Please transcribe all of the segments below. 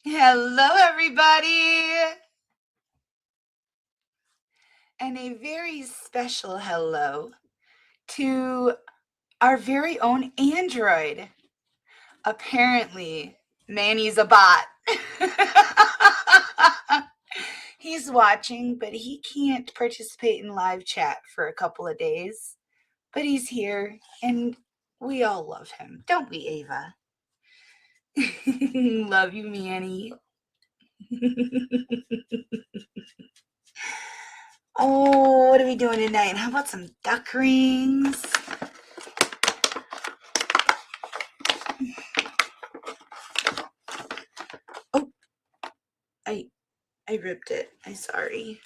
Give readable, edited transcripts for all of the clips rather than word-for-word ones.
Hello, everybody, and a very special hello to our very own Android. Apparently, Manny's a bot. He's watching, but he can't participate in live chat for a couple of days. But he's here, and we all love him, don't we, Ava? Love you, Manny. Oh, what are we doing tonight? How about some duck rings? Oh, I ripped it. I'm sorry.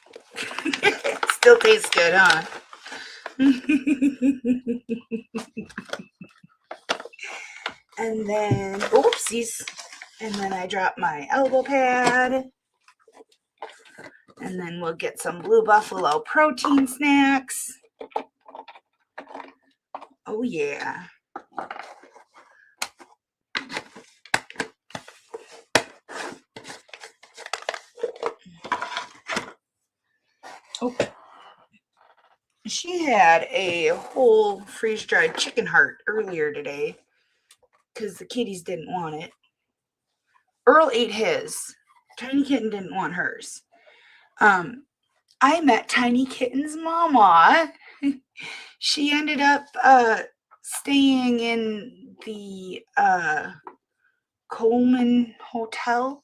Still tastes good, huh? And then, oopsies. And then I dropped my elbow pad. And then we'll get some Blue Buffalo protein snacks. Oh, yeah. Oh. She had a whole freeze-dried chicken heart earlier today because the kitties didn't want it. Earl ate his. Tiny Kitten didn't want hers. I met Tiny Kitten's mama. She ended up staying in the Coleman Hotel.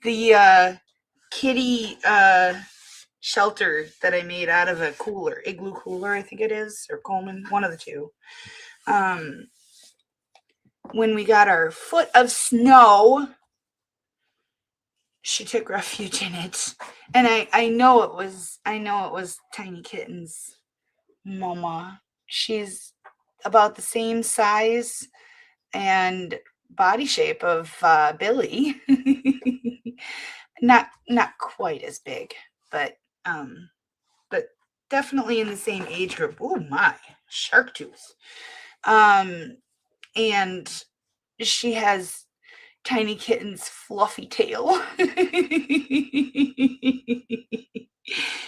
The kitty shelter that I made out of a cooler, igloo cooler, I think it is, or Coleman, one of the two. When we got our foot of snow, she took refuge in it, and I know it was Tiny Kitten's mama. She's about the same size and body shape of Billy. not quite as big, but definitely in the same age group. Oh my, shark tooth. And she has Tiny Kitten's fluffy tail.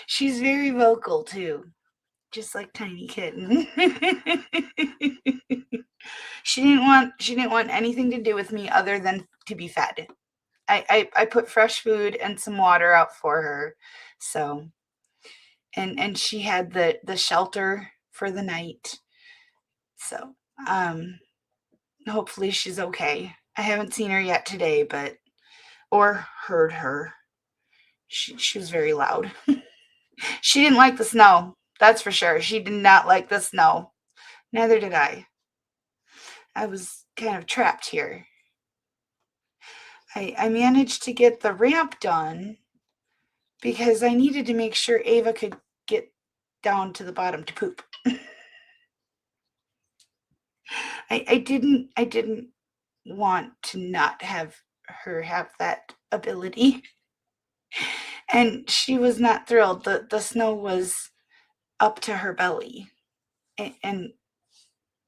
She's very vocal too, just like Tiny Kitten. She didn't want anything to do with me other than to be fed. I put fresh food and some water out for her. So and she had the shelter for the night. So hopefully she's okay. I haven't seen her yet today, but or heard her. She was very loud. She didn't like the snow. That's for sure. She did not like the snow. Neither did I. I was kind of trapped here. I managed to get the ramp done because I needed to make sure Ava could get down to the bottom to poop. I didn't want to not have her have that ability. And she was not thrilled. The snow was up to her belly. And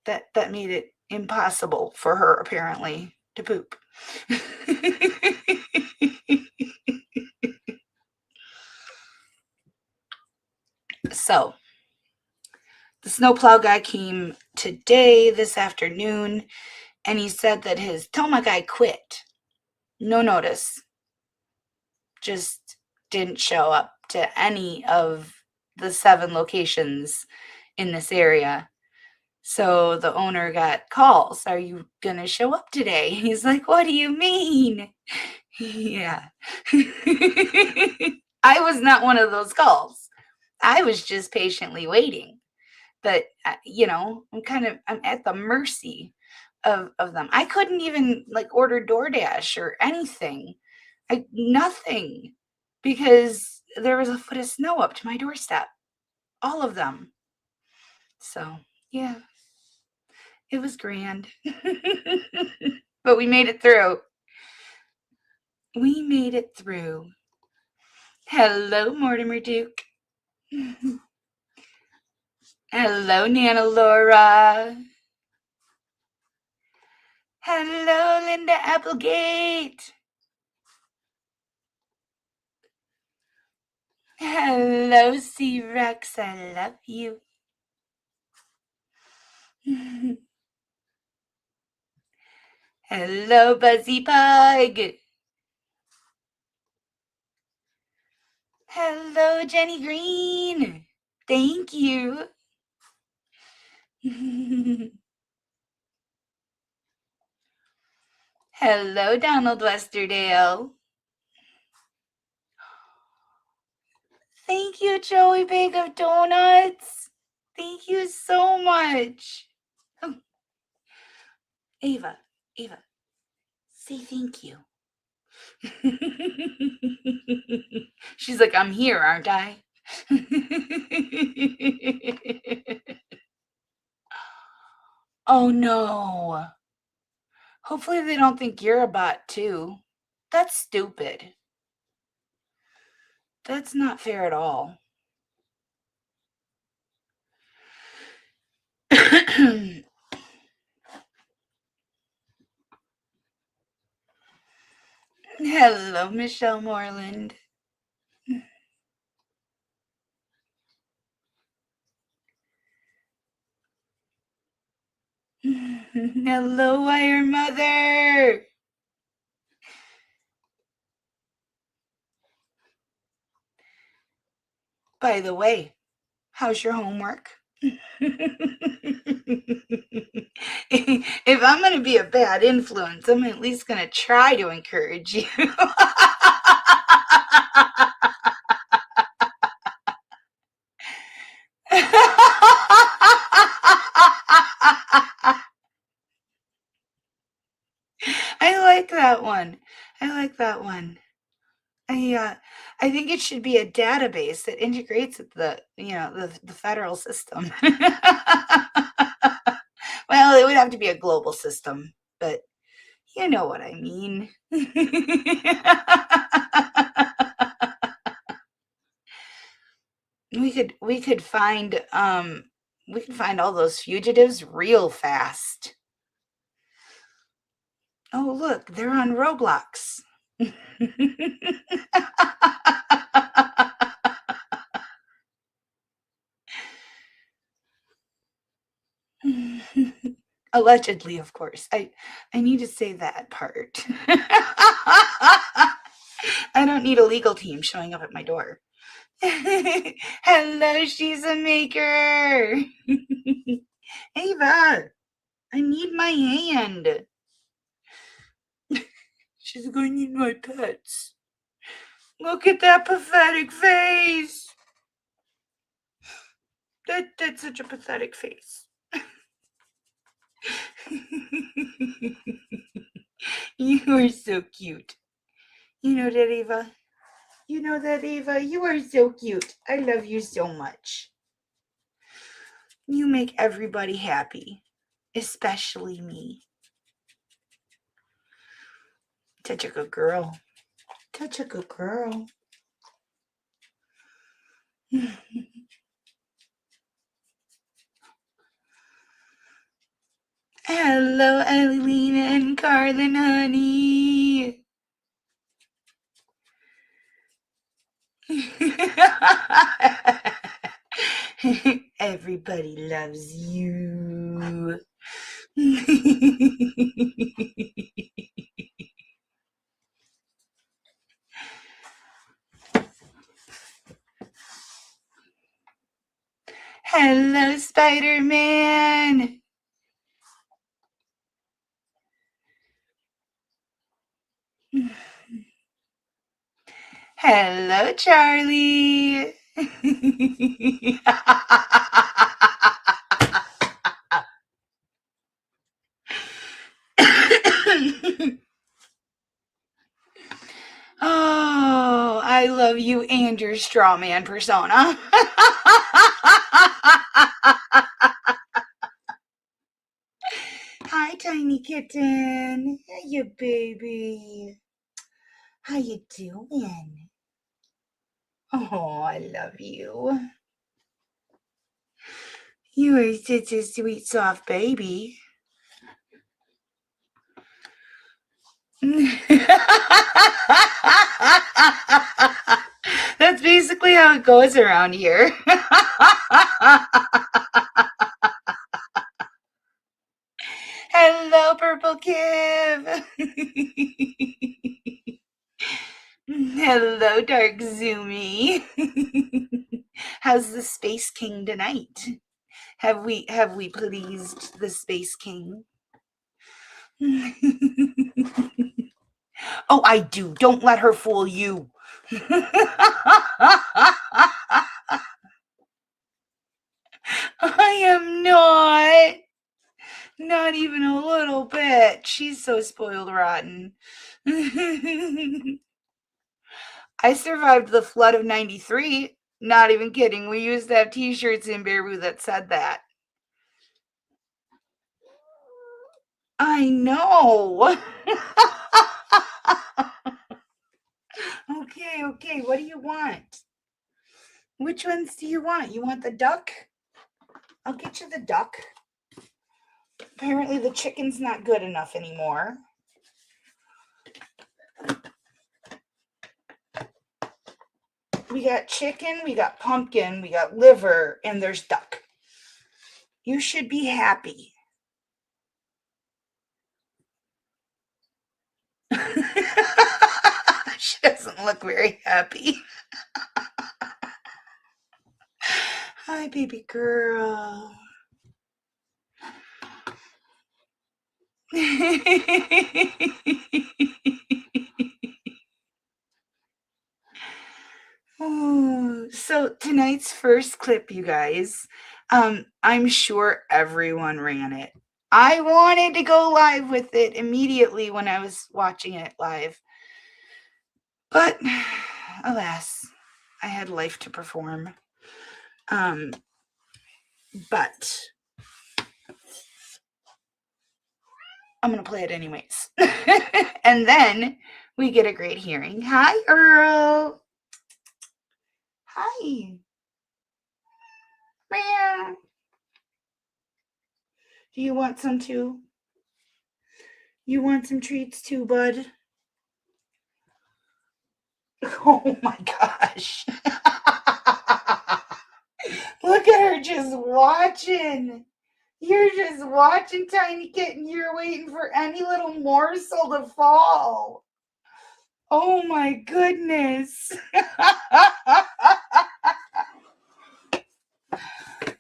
that made it impossible for her apparently to poop. So the snowplow guy came today, this afternoon, and he said that his Toma guy quit. No notice. Just didn't show up to any of the 7 locations in this area. So the owner got calls. Are you going to show up today? He's like, what do you mean? Yeah. I was not one of those calls. I was just patiently waiting. But, I'm at the mercy of them. I couldn't even like order DoorDash or anything. Nothing, because there was a foot of snow up to my doorstep. All of them. So, yeah. It was grand. But we made it through. We made it through. Hello, Mortimer Duke. Hello, Nana Laura. Hello, Linda Applegate. Hello, C-Rex. I love you. Hello, Buzzy Pug. Hello, Jenny Green. Thank you. Hello, Donald Westerdale. Thank you, Joey Bag of Donuts. Thank you so much. Oh. Ava, say thank you. She's like, I'm here, aren't I? Oh no. Hopefully they don't think you're a bot too. That's stupid. That's not fair at all. Hello, Michelle Moreland. Hello, Wire Mother. By the way, how's your homework? If I'm going to be a bad influence, I'm at least going to try to encourage you. I like that one. I think it should be a database that integrates with the federal system. Well, it would have to be a global system, but you know what I mean. we could find all those fugitives real fast. Oh, look, they're on Roblox. Allegedly, of course. I need to say that part. I don't need a legal team showing up at my door. Hello, she's a maker. Ava, I need my hand. She's going to need my pets. Look at that pathetic face. That's such a pathetic face. You are so cute. You know that, Ava? You know that, Ava? You are so cute. I love you so much. You make everybody happy, especially me. Such a good girl. Such a good girl. Hello, Alina and Carlin, honey. Everybody loves you. Hello, Spider-Man. Hello, Charlie. Oh, I love you and your straw man persona. Hi, tiny kitten. Hey, baby. How you doing? Oh, I love you. You are such a sweet, soft baby. That's basically how it goes around here. Hello, Purple Kiv. Hello, Dark Zoomy. How's the Space King tonight? Have we pleased the Space King? Oh, I do. Don't let her fool you. I am not. Not even a little bit. She's so spoiled rotten. I survived the flood of 93. Not even kidding. We used to have t-shirts in Bearbu that said that. I know. Okay. What do you want? Which ones do you want? You want the duck? I'll get you the duck. Apparently the chicken's not good enough anymore. We got chicken, we got pumpkin, we got liver, and there's duck. You should be happy. She doesn't look very happy. Hi, baby girl. Oh, so tonight's first clip, you guys, I'm sure everyone ran it. I wanted to go live with it immediately when I was watching it live. But alas, I had life to perform. But I'm going to play it anyways. And then we get a great hearing. Hi, Earl. Hi. Meow. Do you want some too? You want some treats too, bud? Oh my gosh. Look at her just watching. You're just watching, Tiny Kitten. You're waiting for any little morsel to fall. Oh my goodness.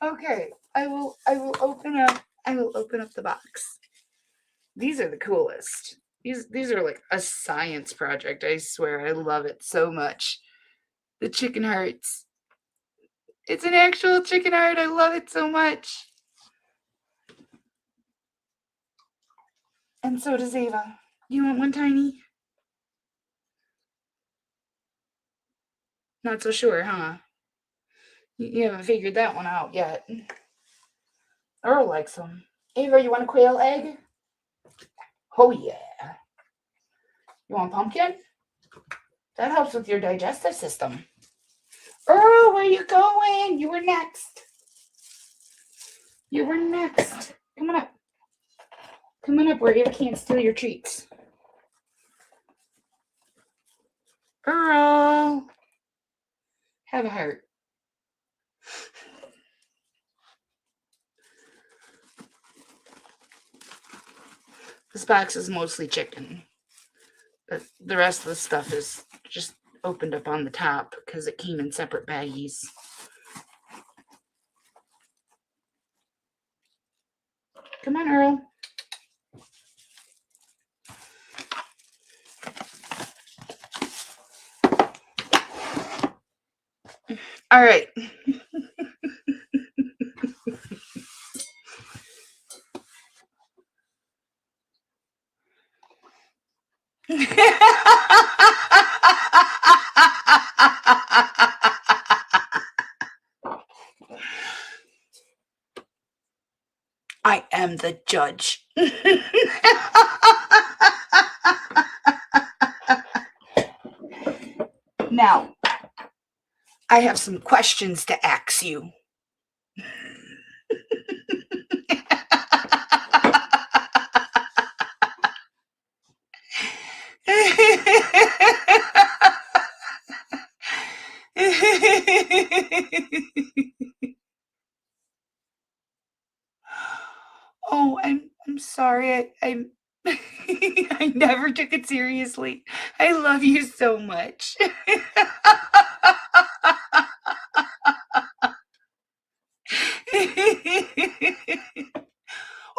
Okay, I will open up the box. These are the coolest. These are like a science project. I swear, I love it so much. The chicken hearts. It's an actual chicken heart. I love it so much. And so does Ava. You want one, Tiny? Not so sure, huh? You haven't figured that one out yet. Earl likes them. Ava, you want a quail egg? Oh, yeah. You want pumpkin? That helps with your digestive system. Earl, where you going? You were next. You were next. Come on up. Come on up where Ava can't steal your treats. Earl. Have a heart. This box is mostly chicken. But the rest of the stuff is just opened up on the top because it came in separate baggies. Come on, Earl. All right. I am the judge. Now, I have some questions to ask you. Oh, I'm sorry. I never took it seriously. I love you so much.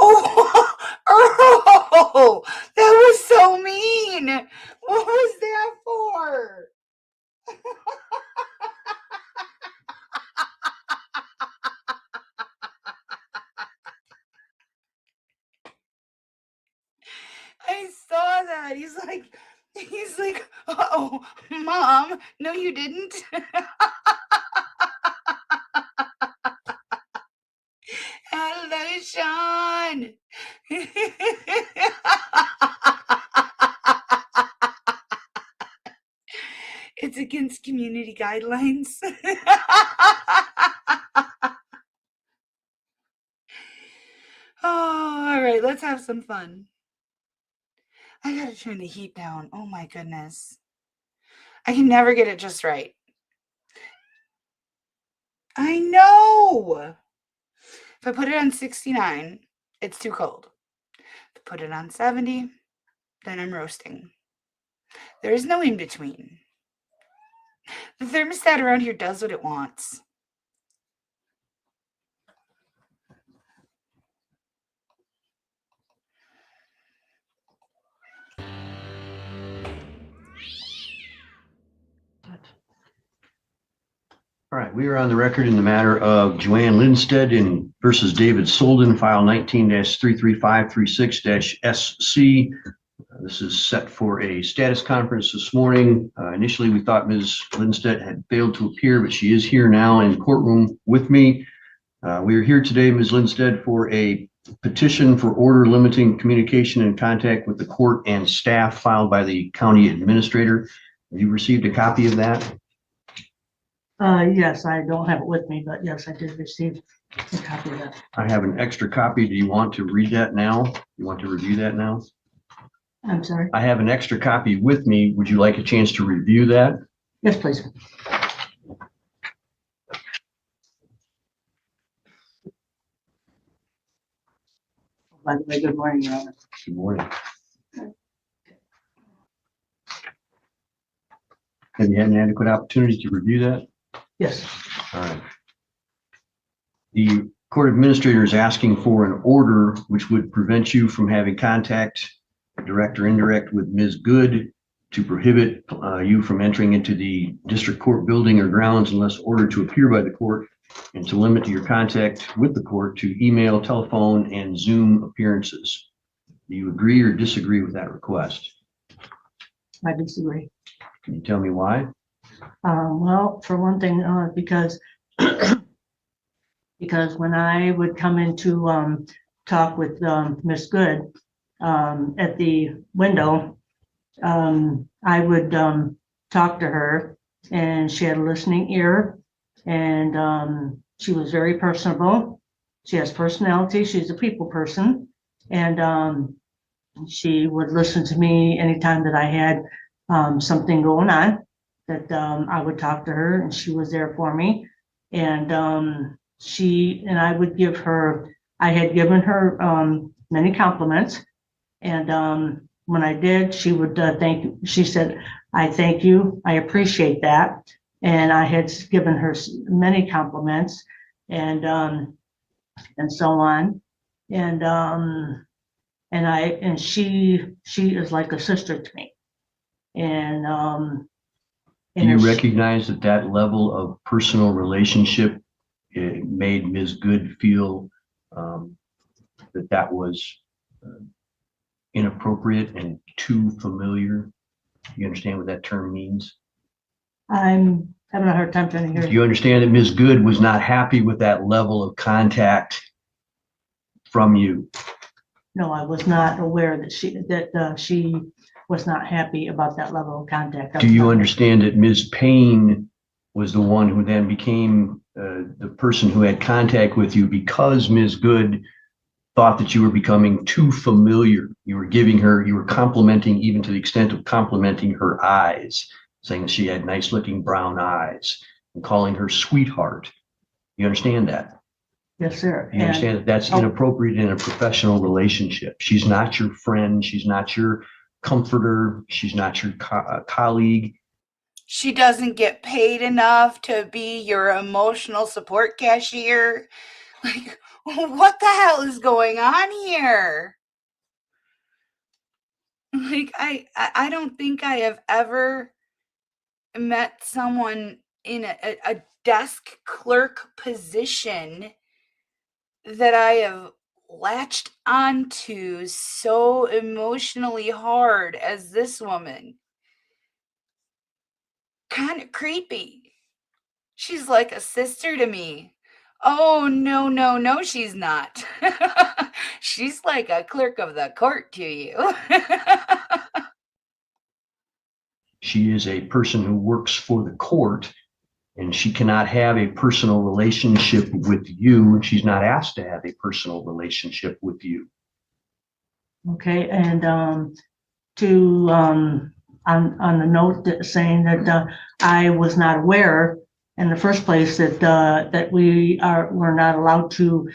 Oh, oh, that was so mean. What was that for? I saw that. He's like, oh, mom. No, you didn't. Hello, Sean. It's against community guidelines. Oh, all right, let's have some fun. I gotta turn the heat down. Oh my goodness. I can never get it just right. I know. If I put it on 69, it's too cold. If I put it on 70, then I'm roasting. There is no in between. The thermostat around here does what it wants. All right, we are on the record in the matter of Joanne Lindstedt versus David Solden, file 19-33536-SC. This is set for a status conference this morning. Initially, we thought Ms. Lindstedt had failed to appear, but she is here now in courtroom with me. We are here today, Ms. Lindstedt, for a petition for order limiting communication and contact with the court and staff filed by the county administrator. Have you received a copy of that? Yes, I don't have it with me, but yes, I did receive a copy of that. I have an extra copy. Do you want to read that now? You want to review that now? I'm sorry. I have an extra copy with me. Would you like a chance to review that? Yes, please. By the way, good morning, Your Honor. Good morning. Have you had an adequate opportunity to review that? Yes. All right. The court administrator is asking for an order which would prevent you from having contact, direct or indirect, with Ms. Good, to prohibit you from entering into the district court building or grounds unless ordered to appear by the court, and to limit your contact with the court to email, telephone, and Zoom appearances. Do you agree or disagree with that request? I disagree. Can you tell me why? Well, for one thing, because when I would come in to talk with Miss Good at the window, I would talk to her, and she had a listening ear, and she was very personable. She has personality. She's a people person, and she would listen to me anytime that I had something going on, that I would talk to her, and she was there for me. And I would give her, I had given her many compliments, and when I did, she would she said, "I thank you, I appreciate that." And I had given her many compliments, and so on. And she is like a sister to me. And do you recognize that that level of personal relationship made Ms. Good feel that was inappropriate and too familiar? You understand what that term means? I'm having a hard time trying to hear Do you understand that Ms. Good was not happy with that level of contact from you? No, I was not aware that she was not happy about that level of contact. Do you understand that Ms. Payne was the one who then became the person who had contact with you because Ms. Good thought that you were becoming too familiar? You were complimenting, even to the extent of complimenting her eyes, saying that she had nice looking brown eyes. and calling her sweetheart. You understand that? Yes, sir. You understand that that's inappropriate in a professional relationship. She's not your friend. She's not your comforter. She's not your colleague. She doesn't get paid enough to be your emotional support cashier. Like, what the hell is going on here? Like, I don't think I have ever met someone in a desk clerk position that I have latched onto so emotionally hard as this woman. Kind of creepy. She's like a sister to me. Oh, no, no, no, she's not. She's like a clerk of the court to you. She is a person who works for the court, and she cannot have a personal relationship with you, and she's not asked to have a personal relationship with you. Okay, and on the note that saying that I was not aware in the first place that we're not allowed to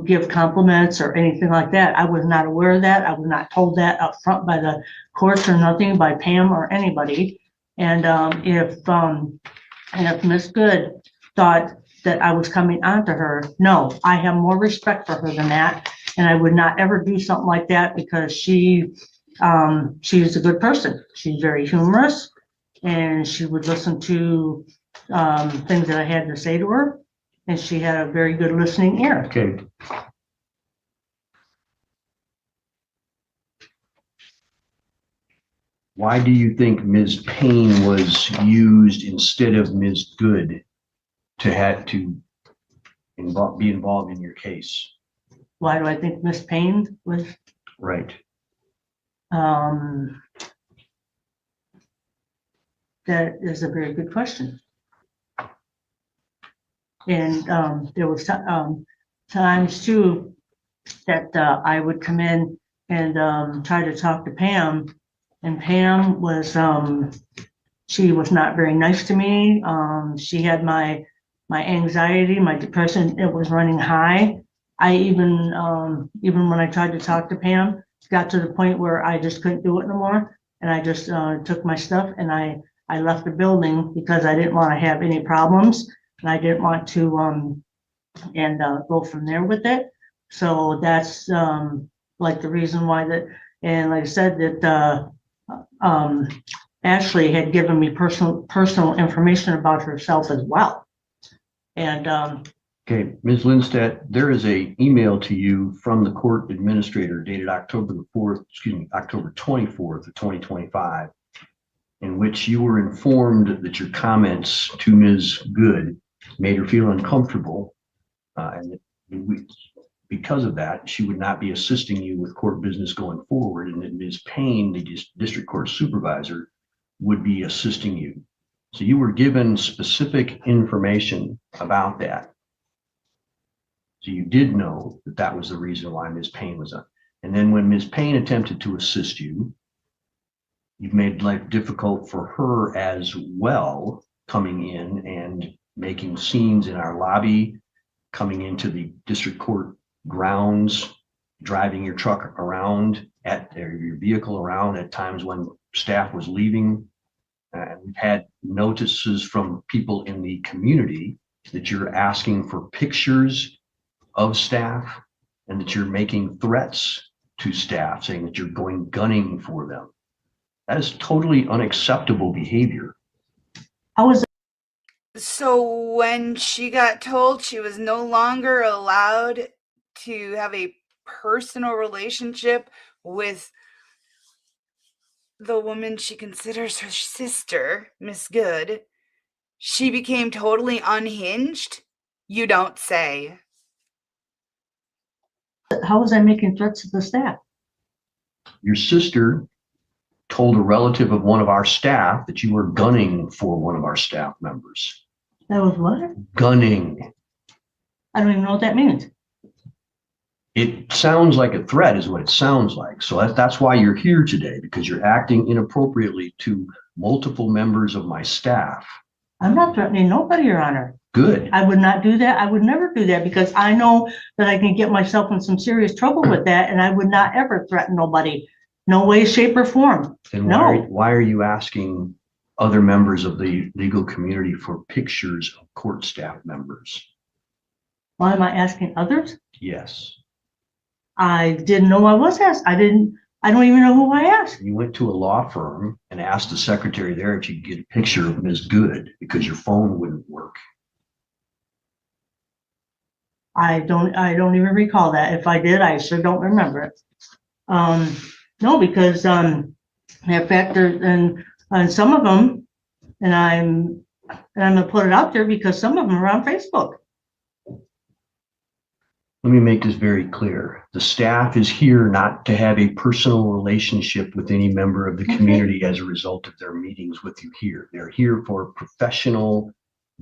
give compliments or anything like that. I was not aware of that. I was not told that up front by the courts or nothing, by Pam or anybody. And if Miss Good thought that I was coming on to her, no, I have more respect for her than that. And I would not ever do something like that because she's a good person. She's very humorous, and she would listen to things that I had to say to her, and she had a very good listening ear. Okay. Why do you think Ms. Payne was used instead of Ms. Good to be involved in your case? Why do I think Miss Payne was? Right. That is a very good question. And there was times too that I would come in and try to talk to Pam, and Pam was she was not very nice to me. She had my anxiety, my depression. It was running high. I even when I tried to talk to Pam, got to the point where I just couldn't do it no more, and I just took my stuff and I left the building because I didn't want to have any problems, and I didn't want to go from there with it. So that's like the reason why that, and like I said, that Ashley had given me personal information about herself as well. And okay, Ms. Lindstedt, there is an email to you from the court administrator dated October 24th of 2025, in which you were informed that your comments to Ms. Good made her feel uncomfortable, and because of that, she would not be assisting you with court business going forward, and that Ms. Payne, the district court supervisor, would be assisting you. So you were given specific information about that. So you did know that that was the reason why Ms. Payne was on. And then when Ms. Payne attempted to assist you, you've made life difficult for her as well, coming in and making scenes in our lobby, coming into the district court grounds, driving your truck around your vehicle around at times when staff was leaving. We've had notices from people in the community that you're asking for pictures of staff and that you're making threats to staff, saying that you're going gunning for them. That is totally unacceptable behavior. So when she got told she was no longer allowed to have a personal relationship with the woman she considers her sister, Miss Good, she became totally unhinged? You don't say. how was I making threats to the staff? Your sister told a relative of one of our staff that you were gunning for one of our staff members. That was what? Gunning. I don't even know what that means. It sounds like a threat is what it sounds like. So that's why you're here today, because you're acting inappropriately to multiple members of my staff. I'm not threatening nobody, Your Honor. Good. I would not do that. I would never do that because I know that I can get myself in some serious trouble with that, and I would not ever threaten nobody. No way, shape, or form. Then No. why are you asking other members of the legal community for pictures of court staff members? Why am I asking others? Yes. I didn't know I was asked. I don't even know who I asked. You went to a law firm and asked the secretary there if you could get a picture of Ms. Good because your phone wouldn't work. I don't even recall that. If I did, I sure don't remember it. No, because in fact, and some of them, and I'm gonna put it out there because some of them are on Facebook. Let me make this very clear. The staff is here not to have a personal relationship with any member of the community as a result of their meetings with you here. They're here for professional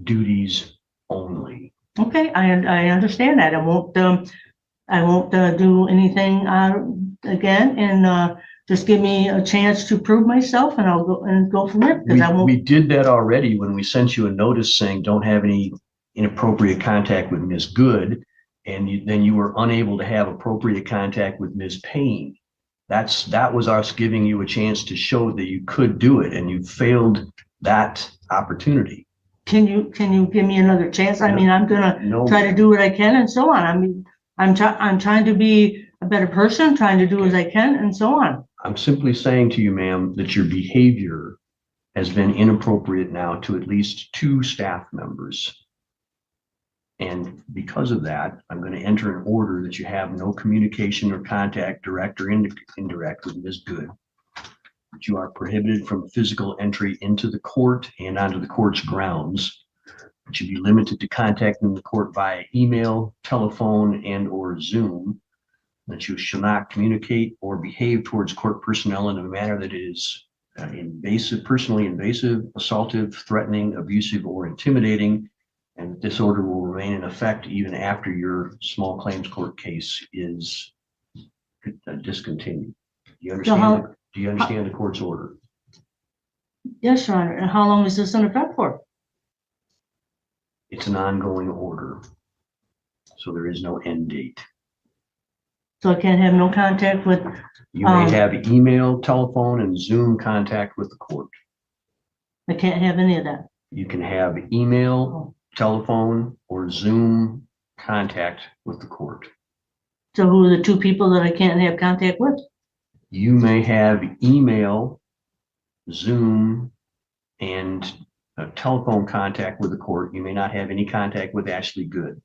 duties only. Okay, I understand that. I won't do anything again, and just give me a chance to prove myself, and I'll go from there. Because I won't. We did that already when we sent you a notice saying don't have any inappropriate contact with Ms. Good, and then you were unable to have appropriate contact with Ms. Payne. That was us giving you a chance to show that you could do it, and you failed that opportunity. Can you give me another chance? I mean, I'm gonna try to do what I can and so on. I mean, I'm trying to be a better person, trying to do as I can and so on. I'm simply saying to you, ma'am, that your behavior has been inappropriate now to at least 2 staff members. And because of that, I'm going to enter an order that you have no communication or contact, direct or indirect, with Ms. Good. That you are prohibited from physical entry into the court and onto the court's grounds. That you be limited to contacting the court via email, telephone, and or Zoom. That you shall not communicate or behave towards court personnel in a manner that is invasive, personally invasive, assaultive, threatening, abusive, or intimidating. And this order will remain in effect even after your small claims court case is discontinued. Do you understand? Do you understand the court's order? Yes, Your Honor. And how long is this in effect for? It's an ongoing order, so there is no end date. So I can't have no contact with. You may have email, telephone, and Zoom contact with the court. I can't have any of that. You can have email, telephone, or Zoom contact with the court. So who are the 2 people that I can't have contact with? You may have email, Zoom, and telephone contact with the court. You may not have any contact with Ashley Good.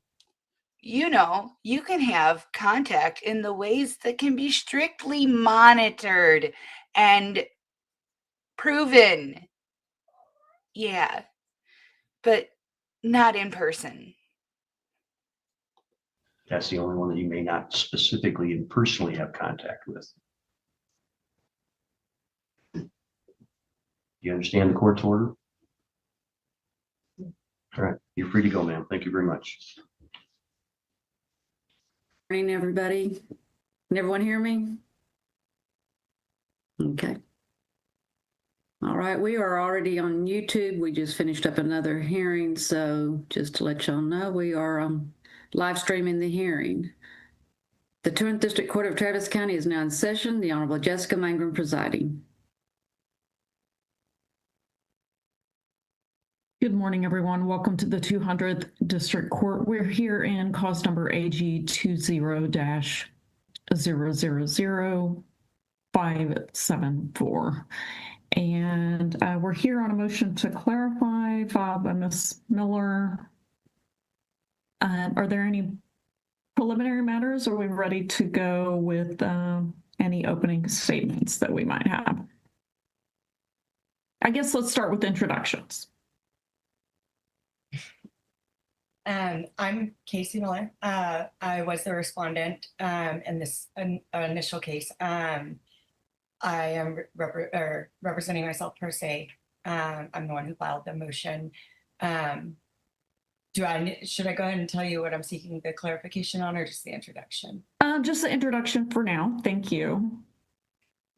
You know, you can have contact in the ways that can be strictly monitored and proven. Yeah, but not in person. That's the only one that you may not specifically and personally have contact with. Do you understand the court's order? All right, you're free to go, ma'am. Thank you very much. Morning, everybody. Can everyone hear me? Okay. All right, we are already on YouTube. We just finished up another hearing, so just to let y'all know, we are live streaming the hearing. The 10th District Court of Travis County is now in session. The Honorable Jessica Mangrum presiding. Good morning, everyone. Welcome to the 200th District Court. We're here in cause number AG 20-000574. And we're here on a motion to clarify, filed by Ms. Miller. Are there any preliminary matters? Or are we ready to go with any opening statements that we might have? I guess let's start with introductions. I'm Casey Miller. I was the respondent in this initial case. I am representing myself per se. I'm the one who filed the motion. Should I go ahead and tell you what I'm seeking the clarification on, or just the introduction? Just the introduction for now. Thank you.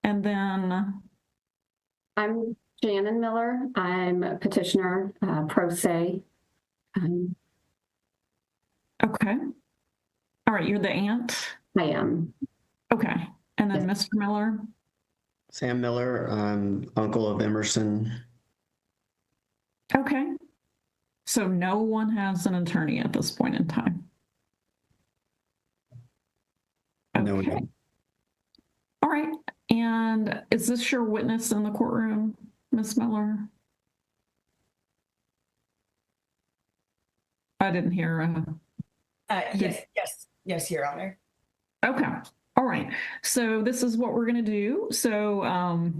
And then I'm Shannon Miller. I'm a petitioner, pro se. Okay. All right, you're the aunt? I am. Okay. And then Mr. Miller? Sam Miller, I'm uncle of Emerson. Okay. So no one has an attorney at this point in time? No, Okay. All right. And is this your witness in the courtroom, Ms. Miller? I didn't hear. Yes, Your Honor. Okay. All right. So this is what we're going to do. So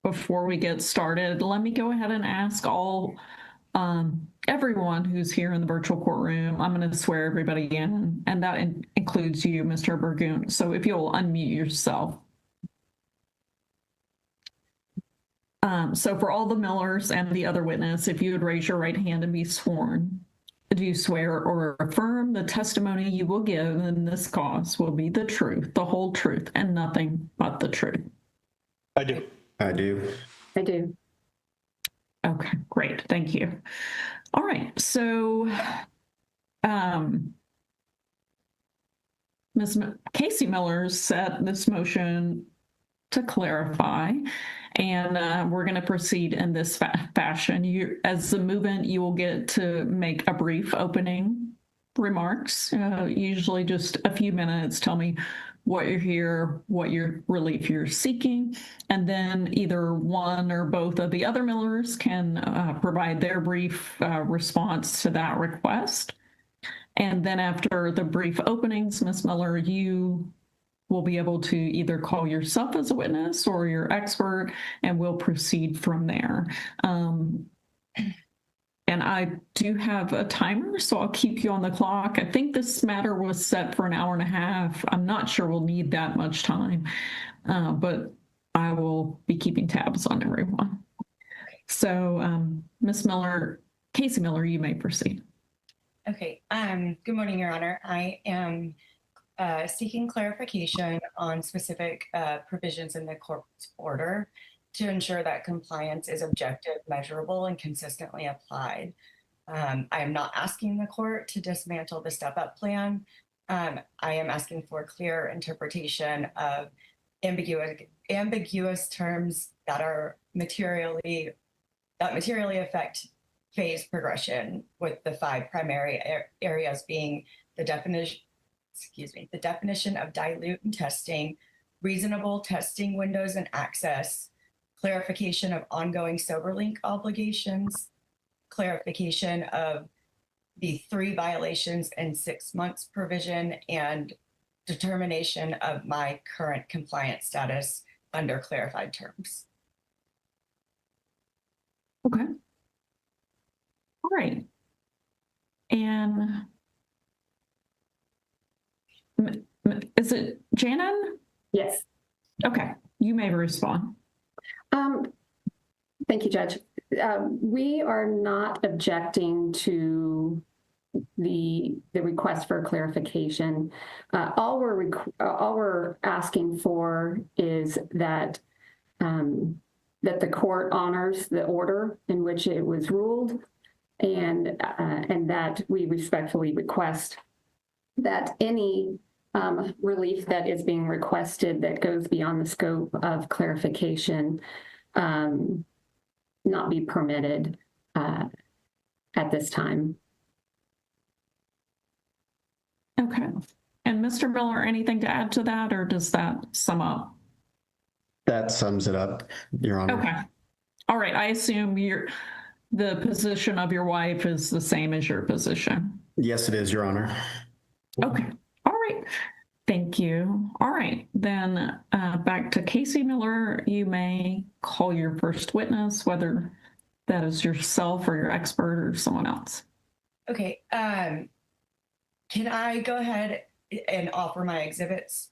before we get started, let me go ahead and ask everyone who's here in the virtual courtroom. I'm going to swear everybody in, and that includes you, Mr. Burgoon. So if you'll unmute yourself. So for all the Millers and the other witness, if you would raise your right hand and be sworn, do you swear or affirm the testimony you will give in this cause will be the truth, the whole truth, and nothing but the truth? I do. I do. I do. Okay, great. Thank you. All right. So, Ms. Casey Miller set this motion to clarify, and we're going to proceed in this fashion. You, as the movement, you will get to make a brief opening remarks, usually just a few minutes. Tell me what you're here, what your relief you're seeking, and then either one or both of the other Millers can provide their brief response to that request. And then after the brief openings, Ms. Miller, you will be able to either call yourself as a witness or your expert, and we'll proceed from there. And I do have a timer, so I'll keep you on the clock. I think this matter was set for an hour and a half. I'm not sure we'll need that much time, but I will be keeping tabs on everyone. So, Ms. Miller, Casey Miller, you may proceed. Okay. Good morning, Your Honor. I am seeking clarification on specific provisions in the court's order to ensure that compliance is objective, measurable, and consistently applied. I am not asking the court to dismantle the step-up plan. I am asking for clear interpretation of ambiguous terms that materially affect phase progression, with the 5 primary areas being the definition of dilute and testing, reasonable testing windows and access, clarification of ongoing SoberLink obligations, clarification of the 3 violations and 6 months provision, and determination of my current compliance status under clarified terms. Okay. All right. And is it Janan? Yes. Okay, you may respond. Thank you, Judge. We are not objecting to the request for clarification. All we're asking for is that that the court honors the order in which it was ruled, and that we respectfully request that any relief that is being requested that goes beyond the scope of clarification not be permitted at this time. Okay. And Mr. Miller, anything to add to that, or does that sum up? That sums it up, Your Honor. Okay. All right. I assume the position of your wife is the same as your position. Yes, it is, Your Honor. Okay. All right. Thank you. All right. Then back to Casey Miller. You may call your first witness, whether that is yourself or your expert or someone else. Okay. Can I go ahead and offer my exhibits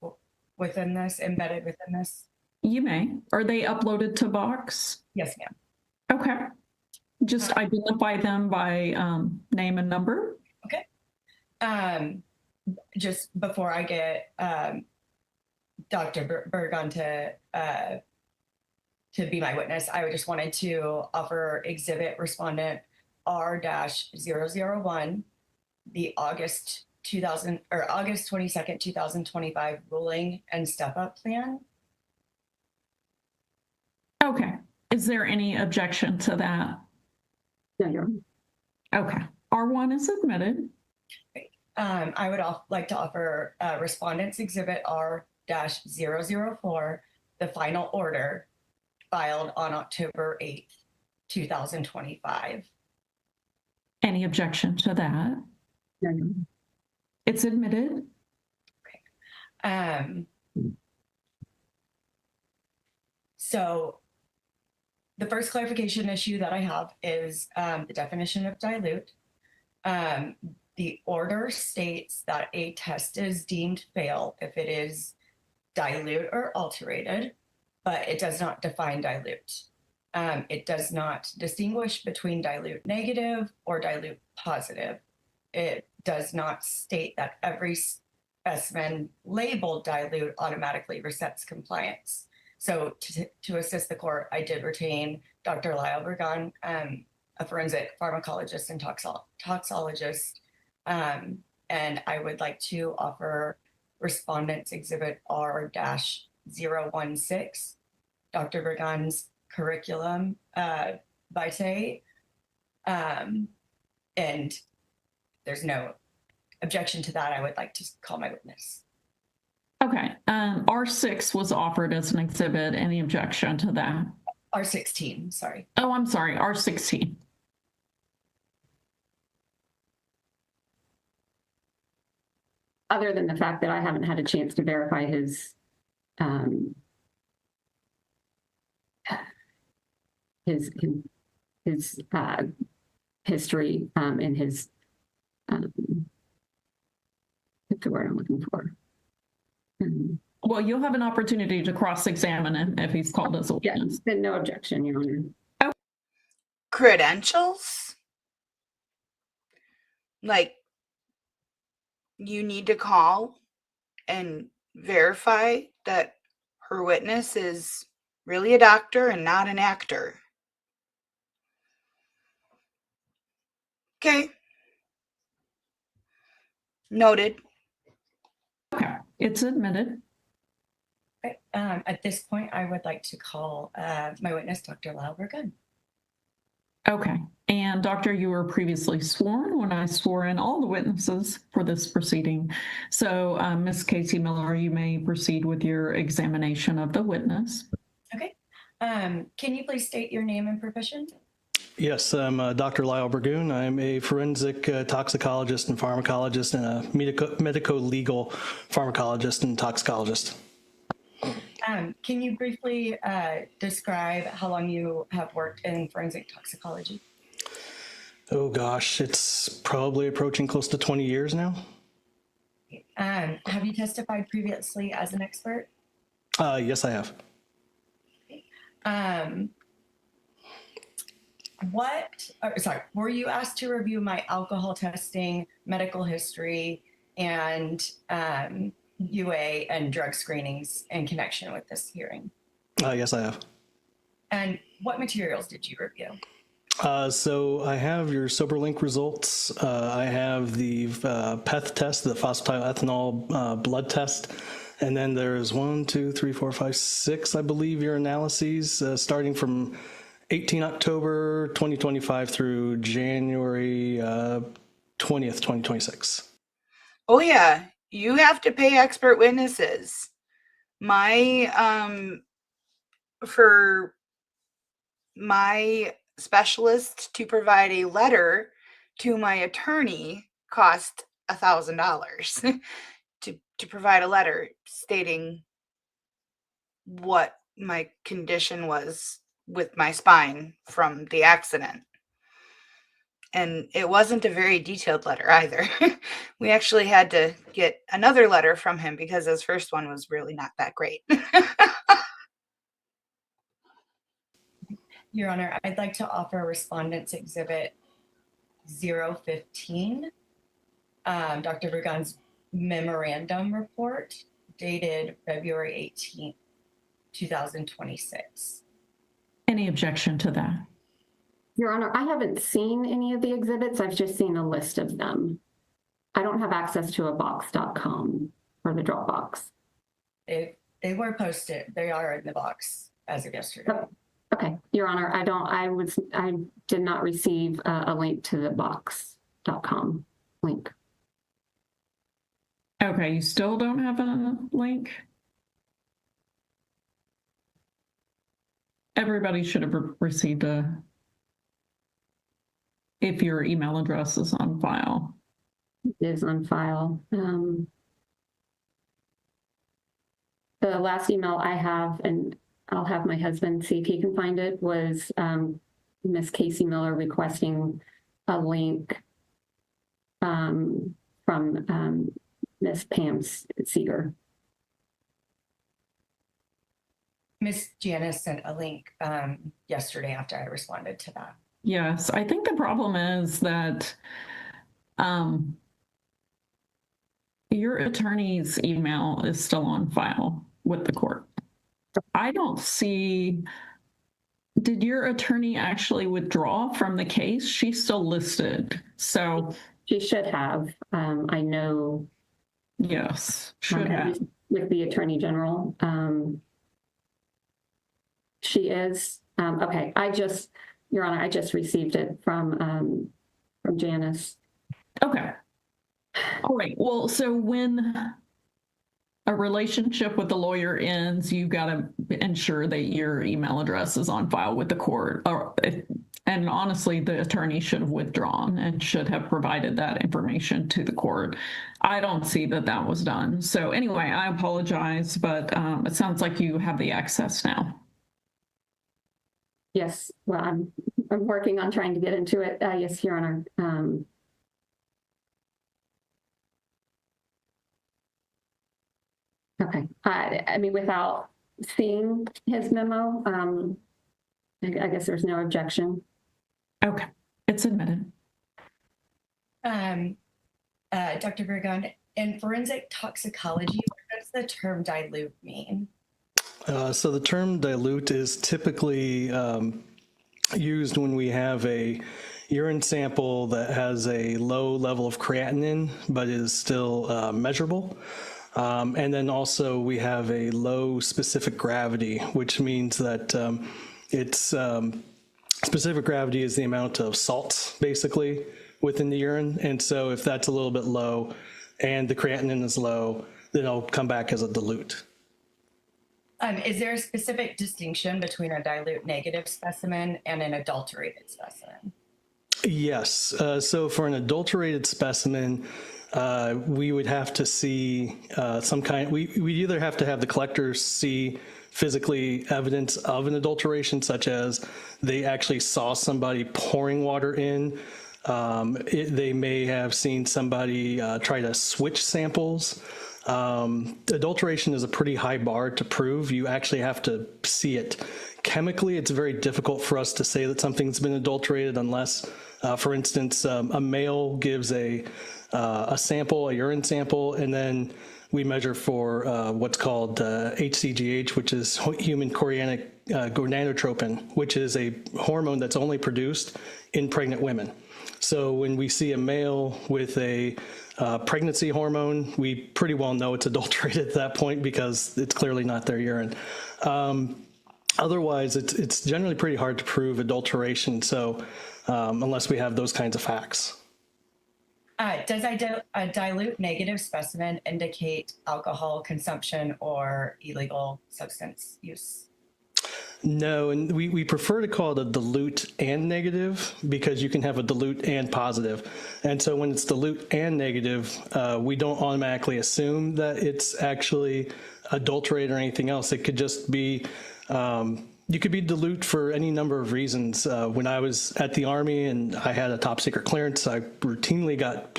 within this, embedded within this? You may. Are they uploaded to Box? Yes, ma'am. Okay. Just identify them by name and number. Okay. Just before I get Dr. Berg on to to be my witness. I just wanted to offer exhibit respondent R-001, the August 22nd, 2025 ruling and step up plan. Okay. Is there any objection to that? No, Your Honor. Okay. R1 is admitted. I would like to offer respondents exhibit R-004, the final order filed on October 8th, 2025. Any objection to that? No, Your Honor. It's admitted. So the first clarification issue that I have is the definition of dilute. The order states that a test is deemed fail if it is dilute or alterated, but it does not define dilute. It does not distinguish between dilute negative or dilute positive. It does not state that every specimen labeled dilute automatically resets compliance. So to assist the court, I did retain Dr. Lyle Bergan, a forensic pharmacologist and toxologist, and I would like to offer respondents exhibit R-016, Dr. Bergan's curriculum vitae, and there's no objection to that. I would like to call my witness. Okay. R6 was offered as an exhibit. Any objection to that? R16, sorry. Oh, I'm sorry. R16. Other than the fact that I haven't had a chance to verify his history and his what's the word I'm looking for? Well, you'll have an opportunity to cross-examine him if he's called as a Yes, witness. then no objection, Your Honor. Credentials? Like, you need to call and verify that her witness is really a doctor and not an actor. Okay. Noted. Okay. It's admitted. Okay. At this point, I would like to call my witness, Dr. Lyle Bergan. Okay. And doctor, you were previously sworn when I swore in all the witnesses for this proceeding. So Ms. Casey Miller, you may proceed with your examination of the witness. Okay. Can you please state your name and profession? Yes, I'm Dr. Lyle Bergoon. I'm a forensic toxicologist and pharmacologist and a medico-legal pharmacologist and toxicologist. Can you briefly describe how long you have worked in forensic toxicology? Oh gosh, it's probably approaching close to 20 years now. Have you testified previously as an expert? Yes, I have. Were you asked to review my alcohol testing, medical history, and UA and drug screenings in connection with this hearing? Yes, I have. And what materials did you review? So I have your SoberLink results. I have the PEth test, the phosphatidylethanol blood test. And then there's 1, 2, 3, 4, 5, 6, I believe, your analyses starting from 18 October 2025 through January 20th, 2026. Oh yeah, you have to pay expert witnesses. For my specialist to provide a letter to my attorney cost $1,000 to provide a letter stating what my condition was with my spine from the accident. And it wasn't a very detailed letter either. We actually had to get another letter from him because his first one was really not that great. Your Honor, I'd like to offer Respondents Exhibit 015, Dr. Bergan's memorandum report dated February 18th, 2026. Any objection to that? Your Honor, I haven't seen any of the exhibits. I've just seen a list of them. I don't have access to a box.com or the Dropbox. They were posted. They are in the box as of yesterday. Okay, Your Honor, I did not receive a link to the box.com link. Okay, you still don't have a link? Everybody should have received if your email address is on file. It is on file. The last email I have, and I'll have my husband see if he can find it, was Miss Casey Miller requesting a link from Miss Pam Seeger. Miss Janice sent a link yesterday after I responded to that. Yes, I think the problem is that your attorney's email is still on file with the court. I don't see, did your attorney actually withdraw from the case? She's still listed, so. She should have, I know. Yes, should have. With the Attorney General. She is, okay, Your Honor, I just received it from Janice. Okay. All right, well, so when a relationship with the lawyer ends, you've got to ensure that your email address is on file with the court. And honestly, the attorney should have withdrawn and should have provided that information to the court. I don't see that that was done. So anyway, I apologize, but it sounds like you have the access now. Yes, well, I'm working on trying to get into it. Yes, Your Honor. Okay, I mean, without seeing his memo, I guess there's no objection. Okay, it's admitted. Dr. Vergon, in forensic toxicology, what does the term dilute mean? So the term dilute is typically used when we have a urine sample that has a low level of creatinine, but is still measurable. And then also we have a low specific gravity, which means that it's specific gravity is the amount of salts basically within the urine. And so if that's a little bit low and the creatinine is low, then it'll come back as a dilute. Is there a specific distinction between a dilute negative specimen and an adulterated specimen? Yes. So for an adulterated specimen, we would have to see some kind, we either have to have the collectors see physically evidence of an adulteration, such as they actually saw somebody pouring water in. They may have seen somebody try to switch samples. Adulteration is a pretty high bar to prove. You actually have to see it. Chemically, it's very difficult for us to say that something's been adulterated unless, for instance, a male gives a sample, a urine sample, and then we measure for what's called HCGH, which is human chorionic gonadotropin, which is a hormone that's only produced in pregnant women. So when we see a male with a pregnancy hormone, we pretty well know it's adulterated at that point because it's clearly not their urine. Otherwise, it's generally pretty hard to prove adulteration, so unless we have those kinds of facts. Does a dilute negative specimen indicate alcohol consumption or illegal substance use? No, and we prefer to call it a dilute and negative because you can have a dilute and positive. And so when it's dilute and negative, we don't automatically assume that it's actually adulterated or anything else. It could just be, you could be dilute for any number of reasons. When I was at the Army and I had a top secret clearance, I routinely got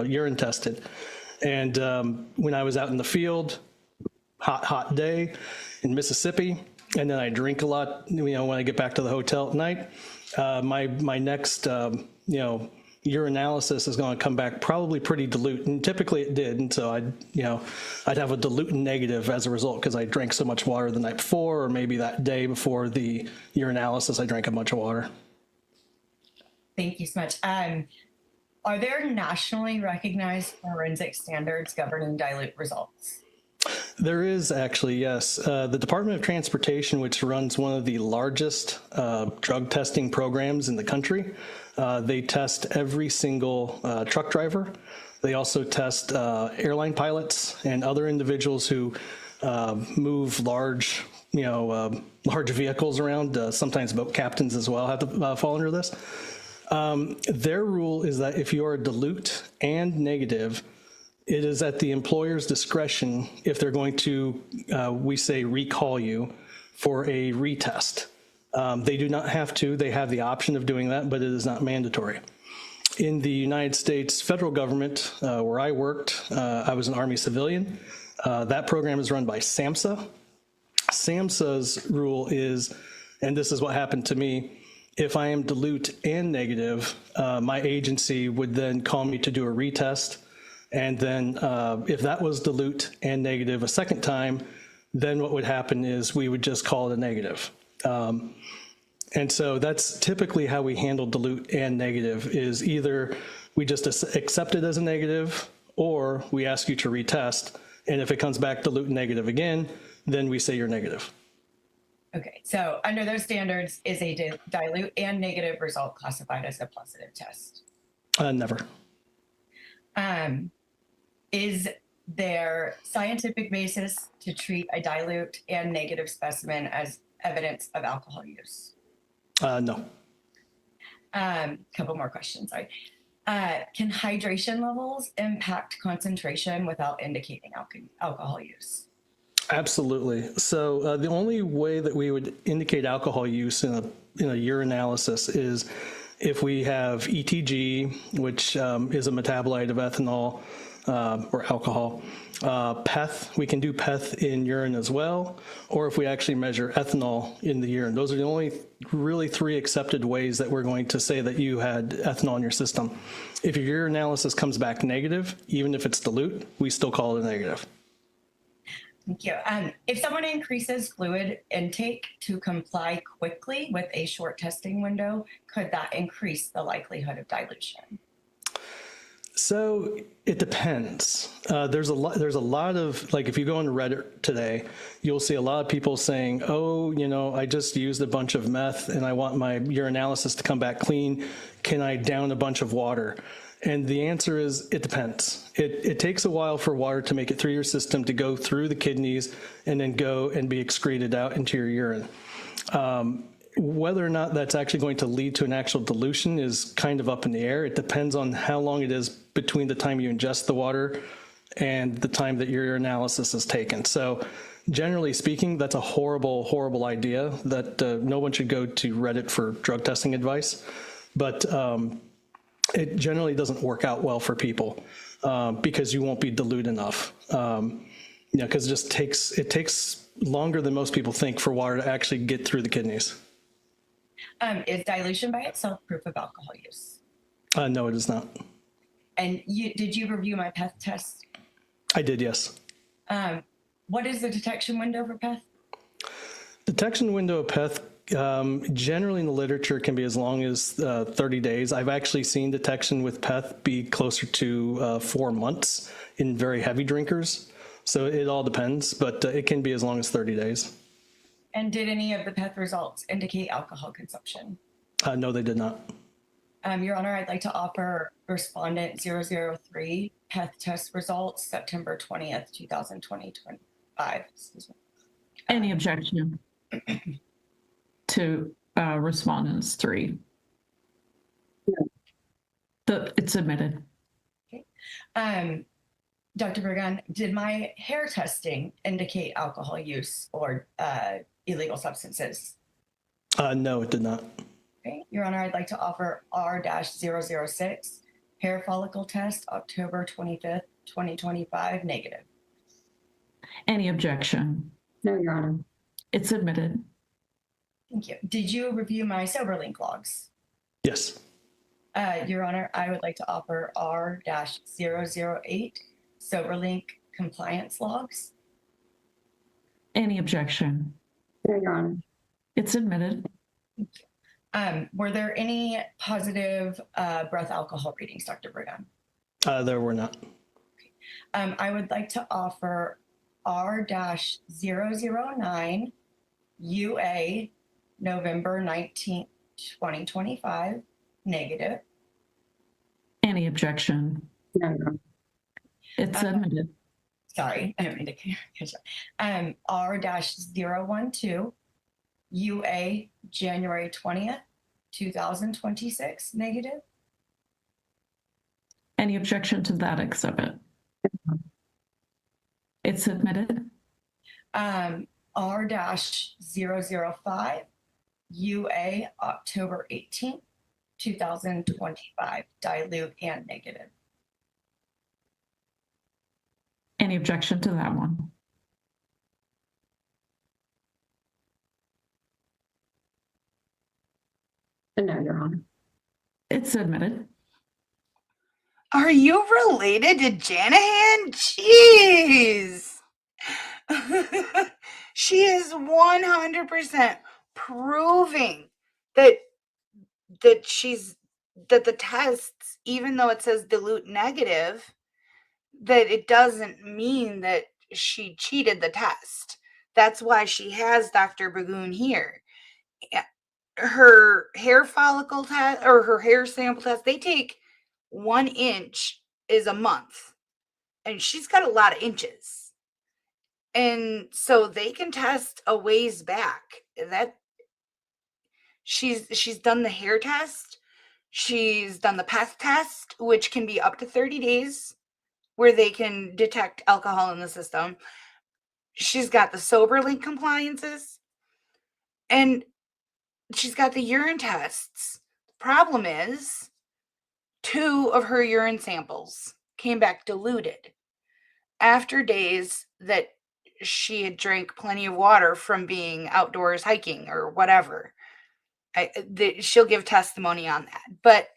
urine tested. And when I was out in the field, hot day in Mississippi, and then I drink a lot, when I get back to the hotel at night, my next, urinalysis is going to come back probably pretty dilute, and typically it did. And so I'd have a dilutant negative as a result because I drank so much water the night before, or maybe that day before the urinalysis, I drank a bunch of water. Thank you so much. Are there nationally recognized forensic standards governing dilute results? There is actually, yes. The Department of Transportation, which runs one of the largest drug testing programs in the country, they test every single truck driver. They also test airline pilots and other individuals who move large vehicles around. Sometimes boat captains as well have to fall under this. Their rule is that if you are dilute and negative, it is at the employer's discretion if they're going to, we say, recall you for a retest. They do not have to. They have the option of doing that, but it is not mandatory. In the United States federal government, where I worked, I was an Army civilian. That program is run by SAMHSA. SAMHSA's rule is, and this is what happened to me, if I am dilute and negative, my agency would then call me to do a retest. And then if that was dilute and negative a second time, then what would happen is we would just call it a negative. And so that's typically how we handle dilute and negative, is either we just accept it as a negative, or we ask you to retest. And if it comes back dilute and negative again, then we say you're negative. Okay, so under those standards, is a dilute and negative result classified as a positive test? Never. Is there scientific basis to treat a dilute and negative specimen as evidence of alcohol use? No. Couple more questions, sorry. Can hydration levels impact concentration without indicating alcohol use? Absolutely. So the only way that we would indicate alcohol use in a urinalysis is if we have ETG, which is a metabolite of ethanol or alcohol. PEth, we can do PEth in urine as well, or if we actually measure ethanol in the urine. Those are the only really 3 accepted ways that we're going to say that you had ethanol in your system. If your urinalysis comes back negative, even if it's dilute, we still call it a negative. Thank you. If someone increases fluid intake to comply quickly with a short testing window, could that increase the likelihood of dilution? So it depends. There's a lot of, like, if you go on Reddit today, you'll see a lot of people saying, oh, I just used a bunch of meth and I want my urinalysis to come back clean. Can I down a bunch of water? And the answer is, it depends. It takes a while for water to make it through your system, to go through the kidneys and then go and be excreted out into your urine. Whether or not that's actually going to lead to an actual dilution is kind of up in the air. It depends on how long it is between the time you ingest the water and the time that your urinalysis is taken. So generally speaking, that's a horrible, horrible idea that no one should go to Reddit for drug testing advice. But it generally doesn't work out well for people because you won't be dilute enough. Because it takes longer than most people think for water to actually get through the kidneys. Is dilution by itself proof of alcohol use? No, it is not. And did you review my PEth test? I did, yes. What is the detection window for PEth? Detection window of PEth generally in the literature can be as long as 30 days. I've actually seen detection with PEth be closer to 4 months in very heavy drinkers. So it all depends, but it can be as long as 30 days. And did any of the PEth results indicate alcohol consumption? No, they did not. Your Honor, I'd like to offer respondent 003 PEth test results, September 20th, 2025. Excuse me. Any objection to respondents 3? It's admitted. Okay. Dr. Bergan, did my hair testing indicate alcohol use or illegal substances? No, it did not. Okay. Your Honor, I'd like to offer R-006 hair follicle test, October 25th, 2025, negative. Any objection? No, Your Honor. It's admitted. Thank you. Did you review my SoberLink logs? Yes. Your Honor, I would like to offer R-008 SoberLink compliance logs. Any objection? No, Your Honor. It's admitted. Were there any positive breath alcohol readings, Dr. Burgon? There were not. I would like to offer R-009 UA November 19th, 2025, negative. Any objection? No, Your Honor. It's admitted. Sorry, I didn't mean to catch up. R-012 UA January 20th, 2026, negative. Any objection to that exhibit? It's admitted. R-005 UA October 18th, 2025, dilute and negative. Any objection to that one? No, Your Honor. It's admitted. Are you related to Janahan? Jeez. She is 100% proving that the tests, even though it says dilute negative, that it doesn't mean that she cheated the test. That's why she has Dr. Burgon here. Her hair follicle test or her hair sample test, they take 1 inch is a month, and she's got a lot of inches, and so they can test a ways back. That she's done the hair test, she's done the PEth test, which can be up to 30 days, where they can detect alcohol in the system. She's got the SoberLink compliances, and she's got the urine tests. The problem is 2 of her urine samples came back diluted after days that she had drank plenty of water from being outdoors hiking or whatever. She'll give testimony on that, but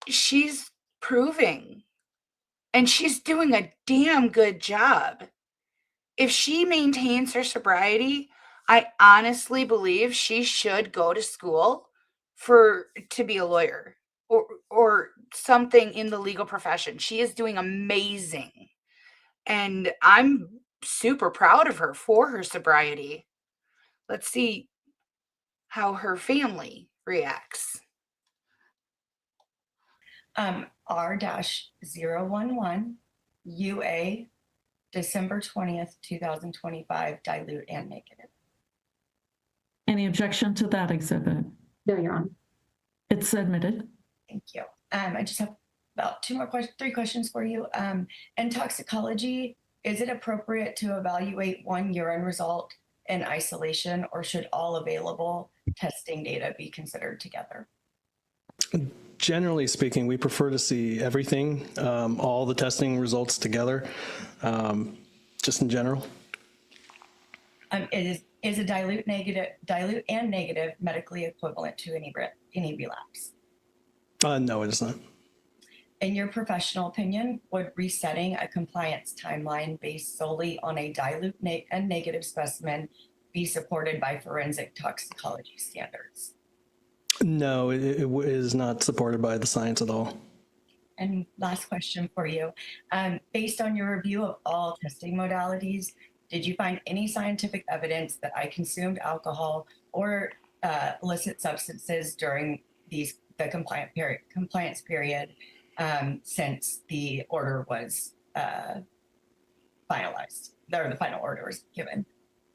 she's proving, and she's doing a damn good job. If she maintains her sobriety, I honestly believe she should go to school to be a lawyer or something in the legal profession. She is doing amazing, and I'm super proud of her for her sobriety. Let's see how her family reacts. R-011 UA December 20th, 2025, dilute and negative. Any objection to that exhibit? No, Your Honor. It's admitted. Thank you. I just have about 3 questions for you. In toxicology, is it appropriate to evaluate one urine result in isolation, or should all available testing data be considered together? Generally speaking, we prefer to see everything, all the testing results together, just in general. Is a dilute and negative medically equivalent to any relapse? No, it is not. In your professional opinion, would resetting a compliance timeline based solely on a dilute and negative specimen be supported by forensic toxicology standards? No, it is not supported by the science at all. And last question for you. Based on your review of all testing modalities, did you find any scientific evidence that I consumed alcohol or illicit substances during the compliance period since the order was finalized, or the final order was given?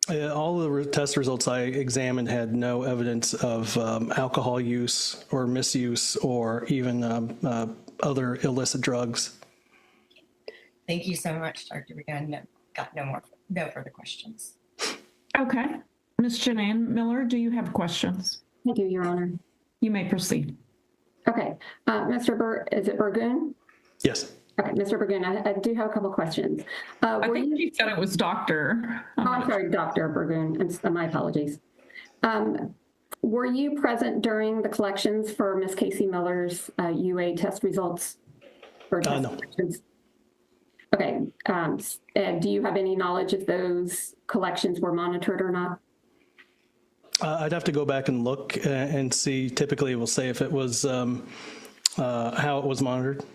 All the test results I examined had no evidence of alcohol use or misuse or even other illicit drugs. Thank you so much, Dr. Burgon. Got no further questions. Okay. Ms. Janine Miller, do you have questions? I do, Your Honor. You may proceed. Okay. Is it Burgon? Yes. Okay, Mr. Burgon, I do have a couple questions. I think she said it was Dr. I'm sorry, Dr. Burgon. My apologies. Were you present during the collections for Miss Casey Miller's UA test results? Or test No. collections? Okay. And do you have any knowledge if those collections were monitored or not? I'd have to go back and look and see. Typically, it will say if it was how it was monitored.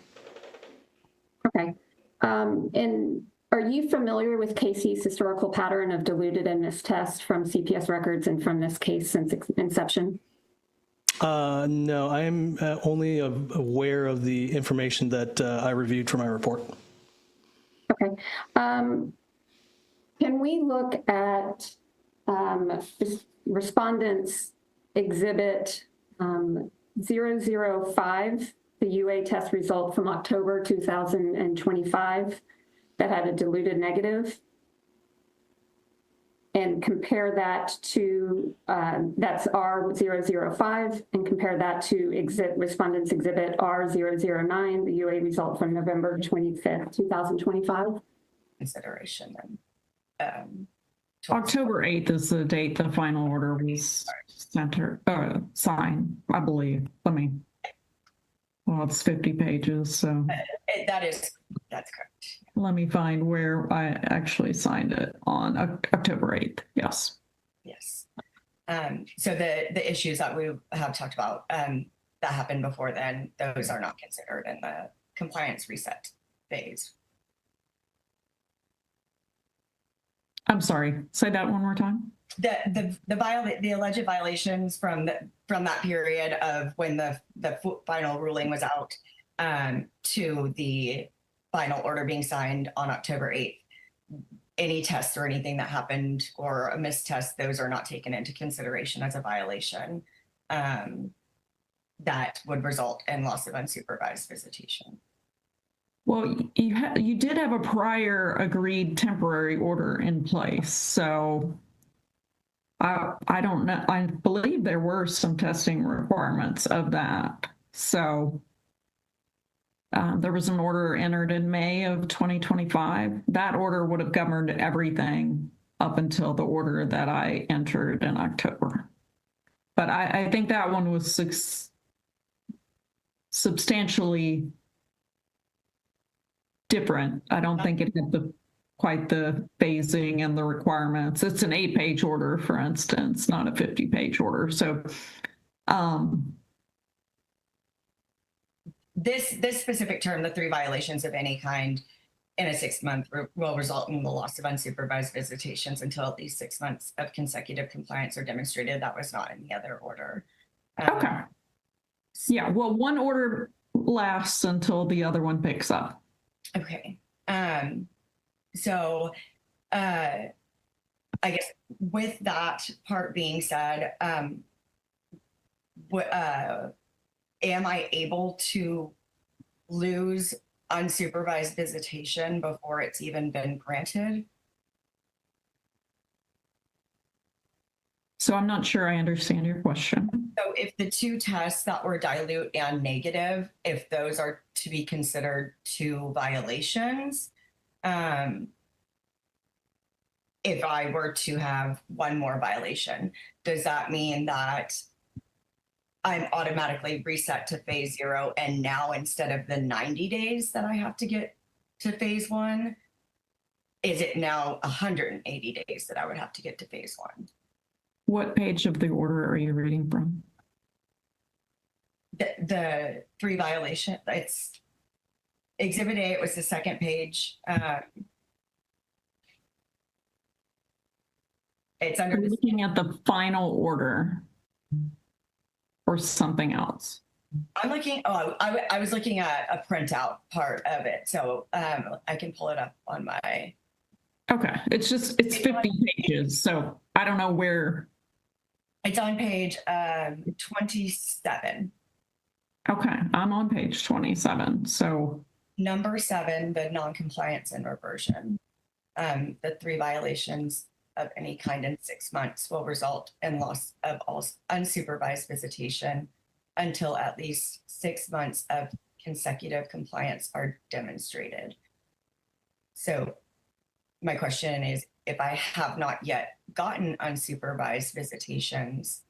Okay. And are you familiar with Casey's historical pattern of diluted and missed tests from CPS records and from this case since inception? No, I am only aware of the information that I reviewed for my report. Okay. Can we look at respondents exhibit 005, the UA test result from October 2025 that had a diluted negative, and compare that to, that's R005, and compare that to respondents exhibit R009, the UA result from November 25th, 2025? Consideration and October 8th is the date the final order was signed, I believe. Well, it's 50 pages, so that's correct. let me find where I actually signed it on October 8th. Yes. Yes. So the issues that we have talked about that happened before then, those are not considered in the compliance reset phase. I'm sorry, say that one more time. The alleged violations from that period of when the final ruling was out to the final order being signed on October 8th, any tests or anything that happened or a missed test, those are not taken into consideration as a violation that would result in loss of unsupervised visitation. Well, you did have a prior agreed temporary order in place, so I don't know. I believe there were some testing requirements of that. So there was an order entered in May of 2025. That order would have governed everything up until the order that I entered in October. But I think that one was substantially different. I don't think it had quite the phasing and the requirements. It's an 8-page order, for instance, not a 50-page order. So this specific term, the 3 violations of any kind in a 6-month will result in the loss of unsupervised visitations until at least 6 months of consecutive compliance are demonstrated. That was not in the other order. Okay. Yeah, well, one order lasts until the other one picks up. Okay. So I guess with that part being said, am I able to lose unsupervised visitation before it's even been granted? So I'm not sure I understand your question. So if the 2 tests that were dilute and negative, if those are to be considered 2 violations, if I were to have one more violation, does that mean that I'm automatically reset to phase 0, and now instead of the 90 days that I have to get to phase 1, is it now 180 days that I would have to get to phase 1? What page of the order are you reading from? The 3 violation, it's Exhibit A, it was the 2nd page. It's under. Are you looking at the final order or something else? I'm looking, I was looking at a printout part of it. So I can pull it up on my. Okay, it's 50 pages, so I don't know where. It's on page 27. Okay, I'm on page 27, so. Number 7, the non-compliance and reversion. The 3 violations of any kind in 6 months will result in loss of all unsupervised visitation until at least 6 months of consecutive compliance are demonstrated. So my question is, if I have not yet gotten unsupervised visitations,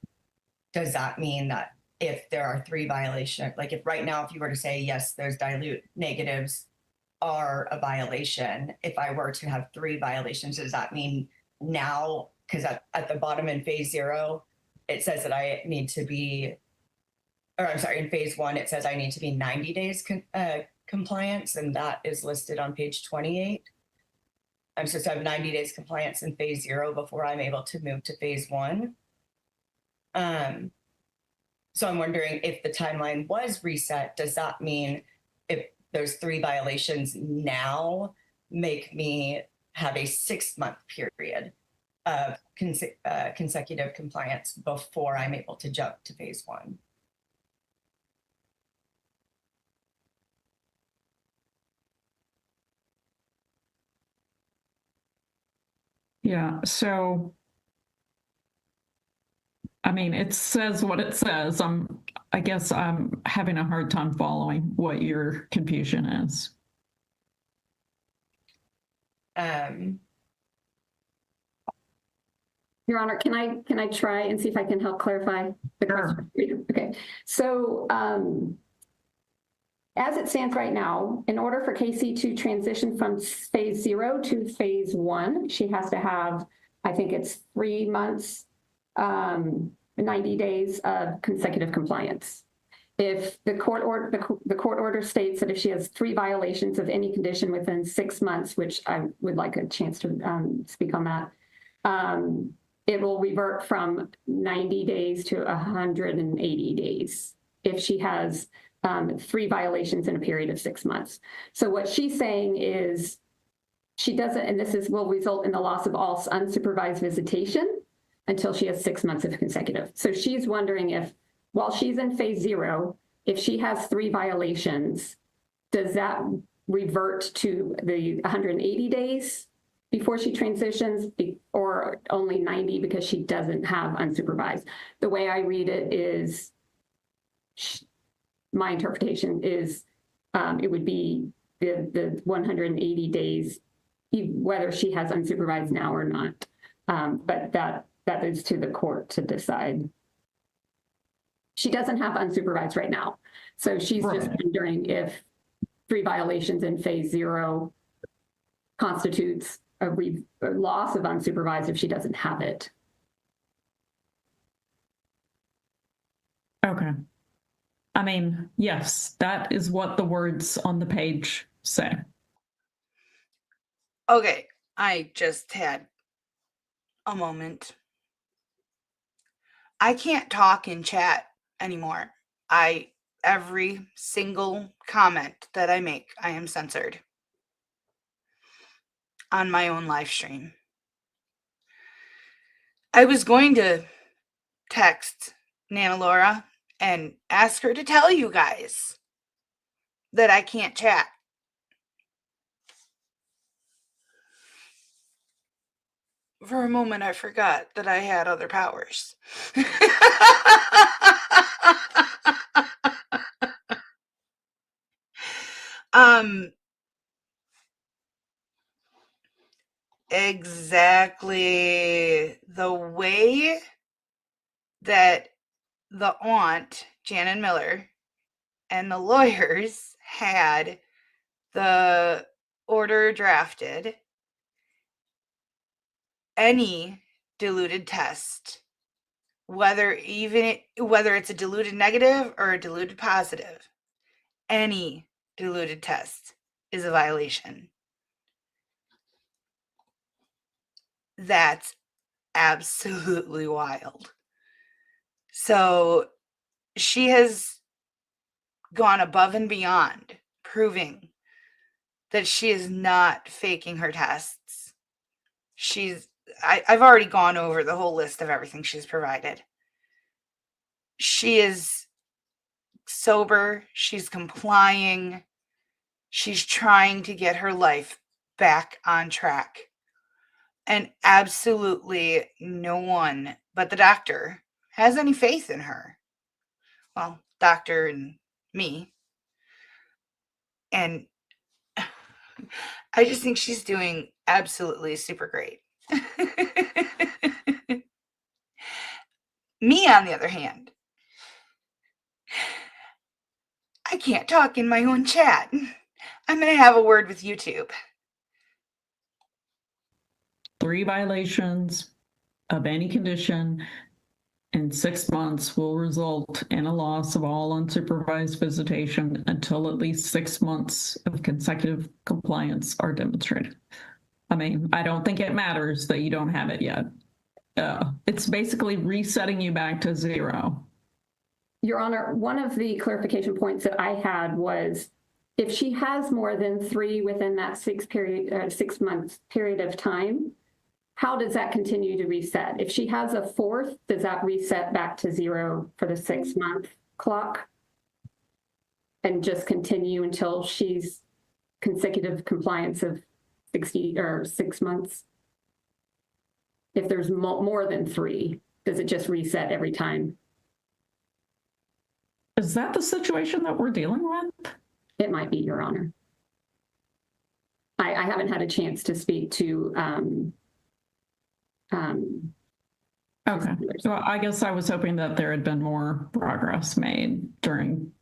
does that mean that if there are 3 violations, like if right now, if you were to say, yes, those dilute negatives are a violation, if I were to have 3 violations, does that mean now, because at the bottom in phase 0, it says that I need to be, or I'm sorry, in phase 1, it says I need to be 90 days compliance, and that is listed on page 28. I'm supposed to have 90 days compliance in phase 0 before I'm able to move to phase 1. So I'm wondering if the timeline was reset, does that mean if those 3 violations now make me have a 6-month period of consecutive compliance before I'm able to jump to phase 1? Yeah, so I mean, it says what it says. I guess I'm having a hard time following what your confusion is. Your Honor, can I try and see if I can help clarify the question? Okay, so as it stands right now, in order for Casey to transition from phase 0 to phase 1, she has to have, I think it's 3 months, 90 days of consecutive compliance. If the court order states that if she has 3 violations of any condition within 6 months, which I would like a chance to speak on that, it will revert from 90 days to 180 days if she has 3 violations in a period of 6 months. So what she's saying is she doesn't, and this will result in the loss of all unsupervised visitation until she has 6 months of consecutive. So she's wondering if, while she's in phase 0, if she has 3 violations, does that revert to the 180 days before she transitions, or only 90 because she doesn't have unsupervised? The way I read it is, my interpretation is it would be the 180 days, whether she has unsupervised now or not. But that is to the court to decide. She doesn't have unsupervised right now. So she's just wondering if 3 violations in phase 0 constitutes a loss of unsupervised if she doesn't have it. Okay. I mean, yes, that is what the words on the page say. Okay, I just had a moment. I can't talk in chat anymore. Every single comment that I make, I am censored on my own live stream. I was going to text Nana Laura and ask her to tell you guys that I can't chat. For a moment, I forgot that I had other powers. Exactly the way that the aunt, Janet Miller, and the lawyers had the order drafted, any diluted test, whether it's a diluted negative or a diluted positive, any diluted test is a violation. That's absolutely wild. So she has gone above and beyond, proving that she is not faking her tests. I've already gone over the whole list of everything she's provided. She is sober. She's complying. She's trying to get her life back on track. And absolutely no one but the doctor has any faith in her. Well, doctor and me. And I just think she's doing absolutely super great. Me, on the other hand, I can't talk in my own chat. I'm going to have a word with YouTube. 3 violations of any condition in 6 months will result in a loss of all unsupervised visitation until at least 6 months of consecutive compliance are demonstrated. I mean, I don't think it matters that you don't have it yet. It's basically resetting you back to 0. Your Honor, one of the clarification points that I had was if she has more than 3 within that 6 month period of time, how does that continue to reset? If she has a 4th, does that reset back to 0 for the 6-month clock and just continue until she's consecutive compliance of 60 or 6 months? If there's more than 3, does it just reset every time? Is that the situation that we're dealing with? It might be, Your Honor. I haven't had a chance to speak to Okay, so I guess I was hoping that there had been more progress made during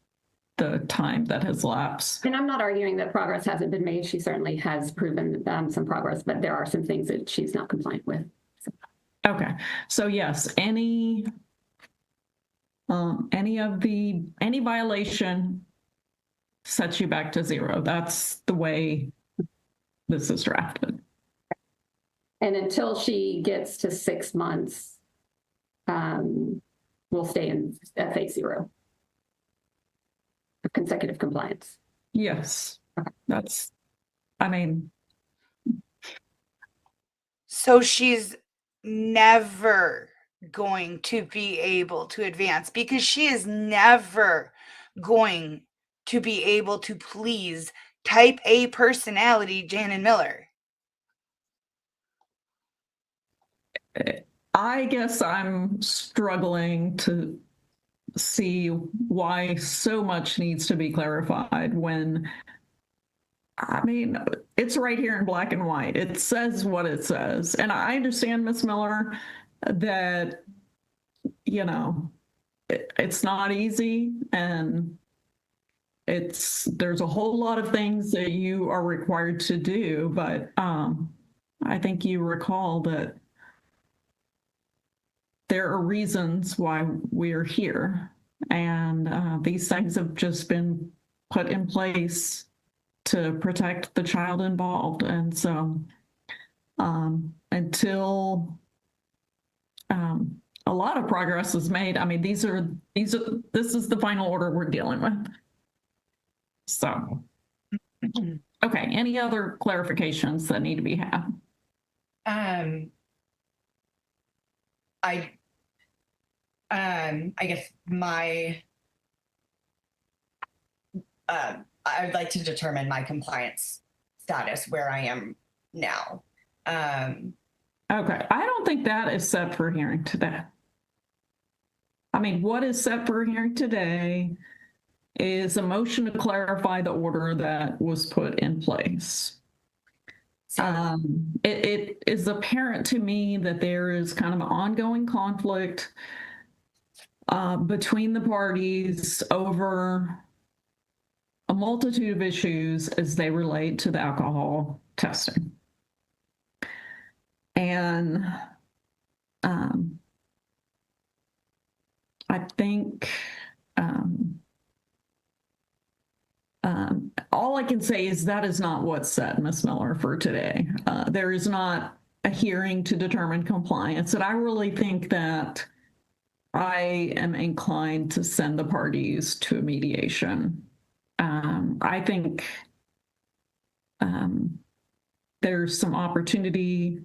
the time that has lapsed. and I'm not arguing that progress hasn't been made. She certainly has proven some progress, but there are some things that she's not compliant with. So. Okay, so yes, any violation sets you back to 0. That's the way this is drafted. And until she gets to 6 months, we'll stay at phase 0 of consecutive compliance. Yes, that's, I mean. So she's never going to be able to advance because she is never going to be able to please type A personality Janet Miller. I guess I'm struggling to see why so much needs to be clarified when, I mean, it's right here in black and white. It says what it says. And I understand, Ms. Miller, that, you know, it's not easy and there's a whole lot of things that you are required to do, but I think you recall that there are reasons why we're here, and these things have just been put in place to protect the child involved. And so until a lot of progress is made, I mean, this is the final order we're dealing with. So, okay, any other clarifications that need to be had? I guess I would like to determine my compliance status where I am now. Okay, I don't think that is set for hearing today. I mean, what is set for hearing today is a motion to clarify the order that was put in place. It is apparent to me that there is kind of an ongoing conflict between the parties over a multitude of issues as they relate to the alcohol testing. And I think all I can say is that is not what's set, Ms. Miller, for today. There is not a hearing to determine compliance, and I really think that I am inclined to send the parties to a mediation. I think there's some opportunity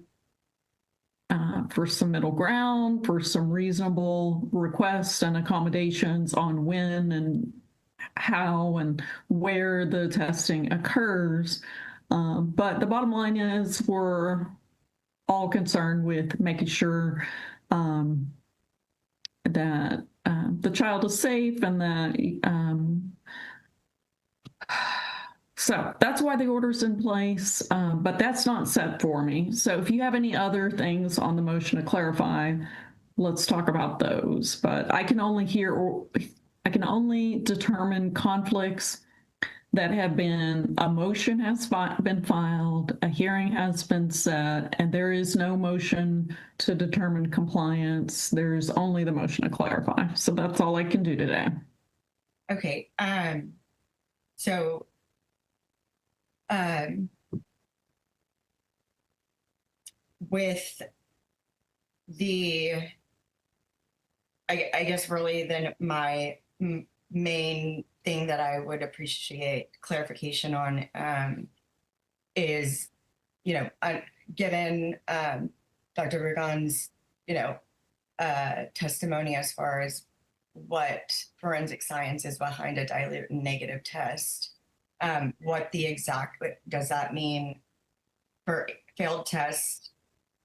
for some middle ground, for some reasonable requests and accommodations on when and how and where the testing occurs. But the bottom line is we're all concerned with making sure that the child is safe and that so that's why the order's in place, but that's not set for me. So if you have any other things on the motion to clarify, let's talk about those. But I can only hear I can only determine conflicts that have been, a motion has been filed, a hearing has been set, and there is no motion to determine compliance. There's only the motion to clarify. So that's all I can do today. Okay, so, with the, I guess really then my main thing that I would appreciate clarification on, is, given, Dr. Rugon's, testimony as far as what forensic science is behind a dilute and negative test, what the exact, does that mean for failed test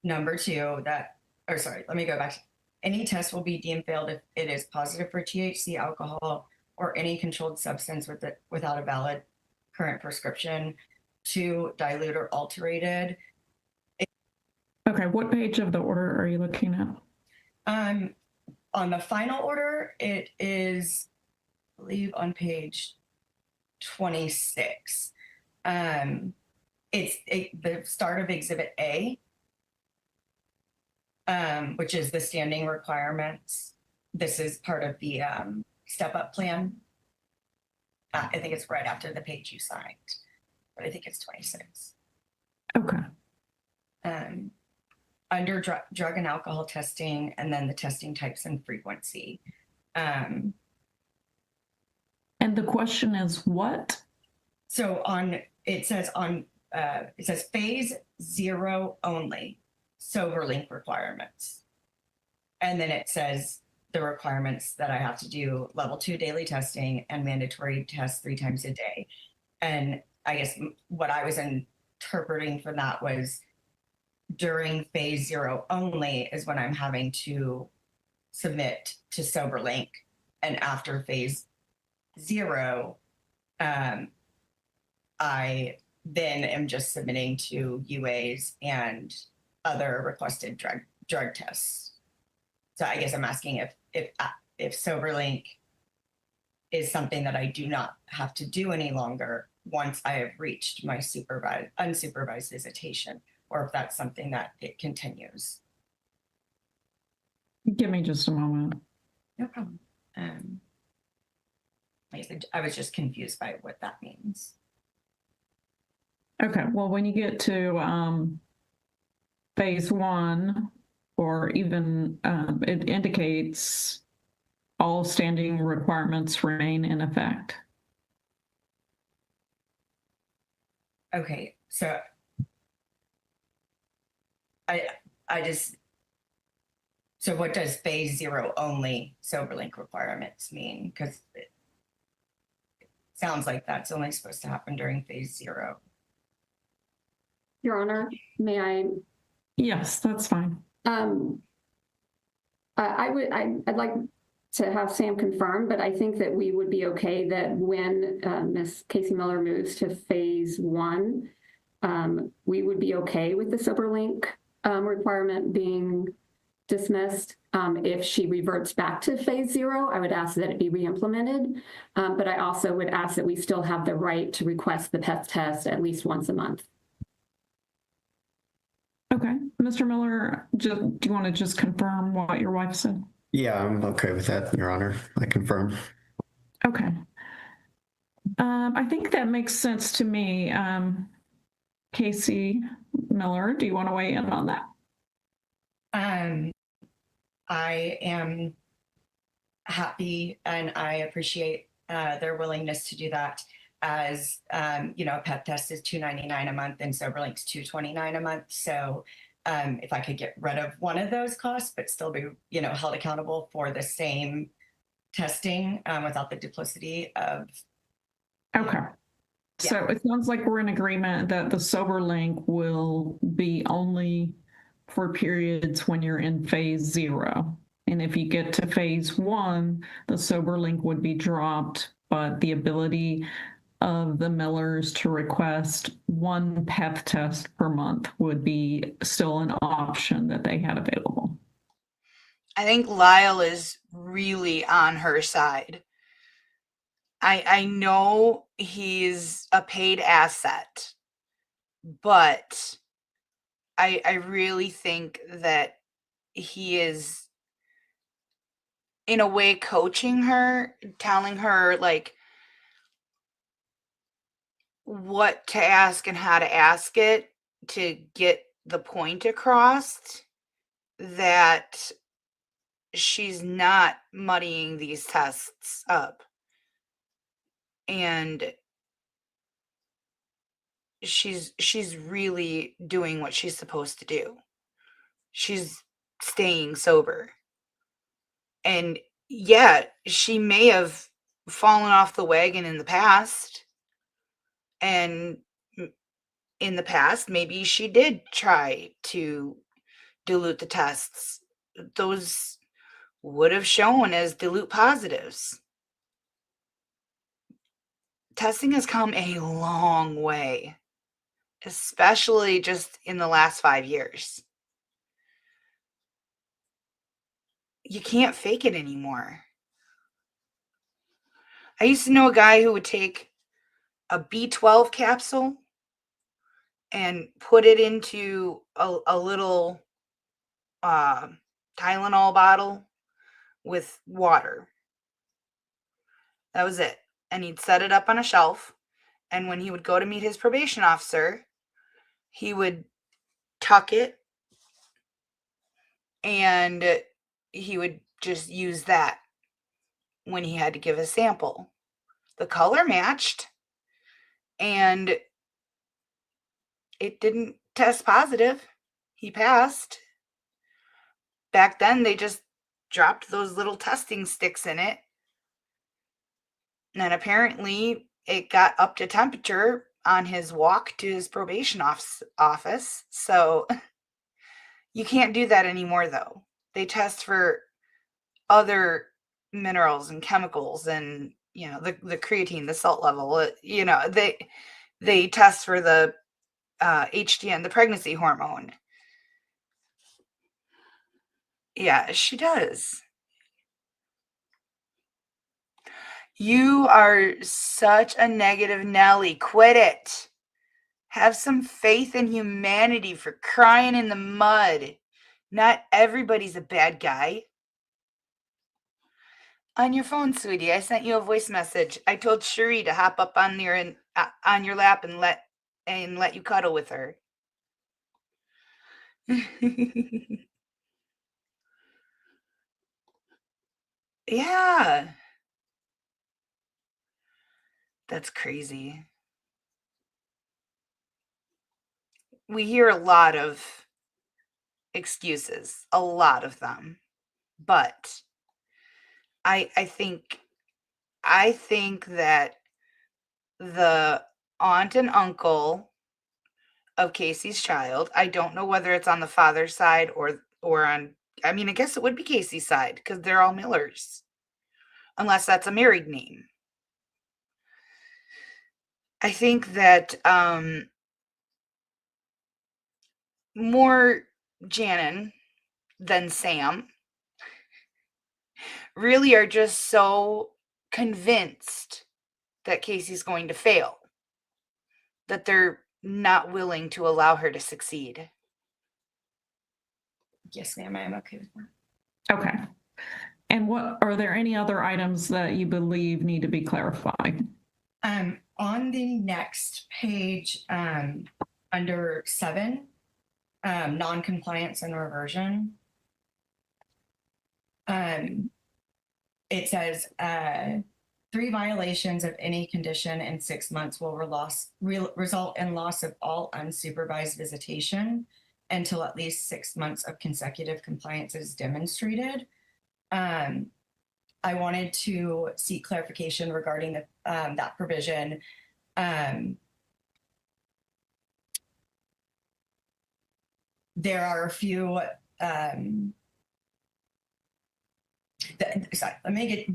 number 2 let me go back. Any test will be deemed failed if it is positive for THC, alcohol, or any controlled substance without a valid current prescription. 2, dilute or alterated. Okay, what page of the order are you looking at? On the final order, it is, I believe, on page 26. It's the start of Exhibit A, which is the standing requirements. This is part of the step-up plan. I think it's right after the page you signed, but I think it's 26. Okay. Under drug and alcohol testing, and then the testing types and frequency. And the question is what? So it says phase 0 only, sober link requirements. And then it says the requirements that I have to do level 2 daily testing and mandatory tests 3 times a day. And I guess what I was interpreting from that was during phase 0 only is when I'm having to submit to SoberLink. And after phase 0, I then am just submitting to UAs and other requested drug tests. So I guess I'm asking if SoberLink is something that I do not have to do any longer once I have reached my unsupervised visitation, or if that's something that it continues. Give me just a moment. No problem. Like I said, I was just confused by what that means. Okay, well, when you get to phase 1, or even it indicates all standing requirements remain in effect. Okay, so so what does phase 0 only SoberLink requirements mean? Because it sounds like that's only supposed to happen during phase 0. Your Honor, may I? Yes, that's fine. I'd like to have Sam confirm, but I think that we would be okay that when Ms. Casey Miller moves to phase 1, we would be okay with the SoberLink requirement being dismissed. If she reverts back to phase 0, I would ask that it be re-implemented. But I also would ask that we still have the right to request the PET test at least once a month. Okay, Mr. Miller, do you want to just confirm what your wife said? Yeah, I'm okay with that, Your Honor. I confirm. Okay. I think that makes sense to me. Casey Miller, do you want to weigh in on that? I am happy and I appreciate their willingness to do that. As a PET test is $299 a month and SoberLink's $229 a month. So if I could get rid of one of those costs, but still be held accountable for the same testing without the duplicity of. Okay. So it sounds like we're in agreement that the SoberLink will be only for periods when you're in phase 0. And if you get to phase 1, the SoberLink would be dropped, but the ability of the Millers to request 1 PET test per month would be still an option that they had available. I think Lyle is really on her side. I know he's a paid asset, but I really think that he is in a way coaching her, telling her like what to ask and how to ask it to get the point across that she's not muddying these tests up. And she's really doing what she's supposed to do. She's staying sober. And yeah, she may have fallen off the wagon in the past. And in the past, maybe she did try to dilute the tests. Those would have shown as dilute positives. Testing has come a long way, especially just in the last 5 years. You can't fake it anymore. I used to know a guy who would take a B12 capsule and put it into a little Tylenol bottle with water. That was it. And he'd set it up on a shelf. And when he would go to meet his probation officer, he would tuck it and he would just use that when he had to give a sample. The color matched and it didn't test positive. He passed. Back then, they just dropped those little testing sticks in it. And apparently, it got up to temperature on his walk to his probation office. So you can't do that anymore, though. They test for other minerals and chemicals and, you know, the creatine, the salt level, you know, they test for the HDN, the pregnancy hormone. Yeah, she does. You are such a negative Nelly. Quit it. Have some faith in humanity, for crying in the mud. Not everybody's a bad guy. On your phone, sweetie, I sent you a voice message. I told Cherie to hop up on your lap and let you cuddle with her. Yeah. That's crazy. We hear a lot of excuses, a lot of them. But I think that the aunt and uncle of Casey's child, I don't know whether it's on the father's side or on, I mean, I guess it would be Casey's side because they're all Millers, unless that's a married name. I think that more Janin than Sam really are just so convinced that Casey's going to fail that they're not willing to allow her to succeed. Yes, ma'am, I am okay with that. Okay. And what, are there any other items that you believe need to be clarified? On the next page, under 7, non-compliance and reversion, it says 3 violations of any condition in 6 months will result in loss of all unsupervised visitation until at least 6 months of consecutive compliance is demonstrated. I wanted to seek clarification regarding that provision. There are a few. Let me get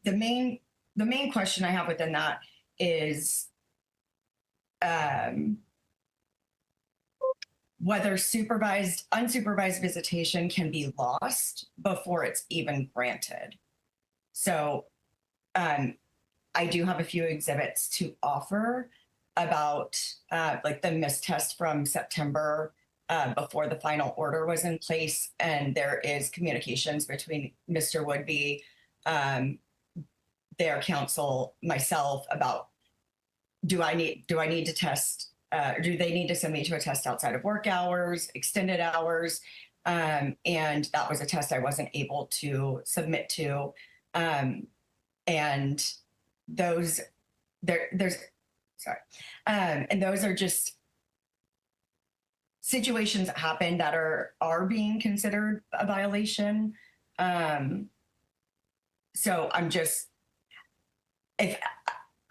the main question I have within that is whether unsupervised visitation can be lost before it's even granted. So I do have a few exhibits to offer about like the mistest from September before the final order was in place. And there is communications between Mr. Woodby, their counsel, myself about do I need to test? Do they need to send me to a test outside of work hours, extended hours? And that was a test I wasn't able to submit to. And those and those are just situations that happen that are being considered a violation. So I'm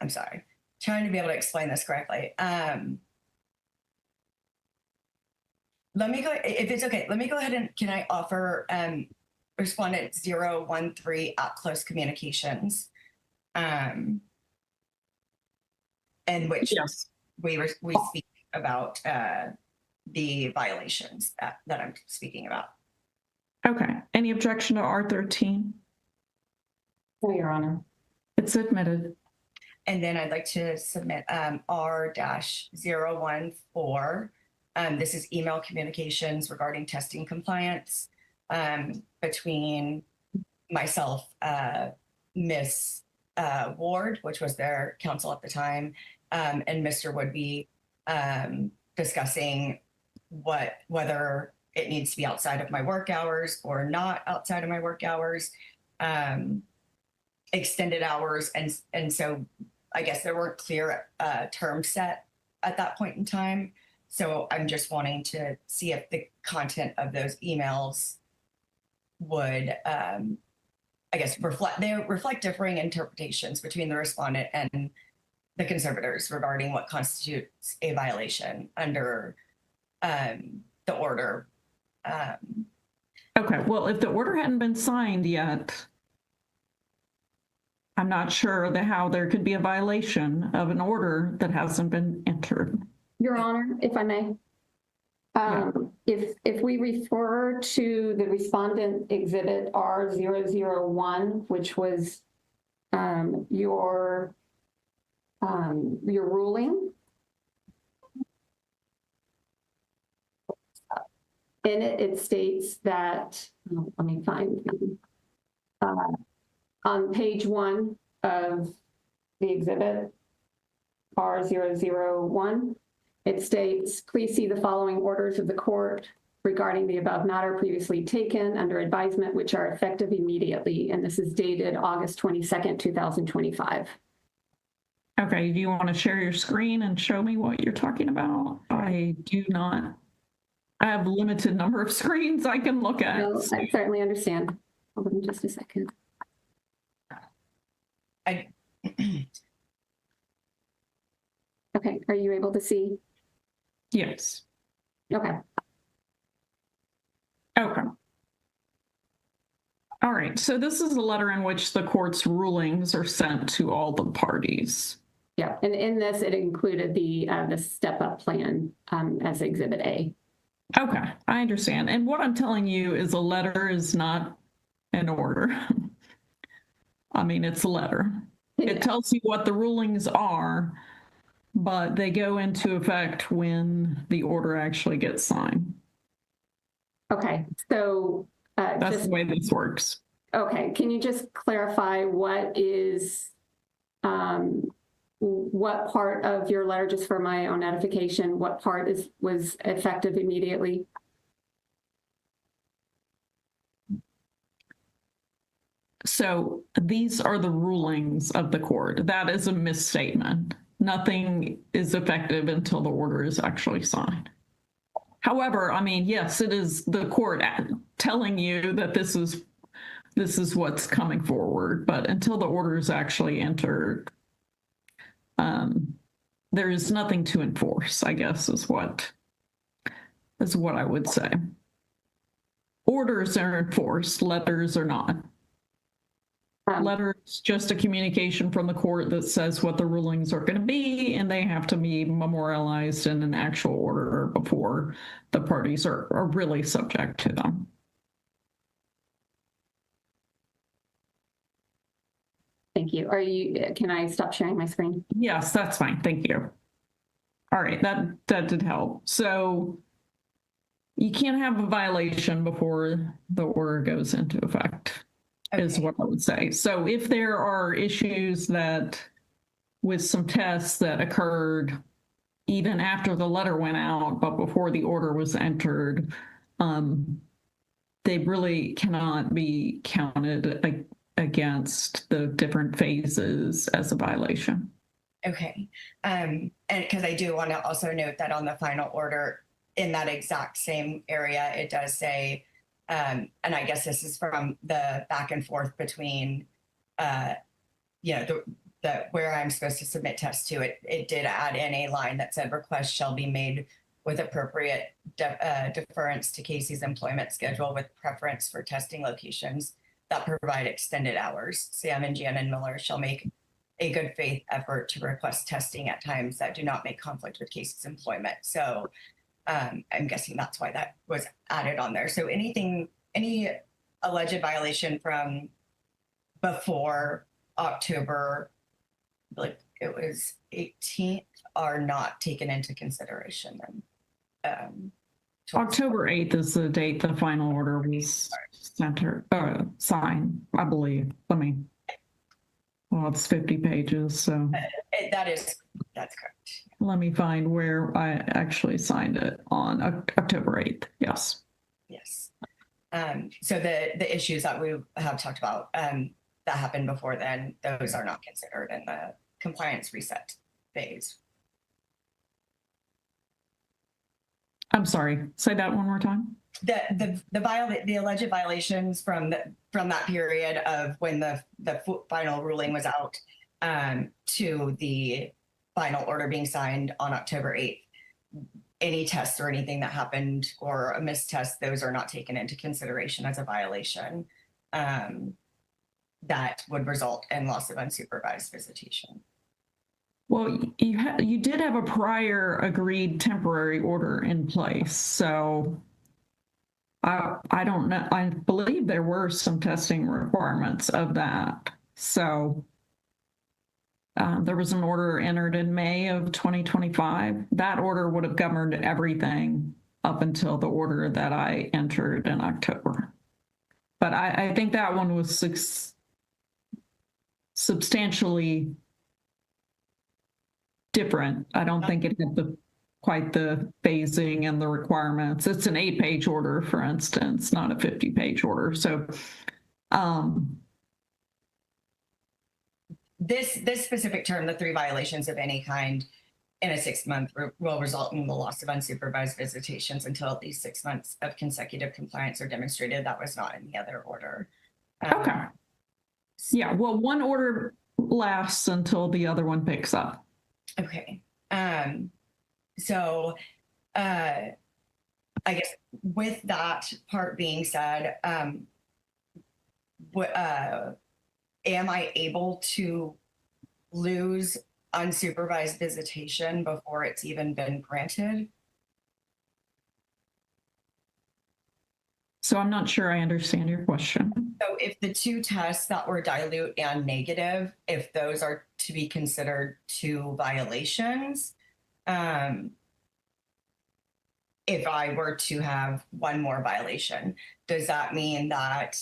sorry, trying to be able to explain this correctly. Let me go, if it's okay, let me go ahead and can I offer respondent 013 at close communications, in which Yes. we speak about the violations that I'm speaking about. Okay. Any objection to R13? No, Your Honor. It's admitted. And then I'd like to submit R-014. This is email communications regarding testing compliance between myself, Miss Ward, which was their counsel at the time, and Mr. Woodby, discussing whether it needs to be outside of my work hours or not outside of my work hours, extended hours. And so I guess there weren't clear terms set at that point in time. So I'm just wanting to see if the content of those emails would, I guess, reflect differing interpretations between the respondent and the conservators regarding what constitutes a violation under the order. Okay. Well, if the order hadn't been signed yet, I'm not sure how there could be a violation of an order that hasn't been entered. Your Honor, if I may. If we refer to the respondent exhibit R001, which was your ruling, in it states that, let me find, on page 1 of the exhibit R001, it states, please see the following orders of the court regarding the above matter previously taken under advisement, which are effective immediately. And this is dated August 22nd, 2025. Okay. Do you want to share your screen and show me what you're talking about? I do not. I have a limited number of screens I can look at. No, I certainly understand. Hold on just a second. Okay, are you able to see? Yes. Okay. Okay. All right. So this is a letter in which the court's rulings are sent to all the parties. Yeah, and in this, it included the step-up plan as Exhibit A. Okay, I understand. And what I'm telling you is a letter is not an order. I mean, it's a letter. It tells you what the rulings are, but they go into effect when the order actually gets signed. Okay, so that's the way this works. Okay, can you just clarify what is, what part of your letter, just for my own edification, what part was effective immediately? So these are the rulings of the court. That is a misstatement. Nothing is effective until the order is actually signed. However, I mean, yes, it is the court telling you that this is what's coming forward, but until the order is actually entered, there is nothing to enforce, I guess, is what I would say. Orders are enforced, letters are not. Letters, just a communication from the court that says what the rulings are going to be, and they have to be memorialized in an actual order before the parties are really subject to them. Thank you. Can I stop sharing my screen? Yes, that's fine. Thank you. All right, that did help. So you can't have a violation before the order goes into effect, is Okay. what I would say. So if there are issues that with some tests that occurred even after the letter went out, but before the order was entered, they really cannot be counted against the different phases as a violation. Okay. And because I do want to also note that on the final order in that exact same area, it does say, and I guess this is from the back and forth between, where I'm supposed to submit tests to, it did add in a line that said requests shall be made with appropriate deference to Casey's employment schedule with preference for testing locations that provide extended hours. Sam and Jan and Miller shall make a good faith effort to request testing at times that do not make conflict with Casey's employment. So I'm guessing that's why that was added on there. So any alleged violation from before October, like it was 18th, are not taken into consideration. October 8th is the date the final order was signed, I believe. Well, it's 50 pages, so. That's correct. Let me find where I actually signed it on October 8th. Yes. Yes. So the issues that we have talked about that happened before then, those are not considered in the compliance reset phase. I'm sorry, say that one more time. The alleged violations from that period of when the final ruling was out to the final order being signed on October 8th, any tests or anything that happened or a missed test, those are not taken into consideration as a violation that would result in loss of unsupervised visitation. Well, you did have a prior agreed temporary order in place, so I don't know. I believe there were some testing requirements of that. So there was an order entered in May of 2025. That order would have governed everything up until the order that I entered in October. But I think that one was substantially different. I don't think it had quite the phasing and the requirements. It's an 8-page order, for instance, not a 50-page order. So this specific term, the 3 violations of any kind in a 6-month will result in the loss of unsupervised visitations until at least 6 months of consecutive compliance are demonstrated. That was not in the other order. Okay. Yeah, well, one order lasts until the other one picks up. Okay. So I guess with that part being said, am I able to lose unsupervised visitation before it's even been granted? So I'm not sure I understand your question. So if the 2 tests that were dilute and negative, if those are to be considered 2 violations, if I were to have one more violation, does that mean that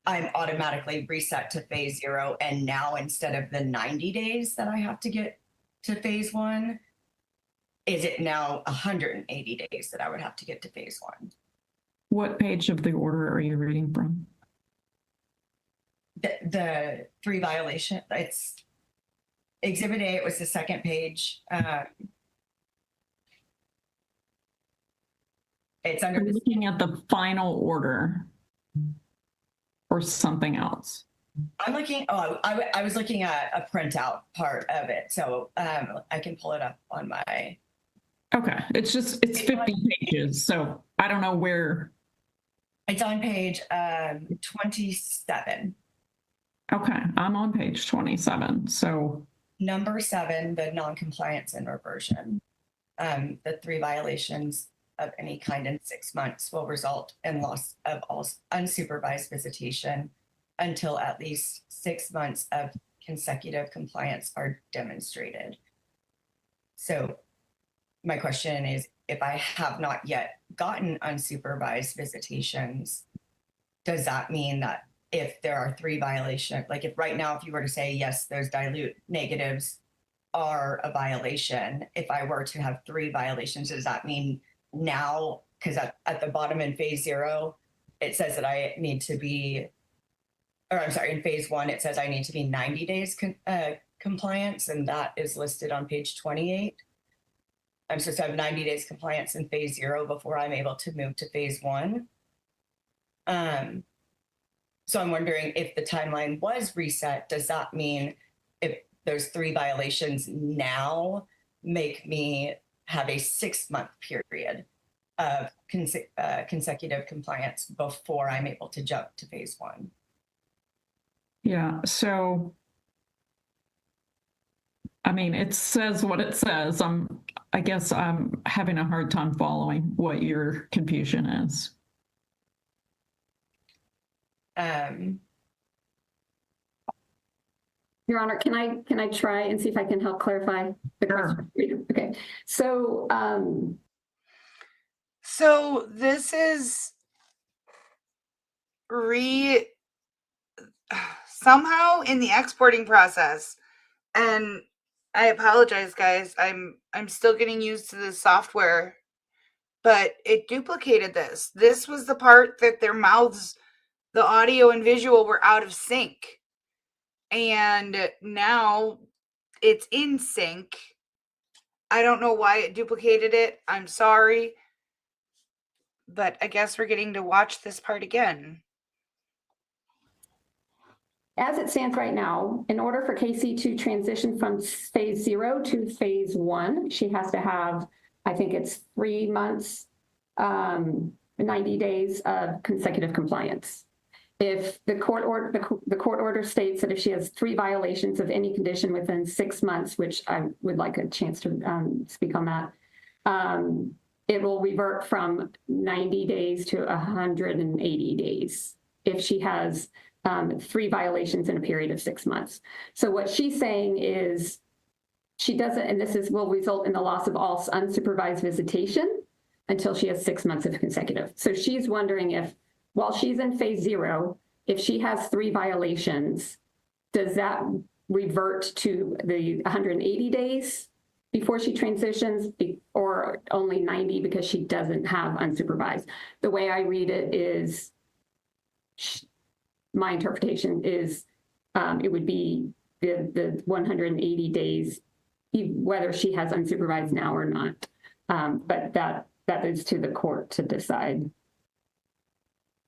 I'm automatically reset to phase 0, and now instead of the 90 days that I have to get to phase 1, is it now 180 days that I would have to get to phase 1? What page of the order are you reading from? The 3 violation, it's Exhibit A, it was the 2nd page. It's under. Are you looking at the final order or something else? I'm looking, I was looking at a printout part of it. So I can pull it up on my. Okay, it's 50 pages. So I don't know where. It's on page 27. Okay, I'm on page 27. So number 7, the non-compliance and reversion. The 3 violations of any kind in 6 months will result in loss of all unsupervised visitation until at least 6 months of consecutive compliance are demonstrated. So my question is, if I have not yet gotten unsupervised visitations, does that mean that if there are 3 violations, like if right now, if you were to say, yes, those dilute negatives are a violation, if I were to have 3 violations, does that mean now, because at the bottom in phase 0, it says that I need to be, or I'm sorry, in phase 1, it says I need to be 90 days compliance, and that is listed on page 28. I'm supposed to have 90 days compliance in phase 0 before I'm able to move to phase 1. So I'm wondering if the timeline was reset, does that mean if those 3 violations now make me have a 6-month period of consecutive compliance before I'm able to jump to phase 1? Yeah, so I mean, it says what it says. I guess I'm having a hard time following what your confusion is. Your Honor, can I try and see if I can help clarify the question? Okay, so So this is somehow in the exporting process, and I apologize, guys. I'm still getting used to the software, but it duplicated this. This was the part that their mouths, the audio and visual, were out of sync. And now it's in sync. I don't know why it duplicated it. I'm sorry. But I guess we're getting to watch this part again. as it stands right now, in order for Casey to transition from phase 0 to phase 1, she has to have, I think it's 3 months, 90 days of consecutive compliance. If the court order states that if she has 3 violations of any condition within 6 months, which I would like a chance to speak on that, it will revert from 90 days to 180 days if she has 3 violations in a period of 6 months. So what she's saying is she doesn't, and this will result in the loss of all unsupervised visitation until she has 6 months of consecutive. So she's wondering if, while she's in phase 0, if she has 3 violations, does that revert to the 180 days before she transitions, or only 90 because she doesn't have unsupervised? The way I read it is, my interpretation is it would be the 180 days, whether she has unsupervised now or not. But that is to the court to decide.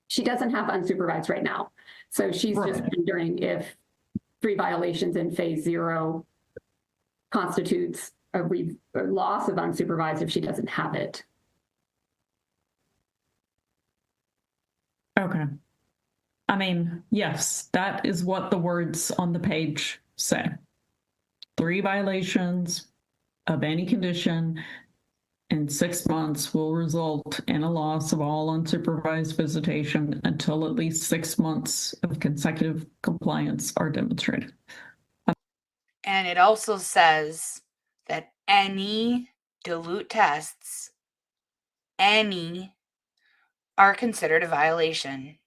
She doesn't have unsupervised right now. So she's just wondering if 3 violations in phase 0 constitutes a loss of unsupervised if she doesn't have it. Okay. I mean, yes, that is what the words on the page say. 3 violations of any condition in 6 months will result in a loss of all unsupervised visitation until at least 6 months of consecutive compliance are demonstrated. And it also says that any dilute tests, any, are considered a violation.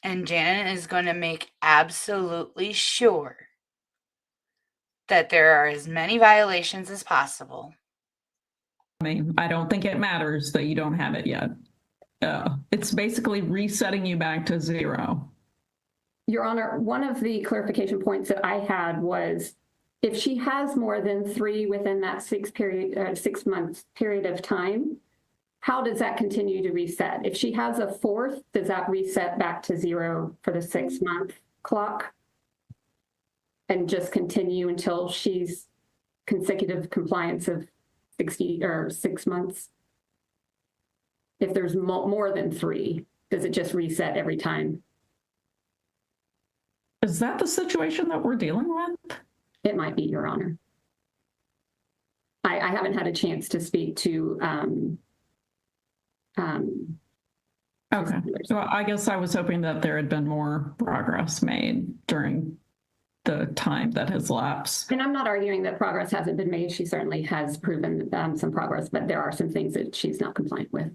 And Janet is going to make absolutely sure that there are as many violations as possible. I mean, I don't think it matters that you don't have it yet. It's basically resetting you back to 0. Your Honor, one of the clarification points that I had was if she has more than 3 within that 6 month period of time, how does that continue to reset? If she has a 4th, does that reset back to 0 for the 6-month clock and just continue until she's consecutive compliance of 60 or 6 months? If there's more than 3, does it just reset every time? Is that the situation that we're dealing with? It might be, Your Honor. I haven't had a chance to speak to Okay, so I guess I was hoping that there had been more progress made during the time that has lapsed. And I'm not arguing that progress hasn't been made. She certainly has proven some progress, but there are some things that she's not compliant with.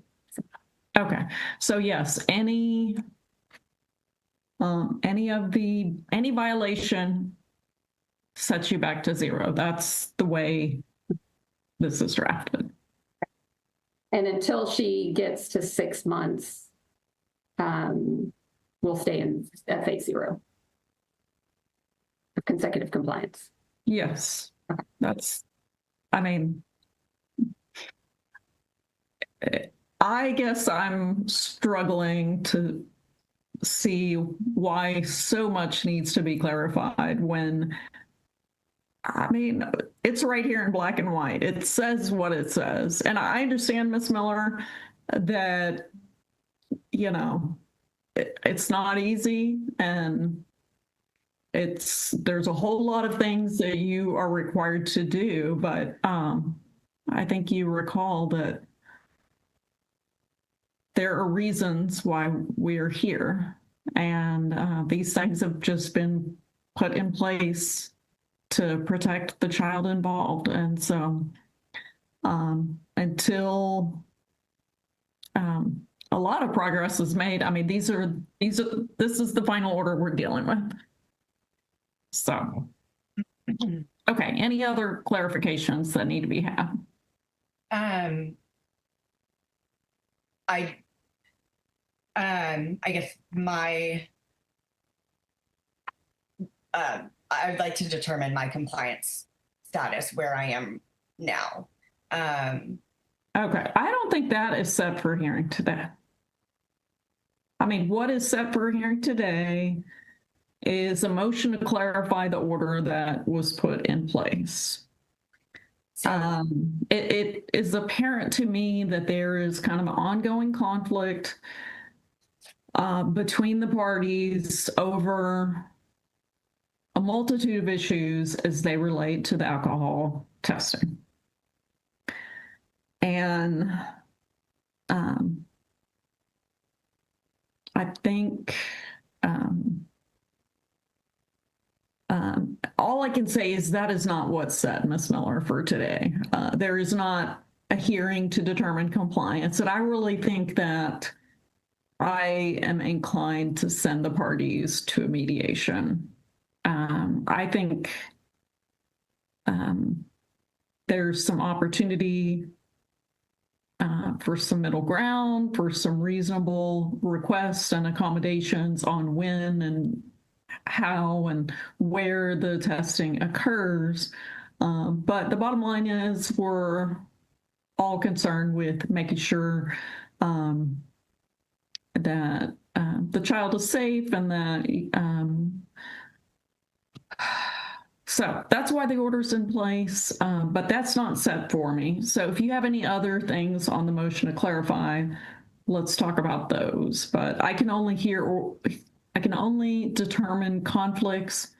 Okay, so yes, any violation sets you back to 0. That's the way this is drafted. And until she gets to 6 months, we'll stay at phase 0 of consecutive compliance. Yes, that's, I mean, I guess I'm struggling to see why so much needs to be clarified when, I mean, it's right here in black and white. It says what it says. And I understand, Ms. Miller, that, you know, it's not easy, and there's a whole lot of things that you are required to do, but I think you recall that there are reasons why we're here, and these things have just been put in place to protect the child involved. And so until a lot of progress is made, I mean, this is the final order we're dealing with. So, okay, any other clarifications that need to be had? I guess I'd like to determine my compliance status where I am now. Okay, I don't think that is set for hearing today. I mean, what is set for hearing today is a motion to clarify the order that was put in place. It is apparent to me that there is kind of an ongoing conflict between the parties over a multitude of issues as they relate to the alcohol testing. And I think all I can say is that is not what's set, Ms. Miller, for today. There is not a hearing to determine compliance, and I really think that I am inclined to send the parties to a mediation. I think there's some opportunity for some middle ground, for some reasonable requests and accommodations on when and how and where the testing occurs. But the bottom line is we're all concerned with making sure that the child is safe, and that so that's why the order's in place, but that's not set for me. So if you have any other things on the motion to clarify, let's talk about those. But I can only determine conflicts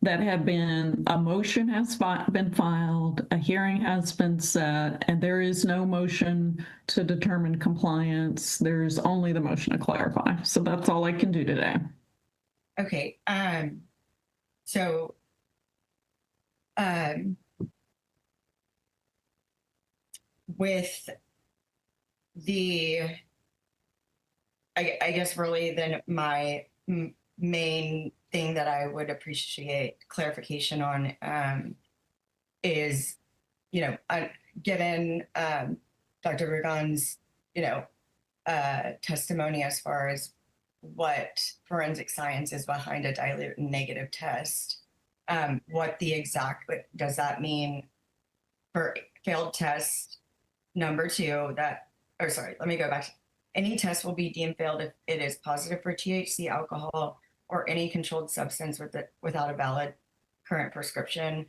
that have been, a motion has been filed, a hearing has been set, and there is no motion to determine compliance. There's only the motion to clarify. So that's all I can do today. Okay. So with the, I guess really then my main thing that I would appreciate clarification on is, given Dr. Rugon's, testimony as far as what forensic science is behind a dilute and negative test, what the exact, does that mean for failed test number 2 let me go back. Any test will be deemed failed if it is positive for THC, alcohol, or any controlled substance without a valid current prescription.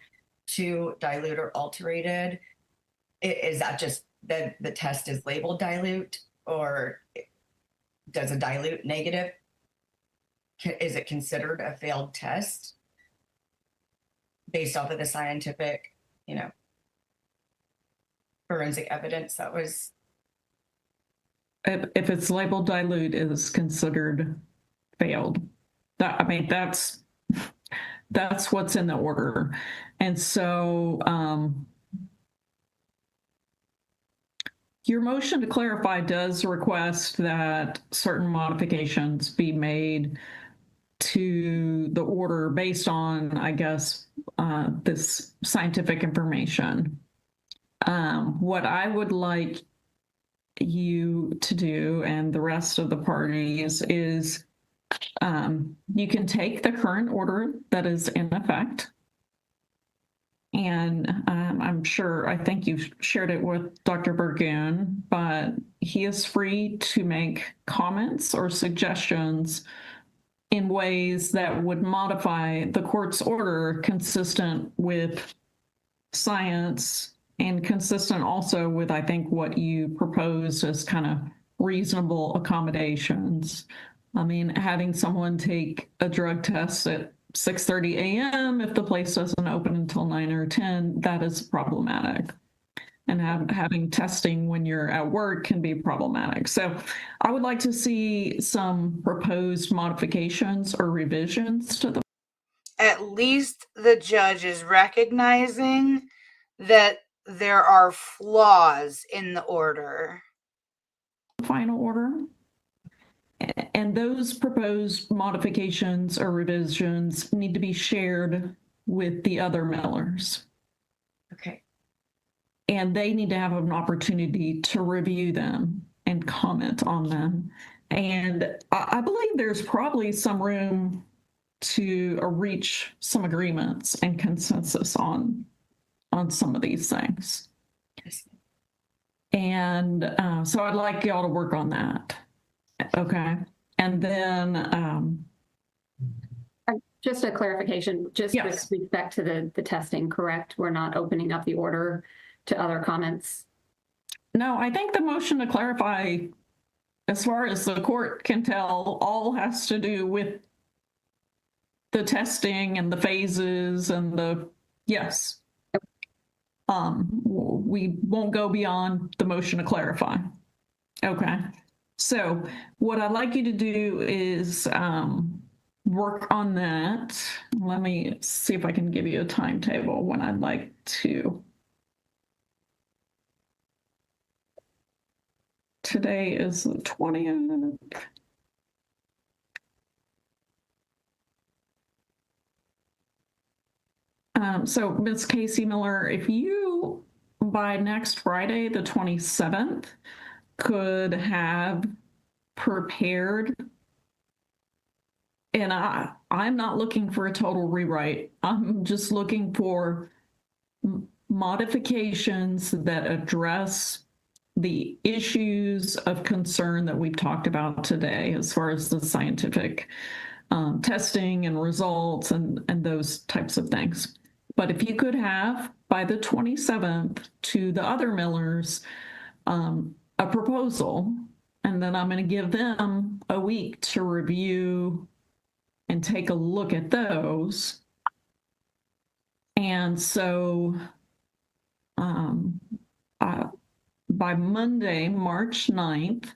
2, dilute or alterated. Is that just that the test is labeled dilute, or does a dilute negative, is it considered a failed test based off of the scientific, forensic evidence that was if it's labeled dilute, is considered failed. I mean, that's what's in the order. And so your motion to clarify does request that certain modifications be made to the order based on, I guess, this scientific information. What I would like you to do, and the rest of the parties, is you can take the current order that is in effect, and I think you've shared it with Dr. Burgoon, but he is free to make comments or suggestions in ways that would modify the court's order consistent with science and consistent also with, I think, what you proposed as kind of reasonable accommodations. I mean, having someone take a drug test at 6:30 a.m. if the place doesn't open until 9 or 10, that is problematic. And having testing when you're at work can be problematic. So I would like to see some proposed modifications or revisions to the. At least the judge is recognizing that there are flaws in the order. Final order. And those proposed modifications or revisions need to be shared with the other Millers. Okay. And they need to have an opportunity to review them and comment on them. And I believe there's probably some room to reach some agreements and consensus on some of these things. Yes. And so I'd like y'all to work on that. Okay. And then just a clarification, just yes. with respect to the testing, correct? We're not opening up the order to other comments. No, I think the motion to clarify, as far as the court can tell, all has to do with the testing and the phases and the, yes. We won't go beyond the motion to clarify. Okay. So what I'd like you to do is work on that. Let me see if I can give you a timetable when I'd like to. Today is the 20th. So Ms. Casey Miller, if you, by next Friday, the 27th, could have prepared, and I'm not looking for a total rewrite. I'm just looking for modifications that address the issues of concern that we've talked about today, as far as the scientific testing and results and those types of things. But if you could have, by the 27th, to the other Millers, a proposal, and then I'm going to give them a week to review and take a look at those. And so by Monday, March 9th,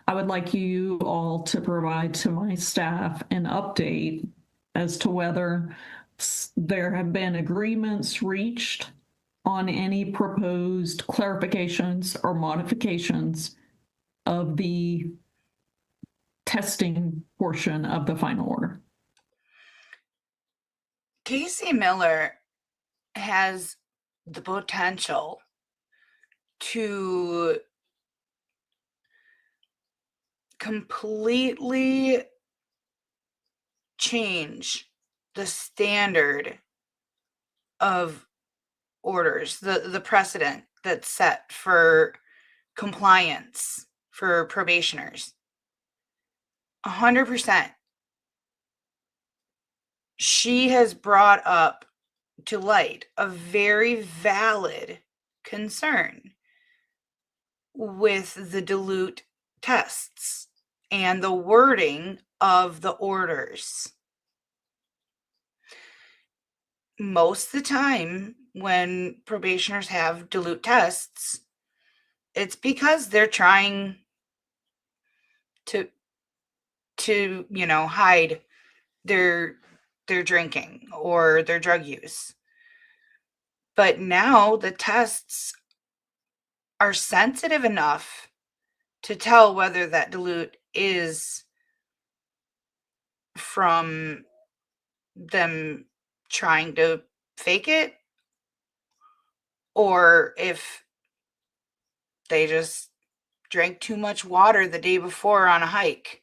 I would like you all to provide to my staff an update as to whether there have been agreements reached on any proposed clarifications or modifications of the testing portion of the final order. Casey Miller has the potential to completely change the standard of orders, the precedent that's set for compliance for probationers. 100%. She has brought up to light a very valid concern with the dilute tests and the wording of the orders. Most of the time when probationers have dilute tests, it's because they're trying to hide their drinking or their drug use. But now the tests are sensitive enough to tell whether that dilute is from them trying to fake it, or if they just drank too much water the day before on a hike.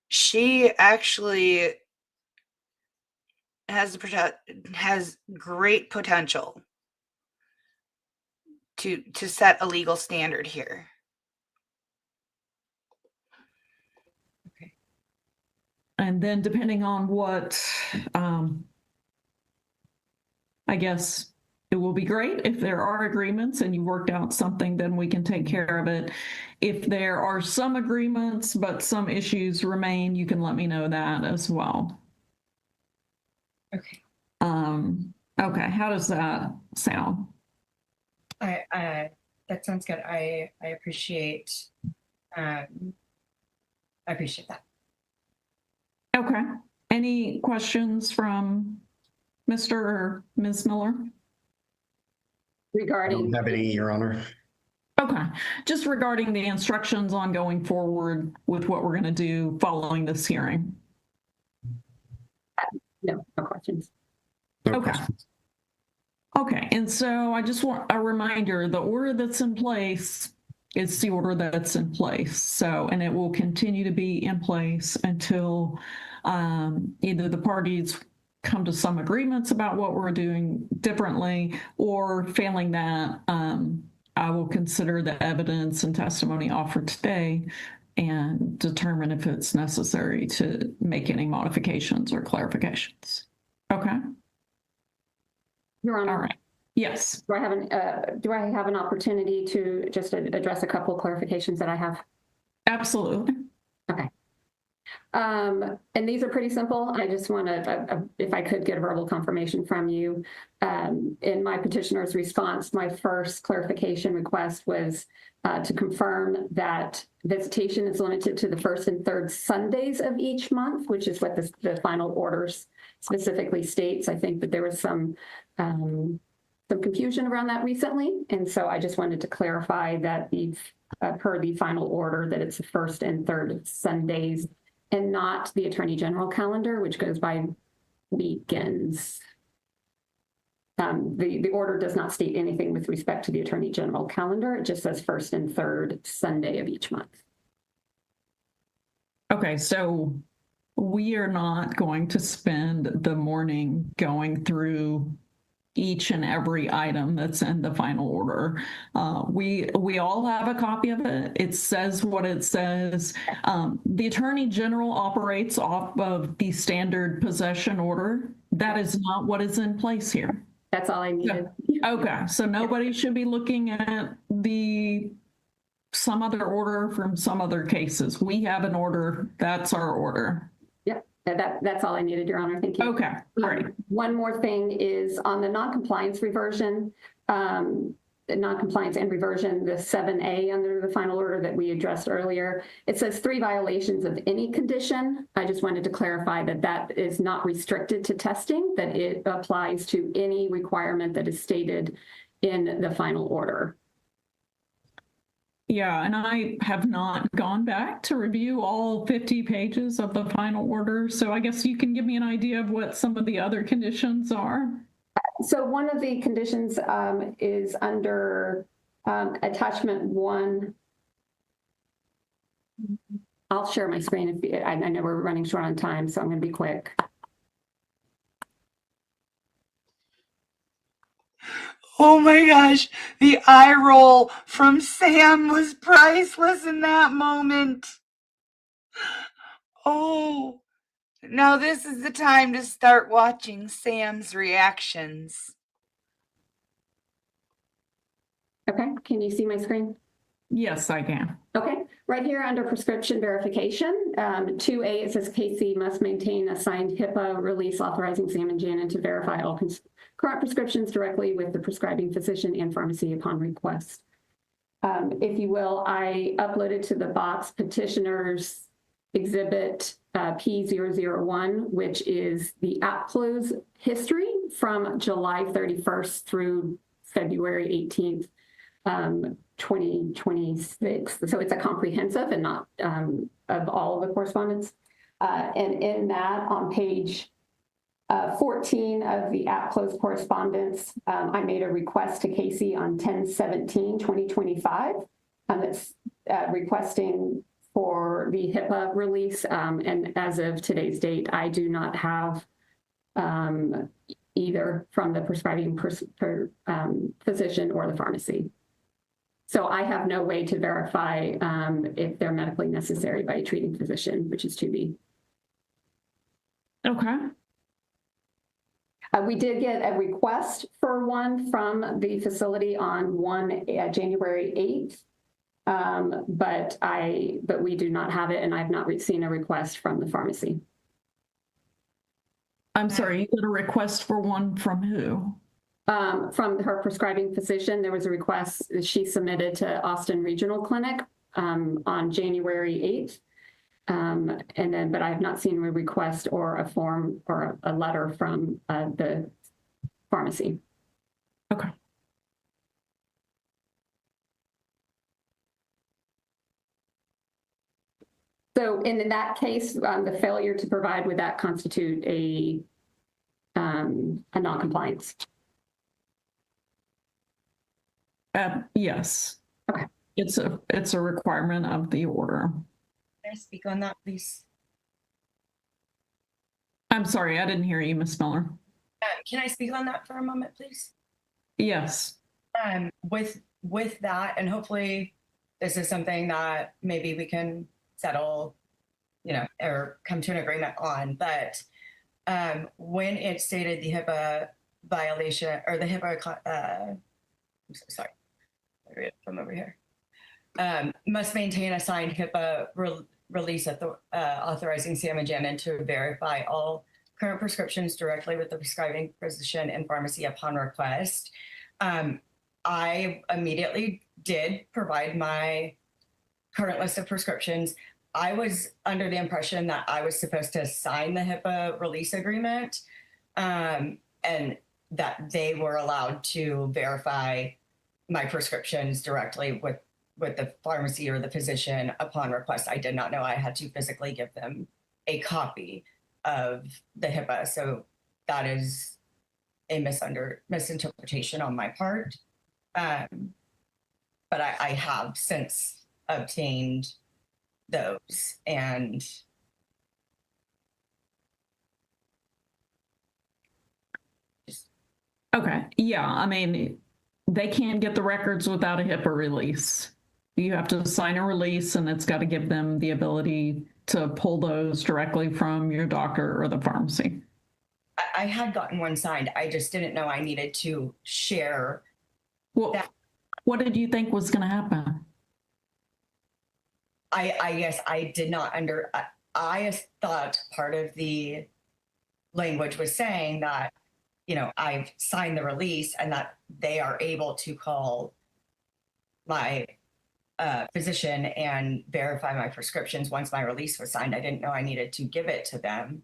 She actually has great potential to set a legal standard here. And then depending on what, I guess it will be great if there are agreements and you worked out something, then we can take care of it. If there are some agreements, but some issues remain, you can let me know that as well. Okay. Okay, how does that sound? That sounds good. I appreciate that. Okay. Any questions from Mr. or Ms. Miller? I Regarding, don't have any, Your Honor. Okay, just regarding the instructions on going forward with what we're going to do following this hearing. no questions. No Okay. questions. Okay, and so I just want a reminder, the order that's in place is the order that's in place. So, and it will continue to be in place until either the parties come to some agreements about what we're doing differently, or failing that, I will consider the evidence and testimony offered today and determine if it's necessary to make any modifications or clarifications. Okay. Your Honor. All right. Yes. Do I have an opportunity to just address a couple of clarifications that I have? Absolutely. Okay. And these are pretty simple. I just want to, if I could get a verbal confirmation from you. In my petitioner's response, my first clarification request was to confirm that visitation is limited to the first and third Sundays of each month, which is what the final orders specifically states. I think that there was some confusion around that recently. And so I just wanted to clarify that per the final order, that it's the first and third Sundays and not the Attorney General calendar, which goes by weekends. The order does not state anything with respect to the Attorney General calendar. It just says first and third Sunday of each month. Okay, so we are not going to spend the morning going through each and every item that's in the final order. We all have a copy of it. It says what it says. The Attorney General operates off of the standard possession order. That is not what is in place here. That's all I needed. Okay, so nobody should be looking at some other order from some other cases. We have an order. That's our order. Yep, that's all I needed, Your Honor. Thank you. Okay, great. One more thing is on the noncompliance reversion, the noncompliance and reversion, the 7A under the final order that we addressed earlier, it says 3 violations of any condition. I just wanted to clarify that that is not restricted to testing, that it applies to any requirement that is stated in the final order. Yeah, and I have not gone back to review all 50 pages of the final order. So I guess you can give me an idea of what some of the other conditions are. So one of the conditions is under attachment 1. I'll share my screen. I know we're running short on time, so I'm going to be quick. Oh my gosh, the eye roll from Sam was priceless in that moment. Oh, now this is the time to start watching Sam's reactions. Okay, can you see my screen? Yes, I can. Okay, right here under prescription verification, 2A, it says KC must maintain a signed HIPAA release authorizing Sam and Janet to verify all current prescriptions directly with the prescribing physician and pharmacy upon request. If you will, I uploaded to the box petitioner's exhibit P001, which is the app close history from July 31st through February 18th, 2026. So it's a comprehensive and not of all of the correspondence. And in that, on page 14 of the app close correspondence, I made a request to Casey on 10/17/2025. That's requesting for the HIPAA release. And as of today's date, I do not have either from the prescribing physician or the pharmacy. So I have no way to verify if they're medically necessary by a treating physician, which is 2B. Okay. We did get a request for one from the facility on January 8th. But we do not have it, and I've not seen a request from the pharmacy. I'm sorry, you got a request for one from who? From her prescribing physician, there was a request that she submitted to Austin Regional Clinic on January 8th. But I have not seen a request or a form or a letter from the pharmacy. Okay. So in that case, the failure to provide, would that constitute a non-compliance? Yes. Okay. It's a requirement of the order. Can I speak on that, please? I'm sorry, I didn't hear you, Ms. Miller. Can I speak on that for a moment, please? Yes. With that, and hopefully this is something that maybe we can settle, or come to an agreement on. But when it stated the HIPAA violation or the HIPAA, I'm sorry, from over here, must maintain a signed HIPAA release authorizing Sam and Janet to verify all current prescriptions directly with the prescribing physician and pharmacy upon request. I immediately did provide my current list of prescriptions. I was under the impression that I was supposed to sign the HIPAA release agreement, and that they were allowed to verify my prescriptions directly with the pharmacy or the physician upon request. I did not know I had to physically give them a copy of the HIPAA. So that is a misinterpretation on my part. But I have since obtained those, and Okay. Yeah. I mean, they can't get the records without a HIPAA release. You have to sign a release, and it's got to give them the ability to pull those directly from your doctor or the pharmacy. I had gotten one signed. I just didn't know I needed to share. Well, what did you think was going to happen? I guess I did not I thought part of the language was saying that, I've signed the release and that they are able to call my physician and verify my prescriptions once my release was signed. I didn't know I needed to give it to them.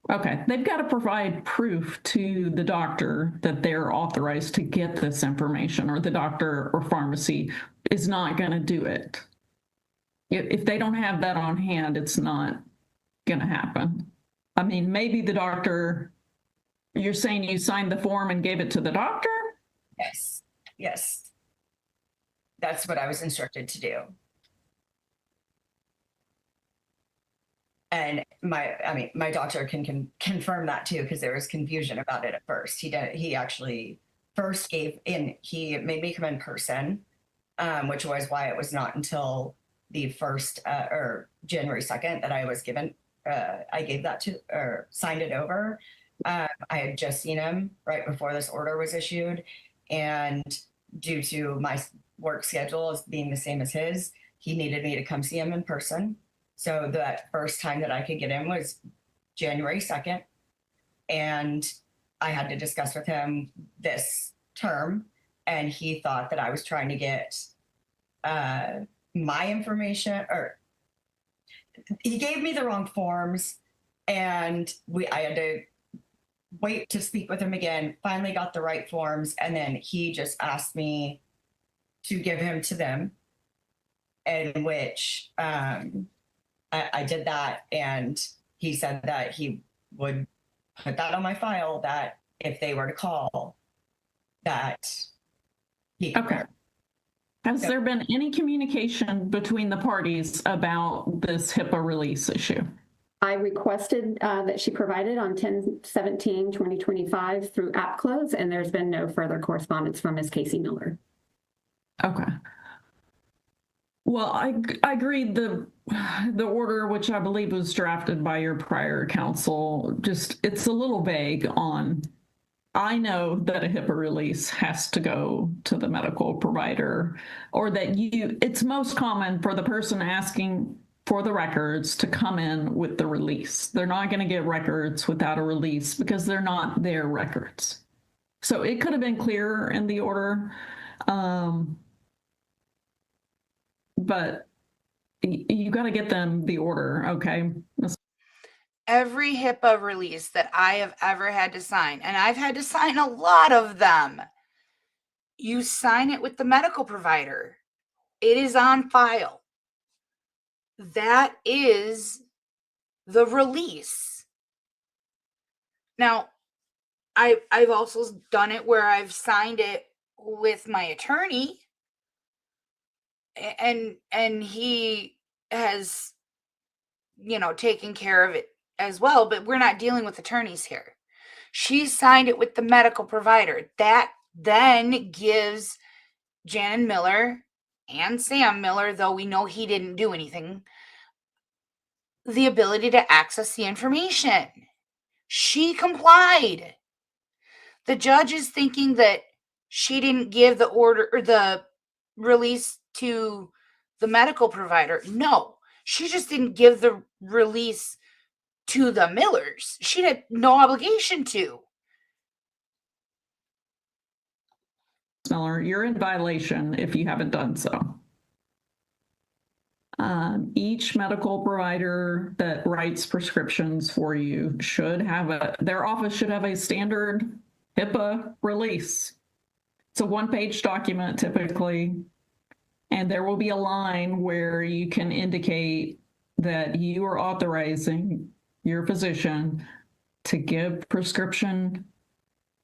Okay. They've got to provide proof to the doctor that they're authorized to get this information, or the doctor or pharmacy is not going to do it. If they don't have that on hand, it's not going to happen. I mean, maybe the doctor, you're saying you signed the form and gave it to the doctor? Yes. That's what I was instructed to do. And my doctor can confirm that too, because there was confusion about it at first. He actually first he made me come in person, which was why it was not until the first or January 2nd that I was given, I gave that to, or signed it over. I had just seen him right before this order was issued. And due to my work schedule as being the same as his, he needed me to come see him in person. So that first time that I could get in was January 2nd. And I had to discuss with him this term. And he thought that I was trying to get my information, or he gave me the wrong forms, and I had to wait to speak with him again. Finally got the right forms, and then he just asked me to give him to them, in which I did that, and he said that he would put that on my file, that if they were to call, that he could. Okay. Has there been any communication between the parties about this HIPAA release issue? I requested that she provided on 10/17/2025 through app close, and there's been no further correspondence from Ms. Casey Miller. Okay. Well, I agree. The order, which I believe was drafted by your prior counsel, it's a little vague on. I know that a HIPAA release has to go to the medical provider, or that it's most common for the person asking for the records to come in with the release. They're not going to get records without a release because they're not their records. So it could have been clearer in the order. But you got to get them the order, okay? Every HIPAA release that I have ever had to sign, and I've had to sign a lot of them, you sign it with the medical provider. It is on file. That is the release. Now, I've also done it where I've signed it with my attorney, and he has, taken care of it as well, but we're not dealing with attorneys here. She signed it with the medical provider. That then gives Janet Miller and Sam Miller, though we know he didn't do anything, the ability to access the information. She complied. The judge is thinking that she didn't give the order or the release to the medical provider. No, she just didn't give the release to the Millers. She had no obligation to. Miller, you're in violation if you haven't done so. Each medical provider that writes prescriptions for you their office should have a standard HIPAA release. It's a one-page document typically, and there will be a line where you can indicate that you are authorizing your physician to give prescription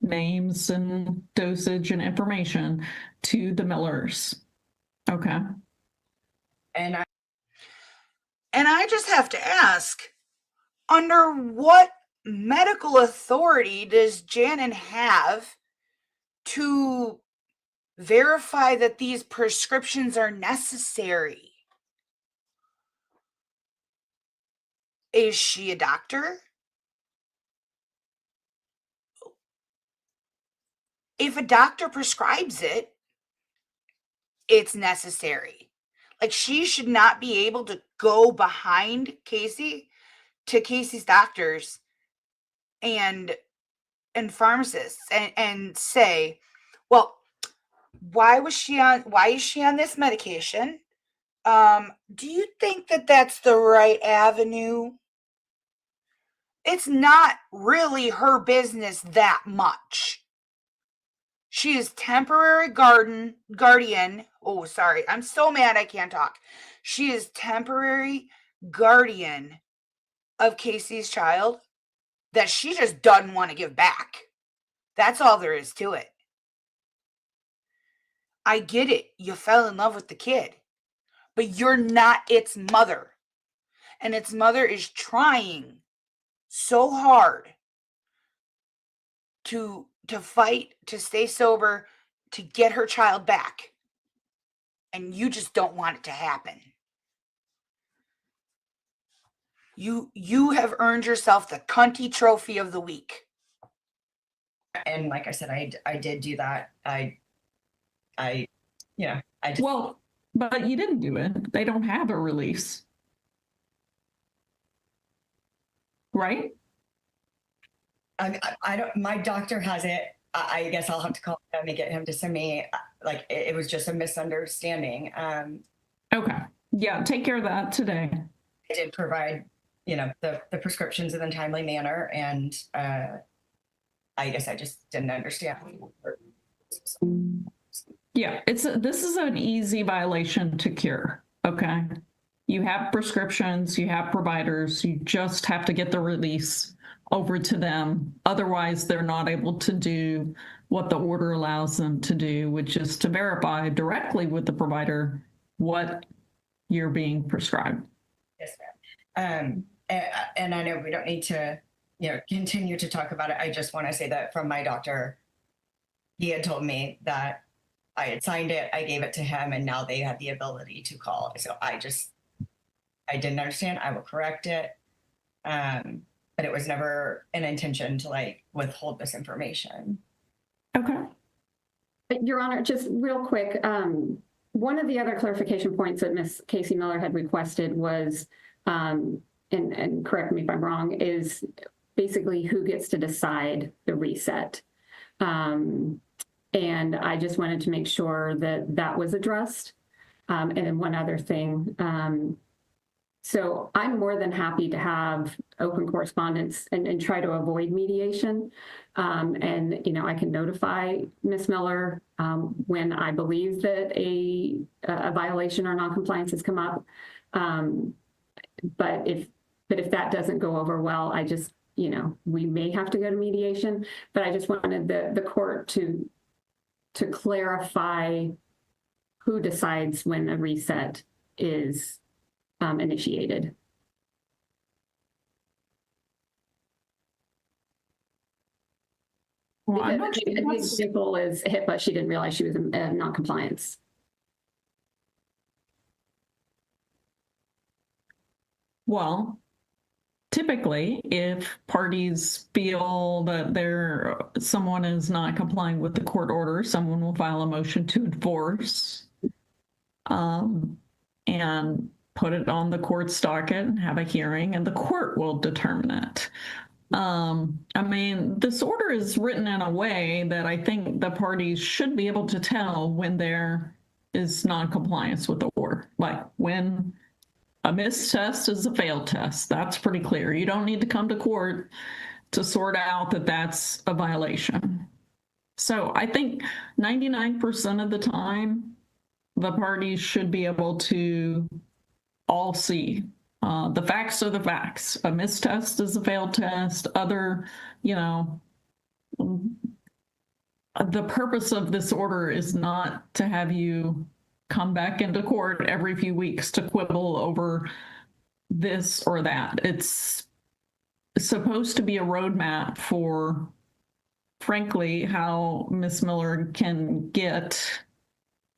names and dosage and information to the Millers. Okay. And I just have to ask, under what medical authority does Janet have to verify that these prescriptions are necessary? Is she a doctor? If a doctor prescribes it, it's necessary. Like, she should not be able to go behind Casey's doctors and pharmacists and say, well, why is she on this medication? Do you think that that's the right avenue? It's not really her business that much. She is temporary guardian. Oh, sorry. I'm so mad I can't talk. She is temporary guardian of Casey's child that she just doesn't want to give back. That's all there is to it. I get it. You fell in love with the kid, but you're not its mother. And its mother is trying so hard to fight, to stay sober, to get her child back. And you just don't want it to happen. You have earned yourself the cunty trophy of the week. And like I said, I did do that. Well, but you didn't do it. They don't have a release. Right? I don't, my doctor has it. I guess I'll have to call him and get him to send me. like it was just a misunderstanding. Okay. Yeah, take care of that today. I did provide, the prescriptions in a timely manner, and I guess I just didn't understand. Yeah, this is an easy violation to cure. Okay. You have prescriptions, you have providers, you just have to get the release over to them. Otherwise, they're not able to do what the order allows them to do, which is to verify directly with the provider what you're being prescribed. Yes, ma'am. And I know we don't need to, continue to talk about it. I just want to say that from my doctor, he had told me that I had signed it, I gave it to him, and now they had the ability to call. So I didn't understand. I will correct it. But it was never an intention to withhold this information. Okay. Your Honor, just real quick, one of the other clarification points that Ms. Casey Miller had requested was, and correct me if I'm wrong, is basically who gets to decide the reset. And I just wanted to make sure that that was addressed. And then one other thing. So I'm more than happy to have open correspondence and try to avoid mediation. And, I can notify Ms. Miller when I believe that a violation or noncompliance has come up. But if that doesn't go over well, I just, we may have to go to mediation. But I just wanted the court to clarify who decides when a reset is initiated. Well, I'm not sure The what's- example is HIPAA. She didn't realize she was in non-compliance. Well, typically, if parties feel that someone is not complying with the court order, someone will file a motion to enforce and put it on the court's docket and have a hearing, and the court will determine it. This order is written in a way that I think the parties should be able to tell when there is non-compliance with the order, like when a missed test is a failed test. That's pretty clear. You don't need to come to court to sort out that that's a violation. So I think 99% of the time, the parties should be able to all see the facts are the facts. A missed test is a failed test. The purpose of this order is not to have you come back into court every few weeks to quibble over this or that. It's supposed to be a roadmap for, frankly, how Ms. Miller can get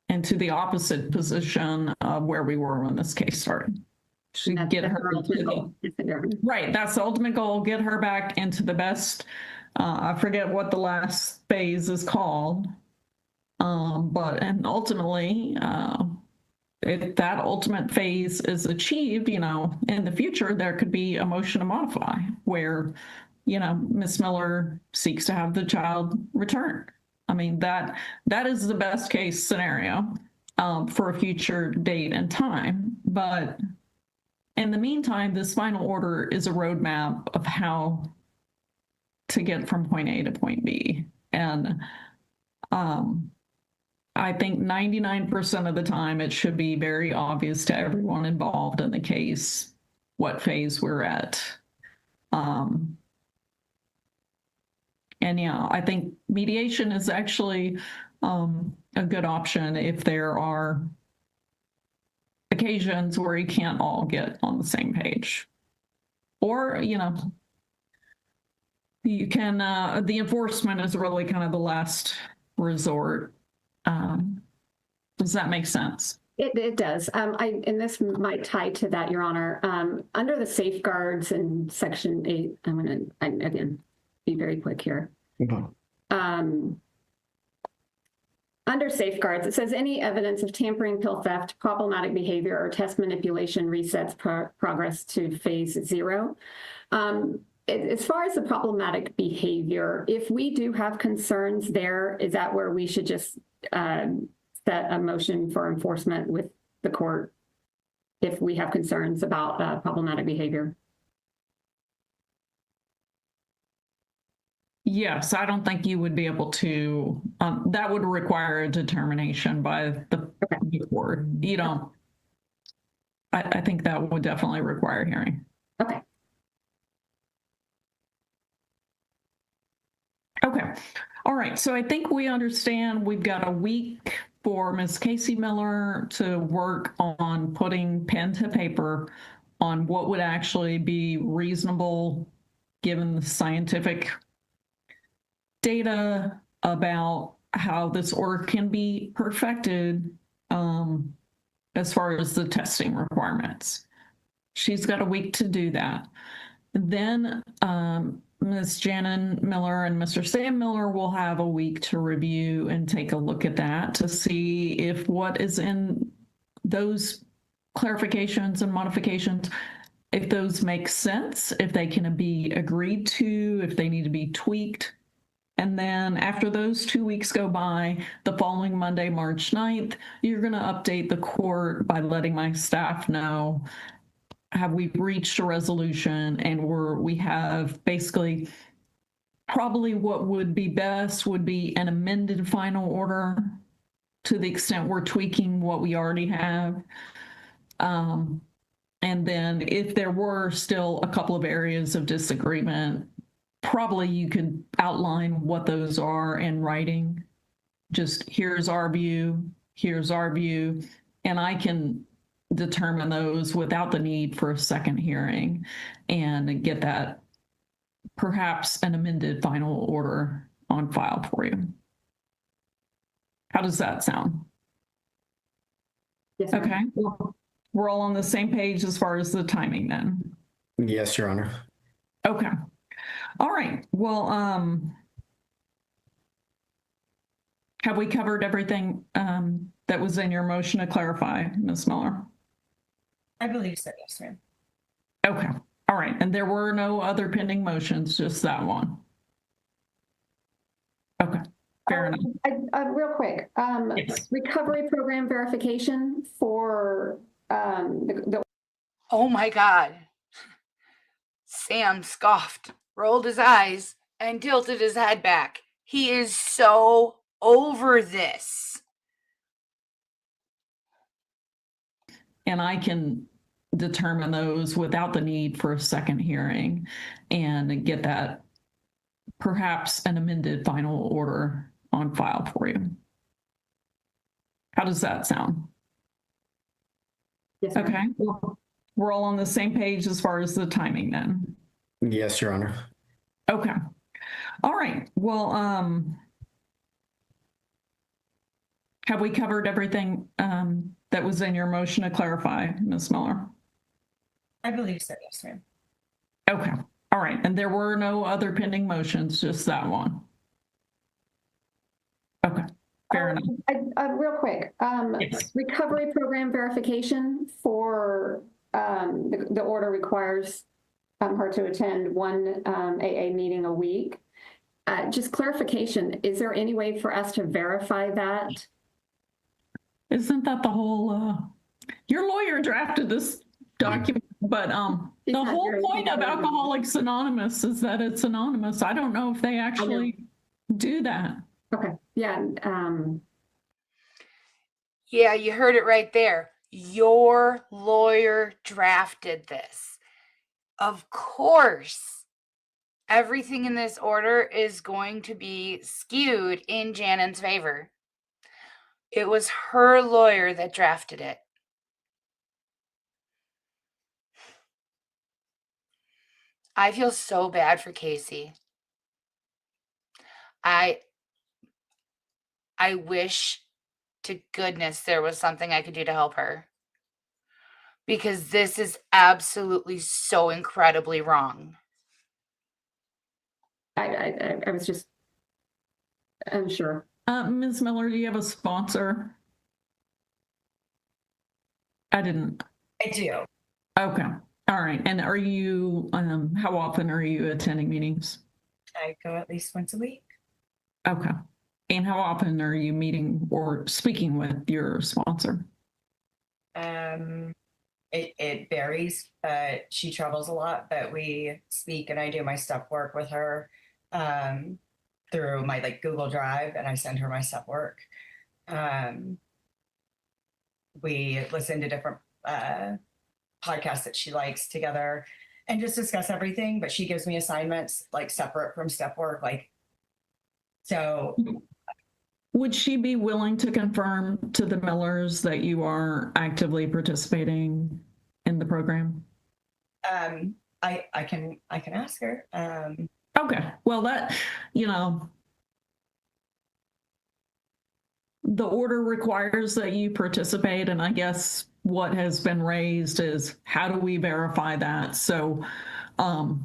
into the opposite position of where we were when this case started. Get her ultimate goal. right. That's the ultimate goal. Get her back into the best. I forget what the last phase is called. And ultimately, if that ultimate phase is achieved, in the future, there could be a motion to modify where, Ms. Miller seeks to have the child returned. That is the best case scenario for a future date and time. But in the meantime, this final order is a roadmap of how to get from point A to point B. And I think 99% of the time, it should be very obvious to everyone involved in the case what phase we're at. And yeah, I think mediation is actually a good option if there are occasions where you can't all get on the same page. Or, you can, the enforcement is really kind of the last resort. Does that make sense? It does. And this might tie to that, Your Honor. Under the safeguards in Section 8, I'm going to, again, be very quick here. Under safeguards, it says any evidence of tampering, pill theft, problematic behavior, or test manipulation resets progress to phase 0. As far as the problematic behavior, if we do have concerns there, is that where we should just set a motion for enforcement with the court if we have concerns about problematic behavior. Yes, I don't think you would be able to, that would require a determination by the court. You don't, I think that would definitely require hearing. Okay. Okay. All right. So I think we understand we've got a week for Ms. Casey Miller to work on putting pen to paper on what would actually be reasonable given the scientific data about how this order can be perfected as far as the testing requirements. She's got a week to do that. Then Ms. Janan Miller and Mr. Sam Miller will have a week to review and take a look at that to see if what is in those clarifications and modifications, if those make sense, if they can be agreed to, if they need to be tweaked. And then after those 2 weeks go by, the following Monday, March 9th, you're going to update the court by letting my staff know, have we reached a resolution, and we have basically probably what would be best would be an amended final order to the extent we're tweaking what we already have. And then if there were still a couple of areas of disagreement, probably you could outline what those are in writing. Just here's our view, and I can determine those without the need for a second hearing and get that perhaps an amended final order on file for you. How does that sound? Yes, ma'am. Okay, well, we're all on the same page as far as the timing then. Yes, Your Honor. Okay. All right. Well, have we covered everything that was in your motion to clarify, Ms. Miller? I believe so, yes, ma'am. Okay. All right. And there were no other pending motions, just that one. Okay. Fair enough. Real quick, Yes. recovery program verification for the Oh my God. Sam scoffed, rolled his eyes, and tilted his head back. He is so over this. And I can determine those without the need for a second hearing and get that perhaps an amended final order on file for you. How does that sound? Yes, ma'am. Okay. Well, we're all on the same page as far as the timing then. Yes, Your Honor. Okay. All right. Well, have we covered everything that was in your motion to clarify, Ms. Miller? I believe so, yes, ma'am. Okay. All right. And there were no other pending motions, just that one. Okay. Fair enough. Real quick, Yes. recovery program verification for the order requires her to attend one AA meeting a week. Just clarification, is there any way for us to verify that? Isn't that the whole, your lawyer drafted this document, but the not whole very point of clear. Alcoholics Anonymous is that it's anonymous. I don't know if they actually do that. Okay, yeah. Yeah, you heard it right there. Your lawyer drafted this. Of course, everything in this order is going to be skewed in Janan's favor. It was her lawyer that drafted it. I feel so bad for Casey. I wish to goodness there was something I could do to help her. Because this is absolutely so incredibly wrong. I was just unsure. Ms. Miller, do you have a sponsor? I didn't. I do. Okay. All right. And are you, how often are you attending meetings? I go at least once a week. Okay. And how often are you meeting or speaking with your sponsor? It varies, but she travels a lot, but we speak and I do my step work with her through my like Google Drive, and I send her my step work. We listen to different podcasts that she likes together and just discuss everything, but she gives me assignments like separate from step work. Like, so Would she be willing to confirm to the Millers that you are actively participating in the program? I can ask her. Okay, well, that, you know, the order requires that you participate, and I guess what has been raised is how do we verify that? So, I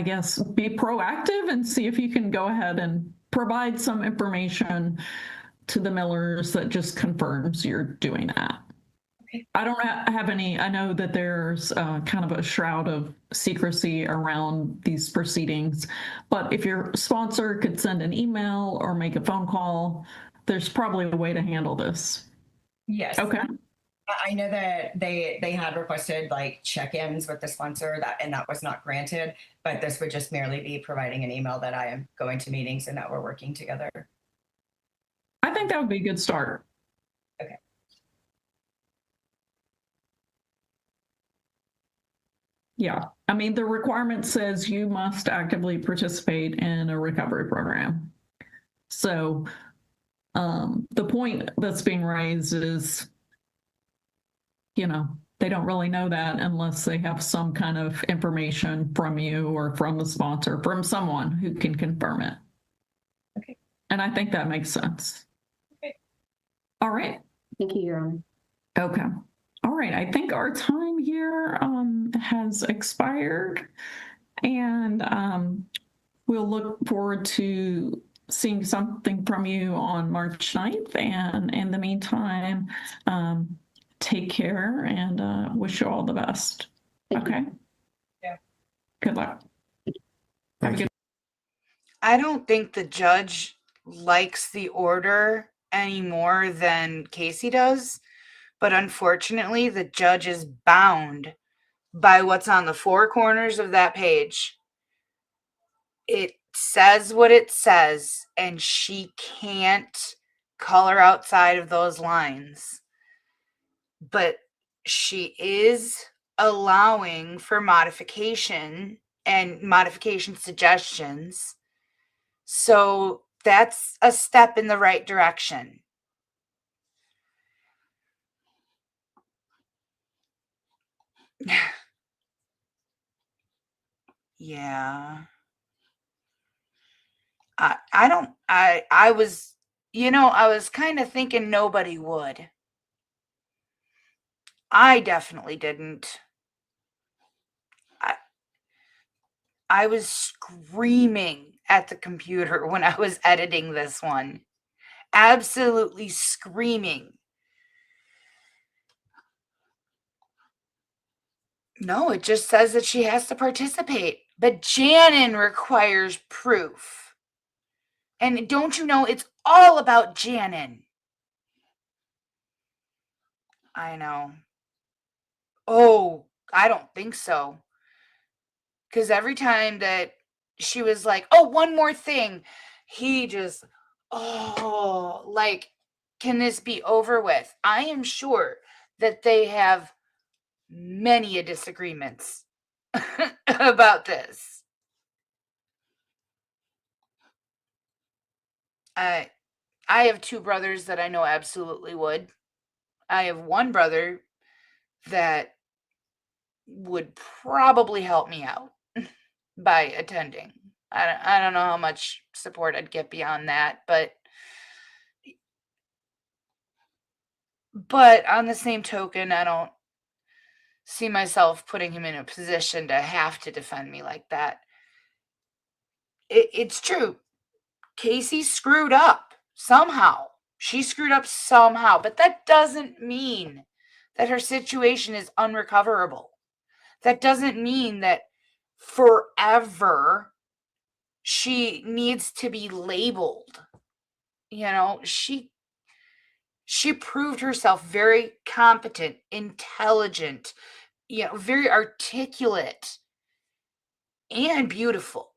guess be proactive and see if you can go ahead and provide some information to the Millers that just confirms you're doing that. Okay. I don't have any, I know that there's kind of a shroud of secrecy around these proceedings, but if your sponsor could send an email or make a phone call, there's probably a way to handle this. Yes. Okay. I know that they had requested like check-ins with the sponsor and that was not granted, but this would just merely be providing an email that I am going to meetings and that we're working together. I think that would be a good start. Okay. Yeah, I mean, the requirement says you must actively participate in a recovery program. So the point that's being raised is, you know, they don't really know that unless they have some kind of information from you or from the sponsor, from someone who can confirm it. Okay. And I think that makes sense. Okay. All right. Thank you, Your Honor. Okay. All right. I think our time here has expired, and we'll look forward to seeing something from you on March 9th. And in the meantime, take care and wish you all the best. Thank you. Okay. Yeah. Good luck. Have a Thank you. good. I don't think the judge likes the order any more than Casey does, but unfortunately, the judge is bound by what's on the four corners of that page. It says what it says, and she can't color outside of those lines. But she is allowing for modification and modification suggestions. So that's a step in the right direction. Yeah. I was, I was kind of thinking nobody would. I definitely didn't. I was screaming at the computer when I was editing this one. Absolutely screaming. No, it just says that she has to participate. But Janin requires proof. And don't you know, it's all about Janin. I know. Oh, I don't think so. Because every time that she was like, oh, one more thing, he just, oh, like, can this be over with? I am sure that they have many disagreements about this. I have two brothers that I know absolutely would. I have one brother that would probably help me out by attending. I don't know how much support I'd get beyond that, but on the same token, I don't see myself putting him in a position to have to defend me like that. It's true. Casey screwed up somehow. She screwed up somehow, but that doesn't mean that her situation is unrecoverable. That doesn't mean that forever she needs to be labeled. You know, she proved herself very competent, intelligent, you know, very articulate and beautiful.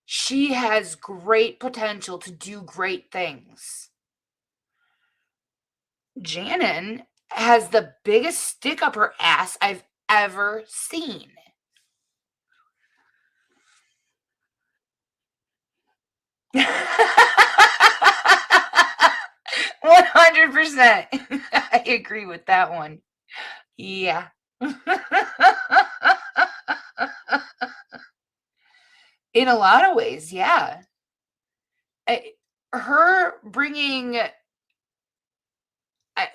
She has great potential to do great things. Janin has the biggest stick up her ass I've ever seen. One 100%. I agree with that one. Yeah. In a lot of ways, yeah. Her bringing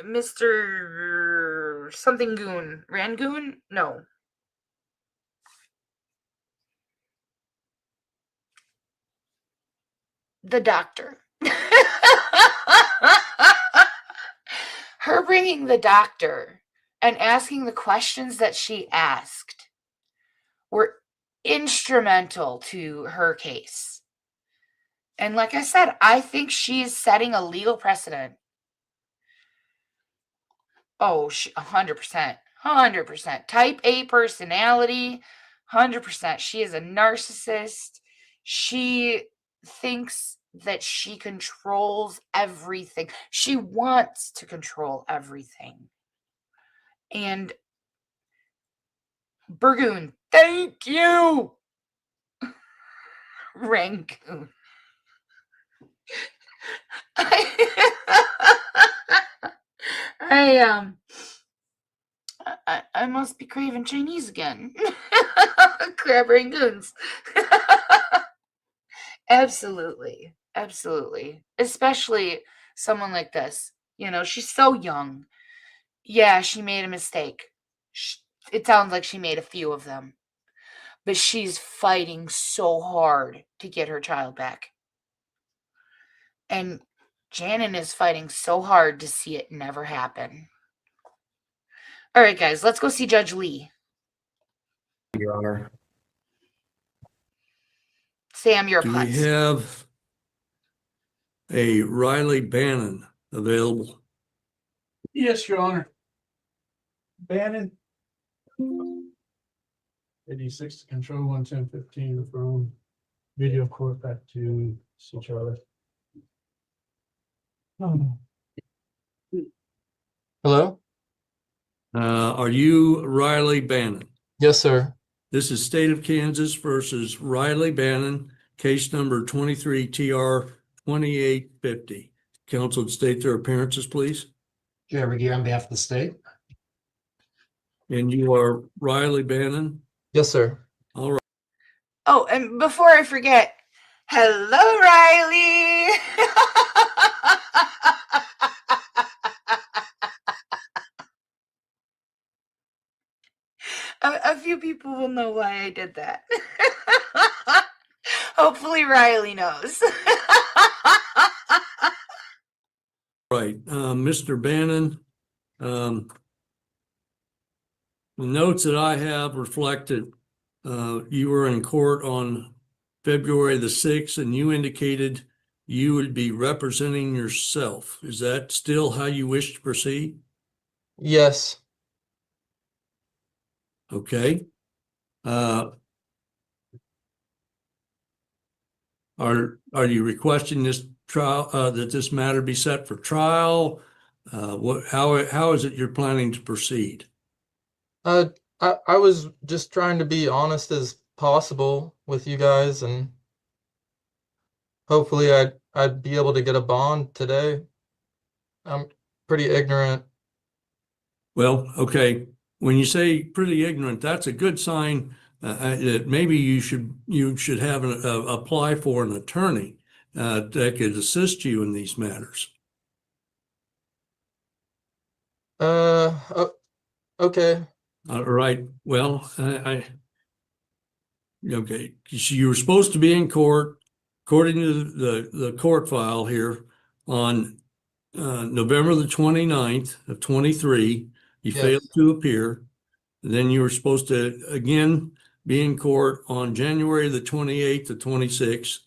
Mr. something goon, Rangoon? No. The doctor. Her bringing the doctor and asking the questions that she asked were instrumental to her case. And like I said, I think she's setting a legal precedent. Oh, 100%. 100%. Type A personality, 100%. She is a narcissist. She thinks that she controls everything. She wants to control everything. And Burgoon, thank you. Rangoon. I must be craving Chinese again. Crab rangoons. Absolutely. Absolutely. Especially someone like this. You know, she's so young. Yeah, she made a mistake. It sounds like she made a few of them. But she's fighting so hard to get her child back. And Janin is fighting so hard to see it never happen. All right, guys, let's go see Judge Lee. Your Honor. Sam, your Do we putts. have a Riley Bannon available? Yes, Your Honor. Bannon. 86 to control 11015 from video court back to see Charlie. Hello? Are you Riley Bannon? Yes, sir. This is State of Kansas versus Riley Bannon, case number 23 TR 2850. Counsel would state their appearances, please. Jeremy Gear on behalf of the state. And you are Riley Bannon? Yes, sir. All right. Oh, and before I forget, hello, Riley. A few people will know why I did that. Hopefully Riley knows. Right. Mr. Bannon, the notes that I have reflected you were in court on February the 6th, and you indicated you would be representing yourself. Is that still how you wish to proceed? Yes. Okay. Are you requesting this trial, that this matter be set for trial? How is it you're planning to proceed? I was just trying to be honest as possible with you guys, and hopefully I'd be able to get a bond today. I'm pretty ignorant. Well, okay. When you say pretty ignorant, that's a good sign that maybe you should have apply for an attorney that could assist you in these matters. Okay. All right. Well, okay. You were supposed to be in court, according to the court file here, on November the 29th of 23. You Yes. failed to appear. Then you were supposed to again be in court on January the 28th to 26th.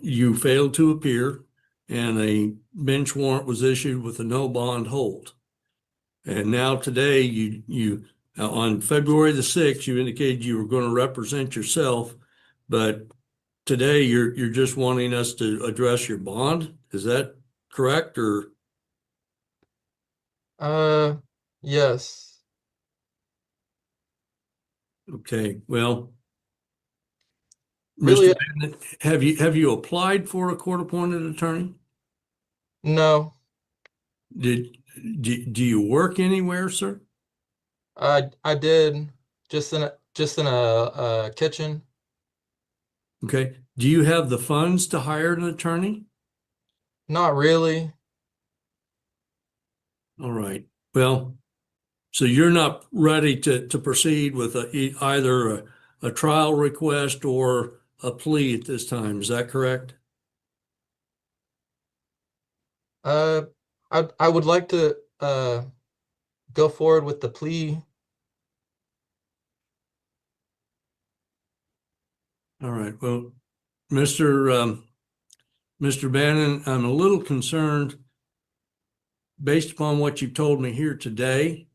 You failed to appear and a bench warrant was issued with a no bond hold. And now today you on February the 6th, you indicated you were going to represent yourself, but today you're just wanting us to address your bond. Is that correct? Or yes. okay, well, Really, Mr. Bennett, have you applied for a court-appointed attorney? no. Do you work anywhere, sir? I did just in a kitchen. Okay. Do you have the funds to hire an attorney? Not really. All right. Well, so you're not ready to proceed with either a trial request or a plea at this time. Is that correct? I would like to go forward with the plea. All right. Well, Mr. Bannon, I'm a little concerned based upon what you've told me here today.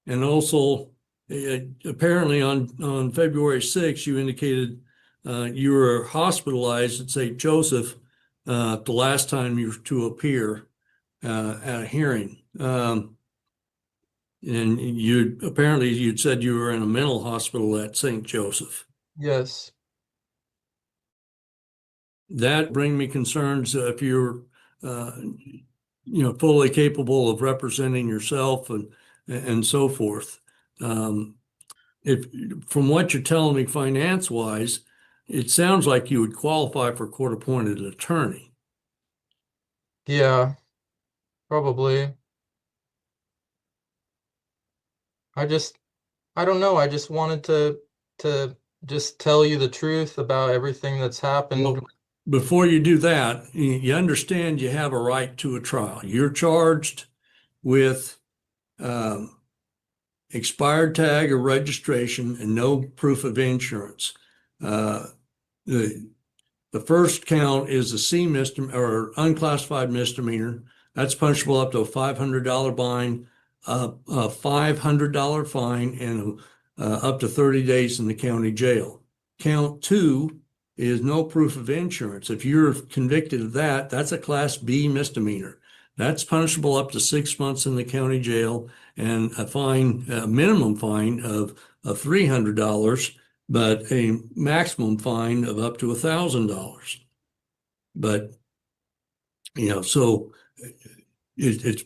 And also, apparently on February 6th, you indicated you were hospitalized at St. Joseph the last time you were to appear at a hearing. And you'd said you were in a mental hospital at St. Joseph. Yes. That bring me concerns if you're, fully capable of representing yourself and so forth. If from what you're telling me finance wise, it sounds like you would qualify for court-appointed attorney. Yeah, probably. I don't know. I just wanted to just tell you the truth about everything that's happened. Well, before you do that, you understand you have a right to a trial. You're charged with expired tag or registration and no proof of insurance. The first count is a C misdemeanor or unclassified misdemeanor. That's punishable up to a $500 fine, a $500 fine, and up to 30 days in the county jail. Count 2 is no proof of insurance. If you're convicted of that, that's a Class B misdemeanor. That's punishable up to 6 months in the county jail and a minimum fine of $300, but a maximum fine of up to $1,000. But, so it's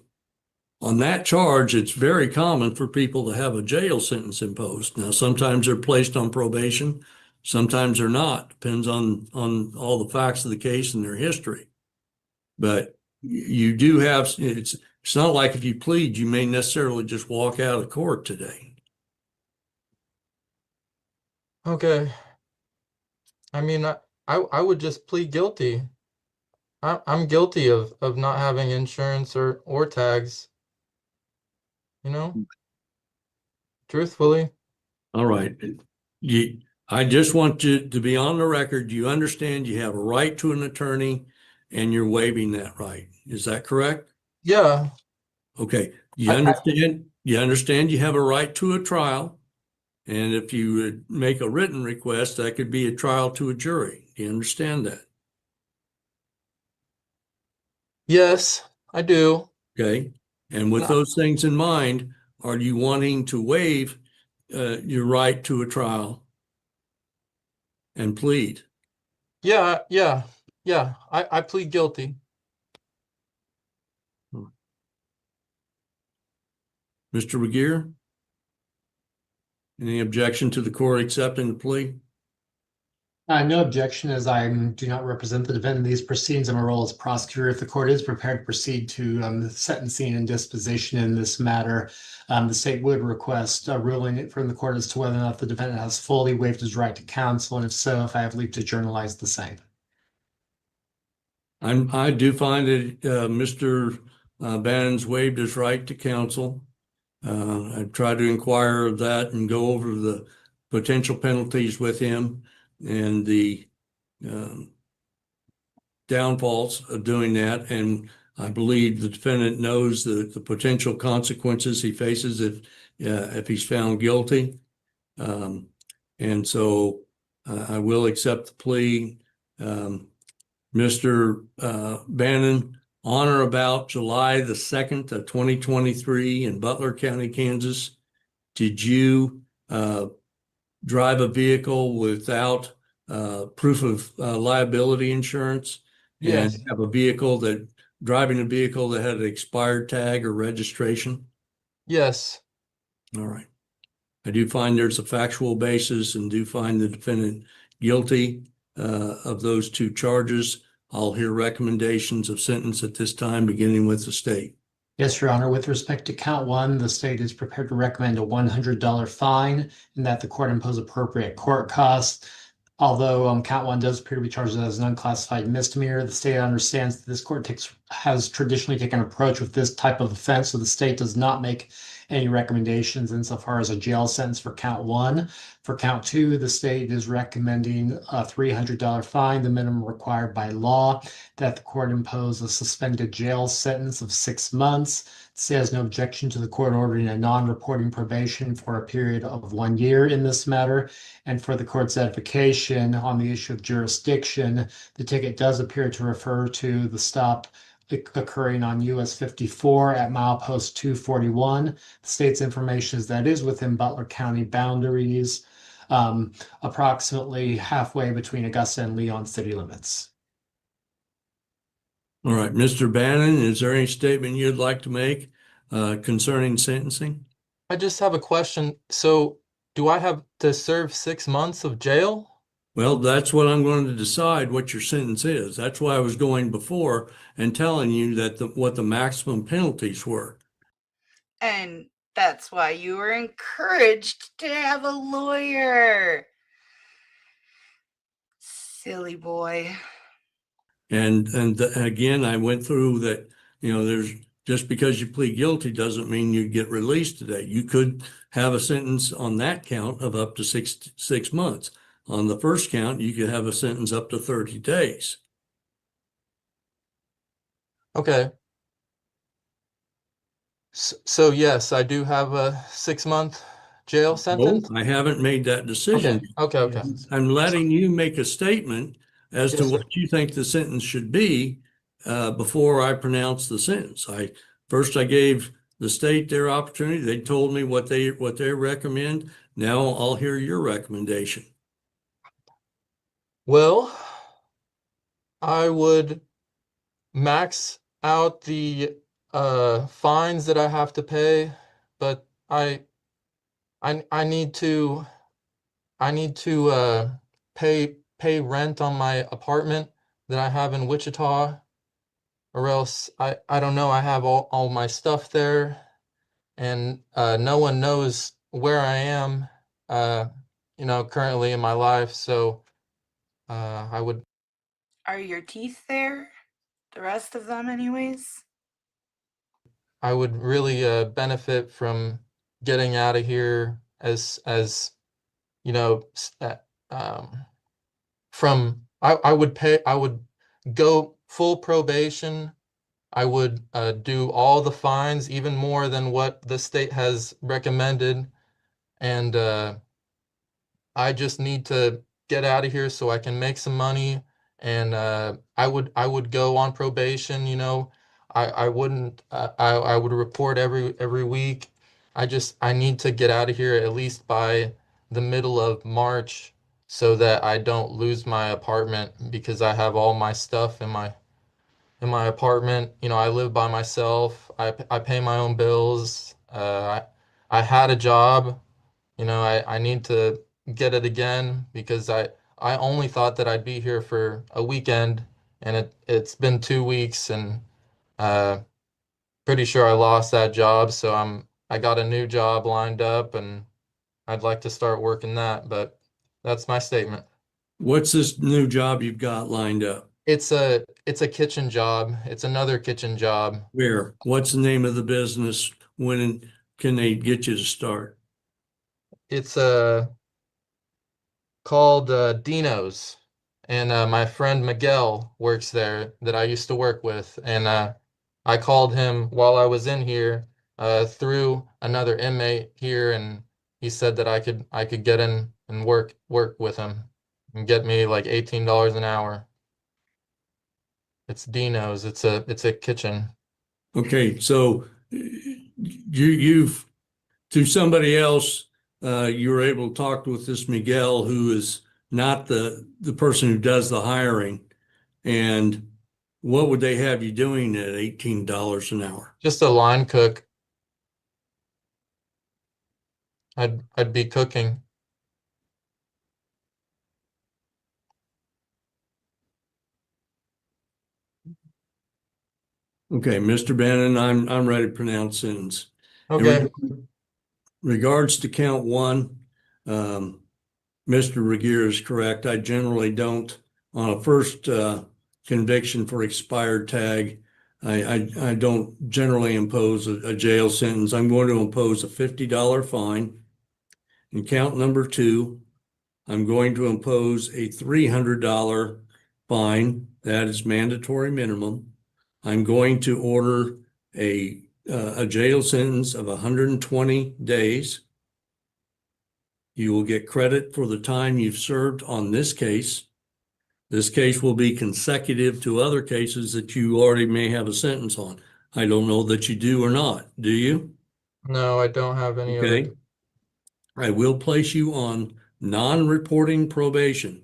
on that charge, it's very common for people to have a jail sentence imposed. Now, sometimes they're placed on probation, sometimes they're not. Depends on all the facts of the case and their history. But you do have, it's not like if you plead, you may necessarily just walk out of court today. Okay. I mean, I would just plead guilty. I'm guilty of not having insurance or tags. Truthfully. All right. I just want you to be on the record. You understand you have a right to an attorney and you're waiving that right. Is that correct? Yeah. Okay. You understand you have a right to a trial. And if you would make a written request, that could be a trial to a jury. Do you understand that? Yes, I do. Okay. And with those things in mind, are you wanting to waive your right to a trial and plead? Yeah. I plead guilty. Mr. Regier? Any objection to the court accepting the plea? No objection, as I do not represent the defendant in these proceedings. I'm a role as prosecutor. If the court is prepared to proceed to the sentencing and disposition in this matter, the state would request a ruling from the court as to whether or not the defendant has fully waived his right to counsel, and if so, if I have leave to journalize the same. I do find that Mr. Bannon's waived his right to counsel. I've tried to inquire of that and go over potential penalties with him and the downfalls of doing that. And I believe the defendant knows the potential consequences he faces if he's found guilty. And so I will accept the plea. Mr. Bannon, on or about July the 2nd of 2023 in Butler County, Kansas, did you drive a vehicle without proof of liability insurance? Yes. And have driving a vehicle that had an expired tag or registration? Yes. All right. I do find there's a factual basis and do find the defendant guilty of those two charges. I'll hear recommendations of sentence at this time, beginning with the state. Yes, Your Honor. With respect to count one, the state is prepared to recommend a $100 fine and that the court impose appropriate court costs. Although count one does appear to be charged as an unclassified misdemeanor, the state understands that this court has traditionally taken an approach with this type of offense, so the state does not make any recommendations insofar as a jail sentence for count one. For count two, the state is recommending a $300 fine, the minimum required by law, that the court impose a suspended jail sentence of 6 months. The state has no objection to the court ordering a non-reporting probation for a period of 1 year in this matter. And for the court's edification on the issue of jurisdiction, the ticket does appear to refer to the stop occurring on US 54 at milepost 241. The state's information is that is within Butler County boundaries, approximately halfway between Augusta and Leon city limits. All right, Mr. Bannon, is there any statement you'd like to make concerning sentencing? I just have a question. So do I have to serve 6 months of jail? Well, that's what I'm going to decide what your sentence is. That's why I was going before and telling you that what the maximum penalties were. And that's why you were encouraged to have a lawyer. Silly boy. And again, I went through that, there's just because you plead guilty doesn't mean you get released today. You could have a sentence on that count of up to six months. On the first count, you could have a sentence up to 30 days. Okay. So yes, I do have a 6-month jail sentence. I haven't made that decision. Okay. I'm letting you make a statement as to Yes, what you think the sentence should be before I pronounce the sentence. I gave the state their opportunity. They told me what they recommend. Now I'll hear your recommendation. Well, I would max out the fines that I have to pay, but I need to pay rent on my apartment that I have in Wichita, or else I don't know, I have all my stuff there, and no one knows where I am currently in my life, so I would. Are your teeth there? The rest of them anyways? I would really benefit from getting out of here as from I would go full probation. I would do all the fines, even more than what the state has recommended, and I just need to get out of here so I can make some money, and I would go on probation, I wouldn't I would report every week. I need to get out of here at least by the middle of March so that I don't lose my apartment, because I have all my stuff in my apartment. I live by myself. I pay my own bills. I had a job. I need to get it again, because I only thought that I'd be here for a weekend, and it's been 2 weeks, and pretty sure I lost that job. So I got a new job lined up, and I'd like to start working that, but that's my statement. What's this new job you've got lined up? It's a kitchen job. It's another kitchen job. Where? What's the name of the business? When can they get you to start? It's called Dino's, and my friend Miguel works there that I used to work with, and I called him while I was in here through another inmate here, and he said that I could get in and work with him and get me like $18 an hour. It's Dino's. It's a kitchen. Okay, so you've through somebody else, you were able to talk with this Miguel, who is not the person who does the hiring. And what would they have you doing at $18 an hour? Just a line cook. I'd be cooking. Okay, Mr. Bannon, I'm ready to pronounce sentence. Okay. In regards to count one, Mr. Regier is correct. I generally don't, on a first conviction for expired tag, I don't generally impose a jail sentence. I'm going to impose a $50 fine. In count number two, I'm going to impose a $300 fine. That is mandatory minimum. I'm going to order a jail sentence of 120 days. You will get credit for the time you've served on this case. This case will be consecutive to other cases that you already may have a sentence on. I don't know that you do or not. Do you? No, I don't have any Okay. other. I will place you on non-reporting probation.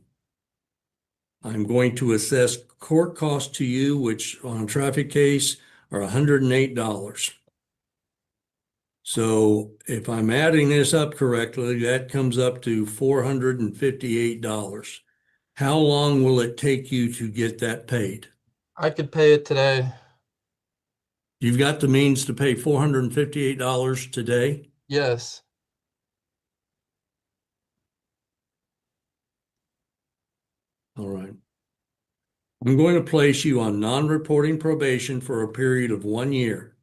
I'm going to assess court costs to you, which on a traffic case are $108. So if I'm adding this up correctly, that comes up to $458. How long will it take you to get that paid? I could pay it today. You've got the means to pay $458 today? Yes. All right. I'm going to place you on non-reporting probation for a period of 1 year.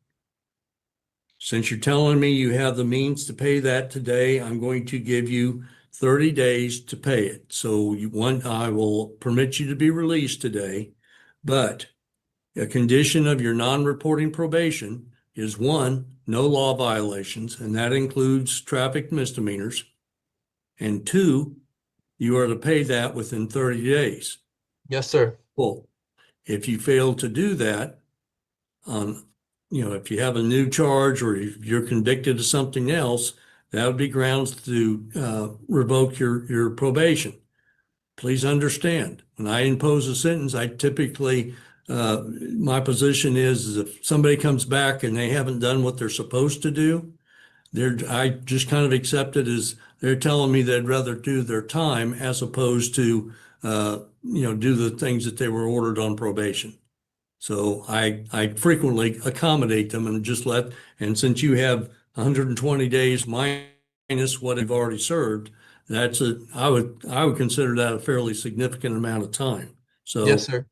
Since you're telling me you have the means to pay that today, I'm going to give you 30 days to pay it. So I will permit you to be released today, but a condition of your non-reporting probation is one, no law violations, and that includes traffic misdemeanors. And two, you are to pay that within 30 days. Yes, sir. Well, if you fail to do that, if you have a new charge or if you're convicted of something else, that would be grounds to revoke your probation. Please understand, when I impose a sentence, I typically, my position is if somebody comes back and they haven't done what they're supposed to do, I just kind of accept it as they're telling me they'd rather do their time as opposed to, do the things that they were ordered on probation. So I frequently accommodate them and and since you have 120 days minus what you've already served, I would consider that a fairly significant amount of time. So, yes, sir.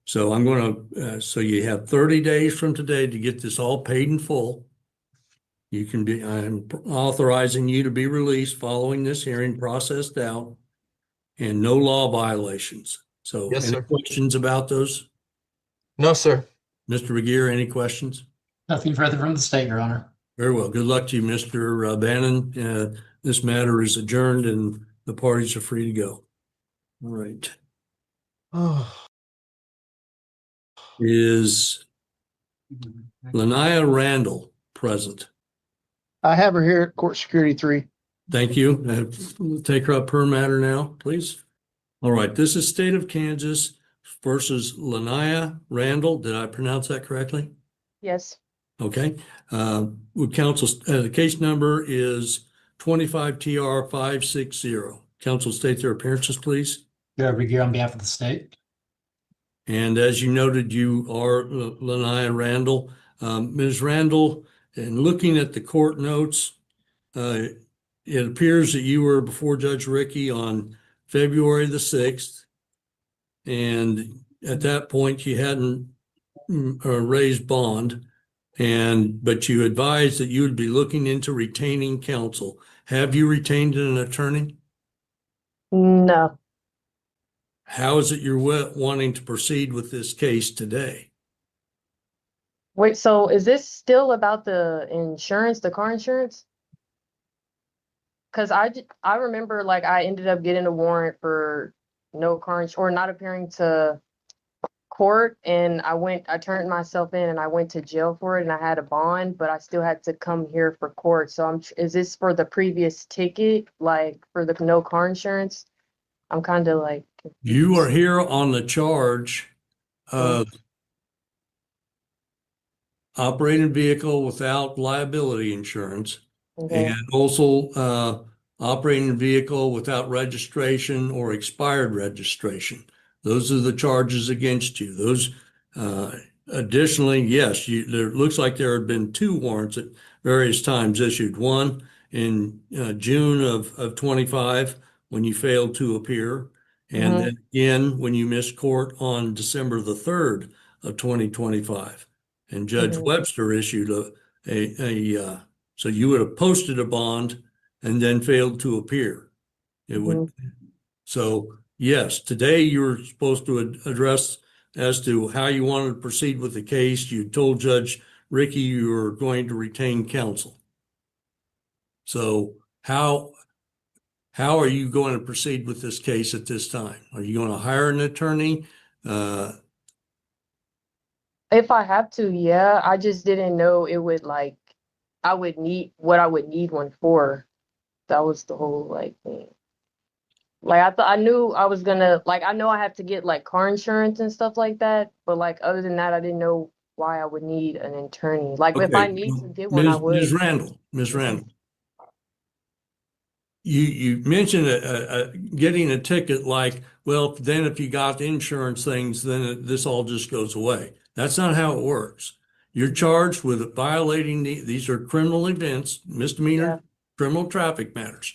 So I'm going to, so you have 30 days from today to get this all paid in full. I'm authorizing you to be released following this hearing, processed out, and no law violations. So yes, any sir. questions about those? No, sir. Mr. Regier, any questions? Nothing further from the state, Your Honor. Very well. Good luck to you, Mr. Bannon. This matter is adjourned and the parties are free to go. All right. Is Lanaya Randall present? I have her here at Court Security 3. Thank you. We'll take her up her matter now, please. All right. This is State of Kansas versus Lanaya Randall. Did I pronounce that correctly? Yes. Okay. Would counsel, the case number is 25 TR 560. Counsel state their appearances, please. Jared Regier on behalf of the state. And as you noted, you are Lanaya Randall. Ms. Randall, in looking at the court notes, it appears that you were before Judge Rickey on February the 6th. And at that point, you hadn't raised bond, but you advised that you would be looking into retaining counsel. Have you retained an attorney? No. How is it you're wanting to proceed with this case today? Wait, so is this still about the insurance, the car insurance? Because I remember like I ended up getting a warrant for no car insurance or not appearing to court, and I turned myself in and I went to jail for it, and I had a bond, but I still had to come here for court. So is this for the previous ticket, like for the no car insurance? I'm kind of like You are confused. here on the charge of operating a vehicle without liability insurance Okay. and also operating a vehicle without registration or expired registration. Those are the charges against you. Those additionally, yes, there looks like there have been 2 warrants at various times issued. One in June of 25 when you failed to appear, and then again when you missed court on December the 3rd of 2025. And Judge Webster issued so you would have posted a bond and then failed to appear. It would, so yes, today you're supposed to address as to how you wanted to proceed with the case. You told Judge Ricky you were going to retain counsel. So how are you going to proceed with this case at this time? Are you going to hire an attorney? If I have to, yeah. I just didn't know it would like I would need one for. That was the whole like thing. Like I knew I was gonna like I know I have to get like car insurance and stuff like that, but like other than that, I didn't know why I would need an attorney. Like if I Okay, need to get one, I Ms. would. Randall, you mentioned getting a ticket like, well, then if you got insurance things, then this all just goes away. That's not how it works. You're charged with violating these are criminal events, misdemeanor, criminal traffic matters.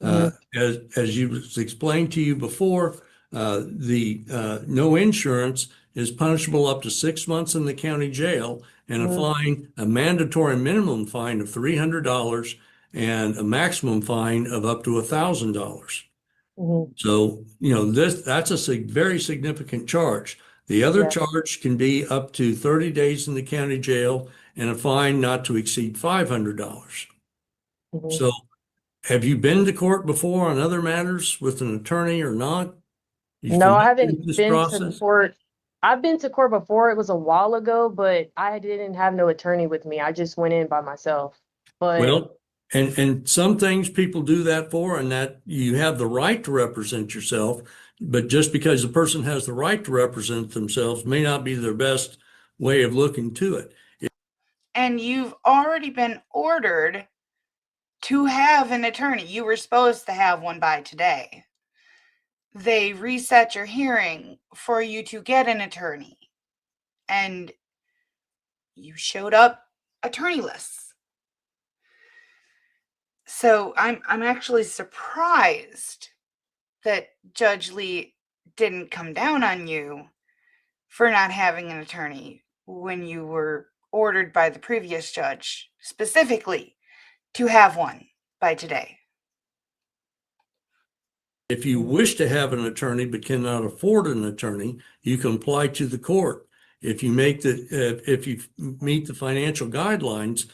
As you was explained to you before, the no insurance is punishable up to 6 months in the county jail and a fine, a mandatory minimum fine of $300 and a maximum fine of up to $1,000. So, that's a very significant charge. The other charge can be up to 30 days in the county jail and a fine not to exceed $500. So have you been to court before on other matters with an attorney or not? No, I haven't This been to process? court. I've been to court before. It was a while ago, but I didn't have no attorney with me. I just went in by myself. But Well, and some things people do that for, and that you have the right to represent yourself, but just because the person has the right to represent themselves may not be their best way of looking to it. And you've already been ordered to have an attorney. You were supposed to have one by today. They reset your hearing for you to get an attorney, and you showed up attorneyless. So I'm actually surprised that Judge Lee didn't come down on you for not having an attorney when you were ordered by the previous judge specifically to have one by today. If you wish to have an attorney but cannot afford an attorney, you can apply to the court. If you meet the financial guidelines,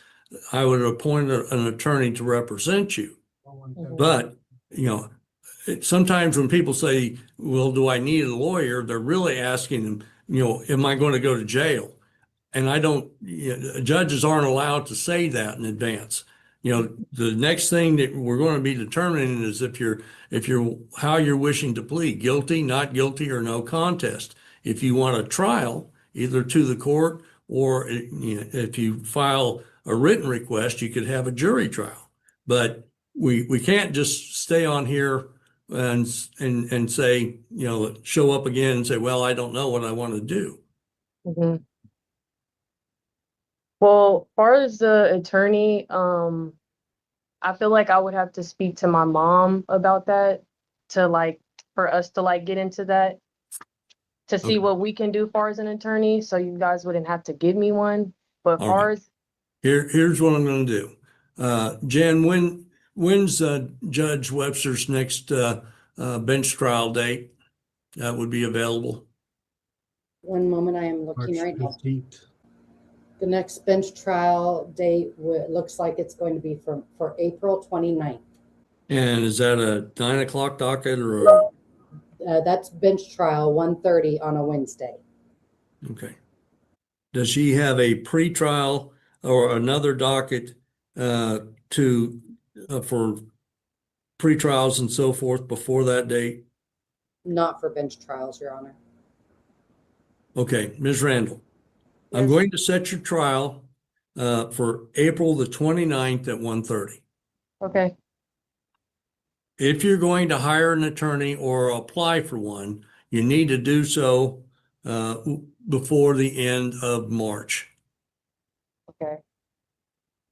I would appoint an attorney to represent you. But, sometimes when people say, well, do I need a lawyer? They're really asking them, am I going to go to jail? And judges aren't allowed to say that in advance. The next thing that we're going to be determining is how you're wishing to plead, guilty, not guilty, or no contest. If you want a trial, either to the court or if you file a written request, you could have a jury trial. But we can't just stay on here and say, show up again and say, well, I don't know what I want to do. Well, as far as the attorney, I feel like I would have to speak to my mom about that for us to get into that to see what we can do far as an attorney. So you guys wouldn't have to give me one. But far as here's what I'm going to do. Jen, when's Judge Webster's next bench trial date that would be available? One moment, I am looking March right now. 15th. The next bench trial date looks like it's going to be for April 29th. And is that a 9 o'clock docket or a, That's bench trial 1:30 on a Wednesday. okay. Does she have a pre-trial or another docket for pre-trials and so forth before that date? Not for bench trials, Your Honor. Okay, Ms. Randall, I'm Yes. going to set your trial for April the 29th at 1:30. Okay. If you're going to hire an attorney or apply for one, you need to do so before the end of March. Okay.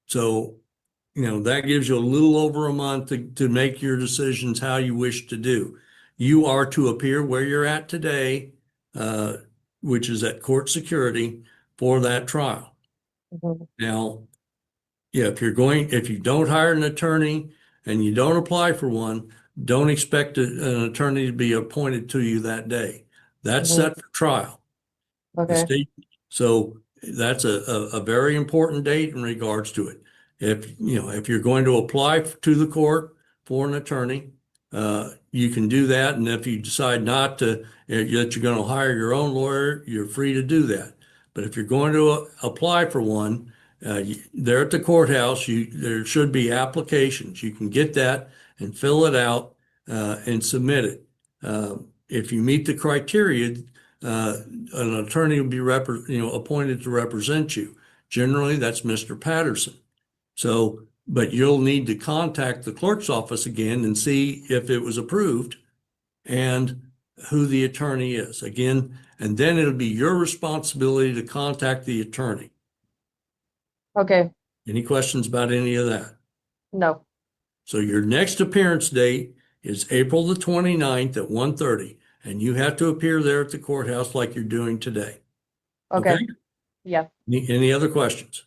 So, that gives you a little over a month to make your decisions how you wish to do. You are to appear where you're at today, which is at court security for that trial. Mhm. Now, yeah, if you don't hire an attorney and you don't apply for one, don't expect an attorney to be appointed to you that day. That's Mhm. set for trial. The Okay. state, so that's a very important date in regards to it. If you're going to apply to the court for an attorney, you can do that. And if you decide not to, that you're going to hire your own lawyer, you're free to do that. But if you're going to apply for one, there at the courthouse, there should be applications. You can get that and fill it out and submit it. If you meet the criteria, an attorney will be appointed to represent you. Generally, that's Mr. Patterson. So, but you'll need to contact the clerk's office again and see if it was approved and who the attorney is again. And then it'll be your responsibility to contact the attorney. Okay. Any questions about any of that? No. So your next appearance date is April the 29th at 1:30, and you have to appear there at the courthouse like you're doing today. Okay. Yeah. Any other questions?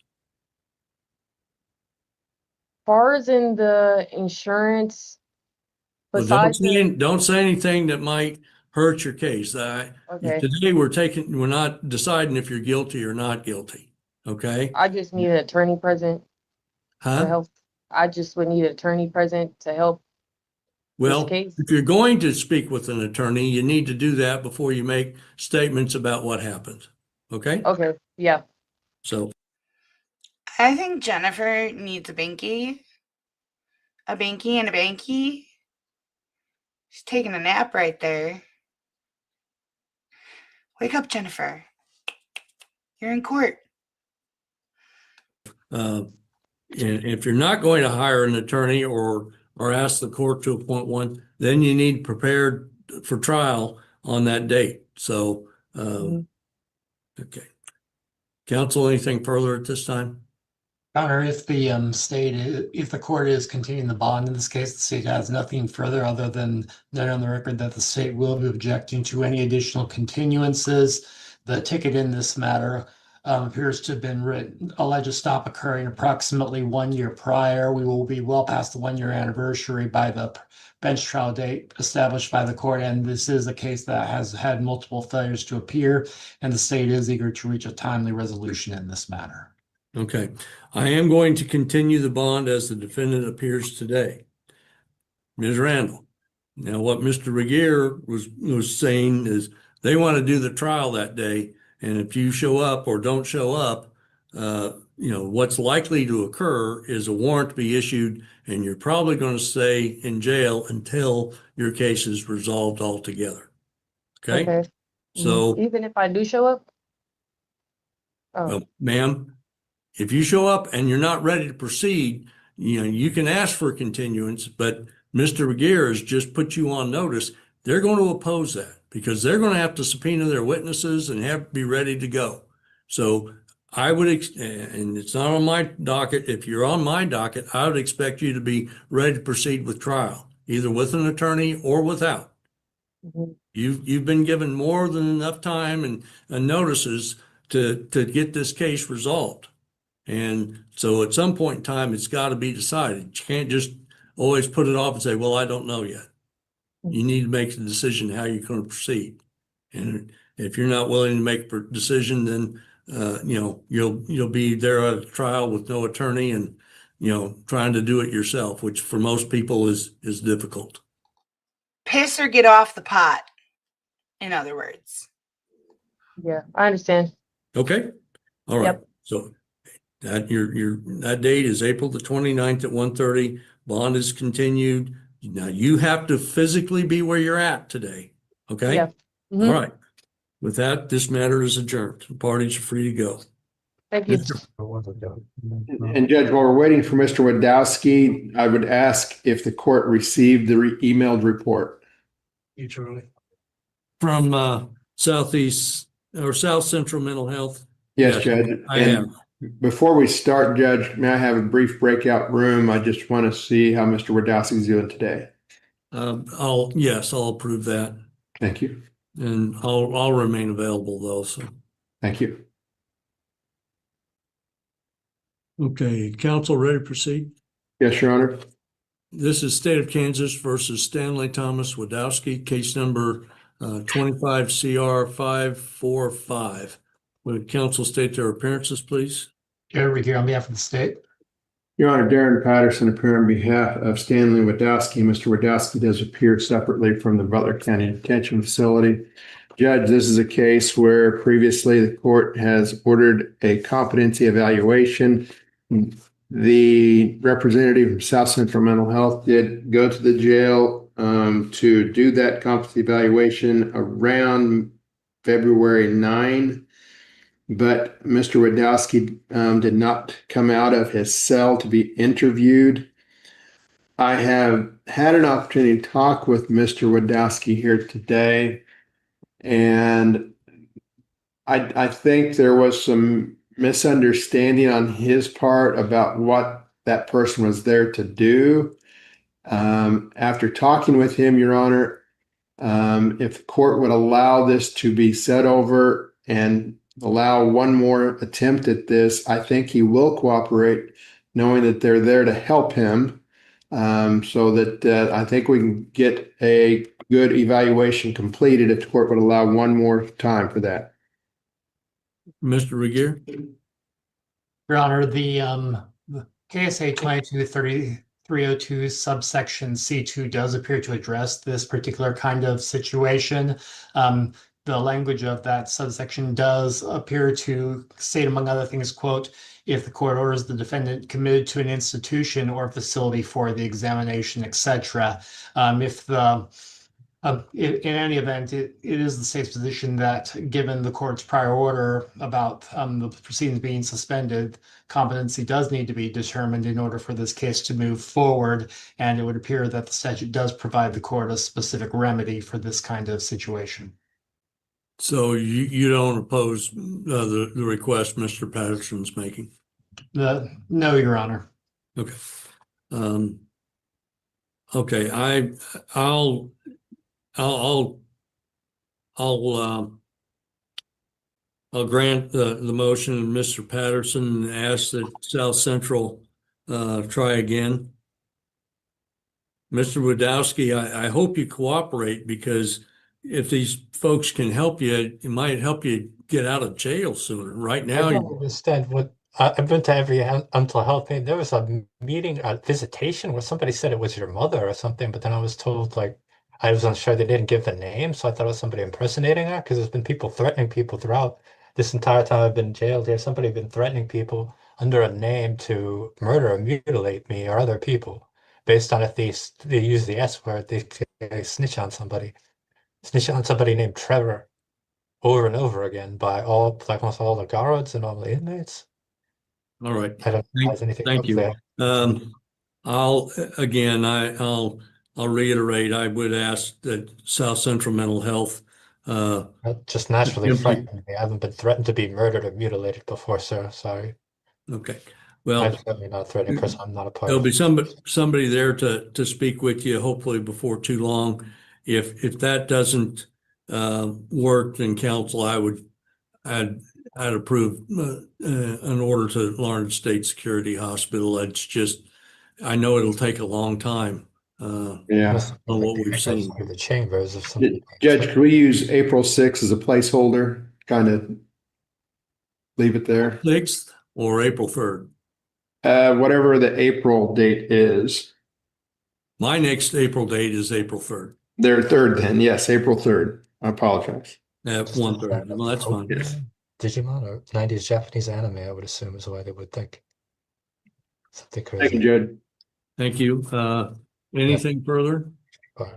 Far as in the insurance, Well, besides don't say anything that might hurt your case. okay, Today we're not deciding if you're guilty or not guilty. Okay? I just need an attorney present to Huh? help. I just would need an attorney present to help this Well, case. if you're going to speak with an attorney, you need to do that before you make statements about what happened. Okay? Okay. Yeah. So, I think Jennifer needs a binky. A binky and a banky. She's taking a nap right there. Wake up, Jennifer. You're in court. and if you're not going to hire an attorney or ask the court to appoint one, then you need prepared for trial on that date. So, okay. Counsel, anything further at this time? Honor, if the if the court is continuing the bond in this case, the state has nothing further other than note on the record that the state will be objecting to any additional continuances. The ticket in this matter appears to have been alleged to stop occurring approximately 1 year prior. We will be well past the 1 year anniversary by the bench trial date established by the court, and this is a case that has had multiple failures to appear, and the state is eager to reach a timely resolution in this matter. Okay, I am going to continue the bond as the defendant appears today. Ms. Randall, now what Mr. Regier was saying is they want to do the trial that day, and if you show up or don't show up, what's likely to occur is a warrant to be issued, and you're probably going to stay in jail until your case is resolved altogether. Okay? Okay. So, even if I do show up? Oh, well, ma'am, if you show up and you're not ready to proceed, you can ask for a continuance, but Mr. Regier has just put you on notice. They're going to oppose that because they're going to have to subpoena their witnesses and have to be ready to go. So I would, and it's not on my docket. If you're on my docket, I would expect you to be ready to proceed with trial, either with an attorney or without. You've been given more than enough time and notices to get this case resolved. And so at some point in time, it's got to be decided. You can't just always put it off and say, well, I don't know yet. you need to make a decision how you're going to proceed. And if you're not willing to make a decision, then, you'll be there at a trial with no attorney and, trying to do it yourself, which for most people is difficult. Piss or get off the pot, in other words. Yeah, I understand. Okay. All right. Yep. So that that date is April the 29th at 1:30. Bond is continued. Now you have to physically be where you're at today. Okay. Yeah. Mhm. All right. With that, this matter is adjourned. The parties are free to go. Thank you. And Judge, while we're waiting for Mr. Wadowski, I would ask if the court received the emailed report. You, Charlie. From Southeast or South Central Mental Health. Yes, Judge. I have. Before we start, Judge, may I have a brief breakout room? I just want to see how Mr. Wadowski is doing today. I'll approve that. Thank you. And I'll remain available though. So thank you. Okay, counsel ready to proceed? Yes, Your Honor. This is State of Kansas versus Stanley Thomas Wadowski, case number 25 CR 545. Would counsel state their appearances, please? Jerry here on behalf of the state. Your Honor, Darren Patterson appear on behalf of Stanley Wadowski. Mr. Wadowski does appear separately from the Butler County Detention Facility. Judge, this is a case where previously the court has ordered a competency evaluation. The representative from South Central Mental Health did go to the jail to do that competency evaluation around February 9. But Mr. Wadowski did not come out of his cell to be interviewed. I have had an opportunity to talk with Mr. Wadowski here today, and I think there was some misunderstanding on his part about what that person was there to do. After talking with him, Your Honor, if the court would allow this to be set over and allow one more attempt at this, I think he will cooperate, knowing that they're there to help him, so that I think we can get a good evaluation completed if the court would allow one more time for that. Mr. Regier? Your Honor, the KSA 223302 subsection C2 does appear to address this particular kind of situation. The language of that subsection does appear to state, among other things, quote, if the court orders the defendant committed to an institution or facility for the examination, etc. In any event, it is the state's position that given the court's prior order about the proceedings being suspended, competency does need to be determined in order for this case to move forward. And it would appear that the statute does provide the court a specific remedy for this kind of situation. So you don't oppose the request Mr. Patterson's making? No, Your Honor. Okay. Okay, I'll grant the motion, Mr. Patterson, and ask that South Central try again. Mr. Wadowski, I hope you cooperate, because if these folks can help you, it might help you get out of jail sooner. Right now, I don't understand what I've been to every mental health thing. There was a meeting, a visitation where somebody said it was your mother or something, but then I was told, like, I was unsure they didn't give the name, so I thought it was somebody impersonating her, because there's been people threatening people throughout this entire time I've been jailed here. Somebody been threatening people under a name to murder or mutilate me or other people based on if they use the S word, they snitch on somebody named Trevor over and over again by almost all the guards and all the inmates. all right. I don't know if there's anything Thank up you. there. I'll reiterate, I would ask that South Central Mental Health That just naturally frightened me. I haven't been threatened to be murdered or mutilated before, sir. Sorry. Okay. Well, I'm certainly not a threatening person. I'm not a part there'll of be somebody there to speak with you, hopefully before too long. If that doesn't work, then counsel, I'd approve an order to Lawrence State Security Hospital. It's just, I know it'll take a long time. Yeah. Must on like what the we've echoes seen. through the chambers of something. Judge, can we use April 6th as a placeholder? Kind of leave it there. 6th or April 3rd? Whatever the April date is. My next April date is April 3rd Their third then, yes, April 3rd. I apologize. at 1:30. Well, that's fine. Digimon or 90s Japanese anime, I would assume is why they would think something Thank you, crazy. Judge. Thank you. Anything further?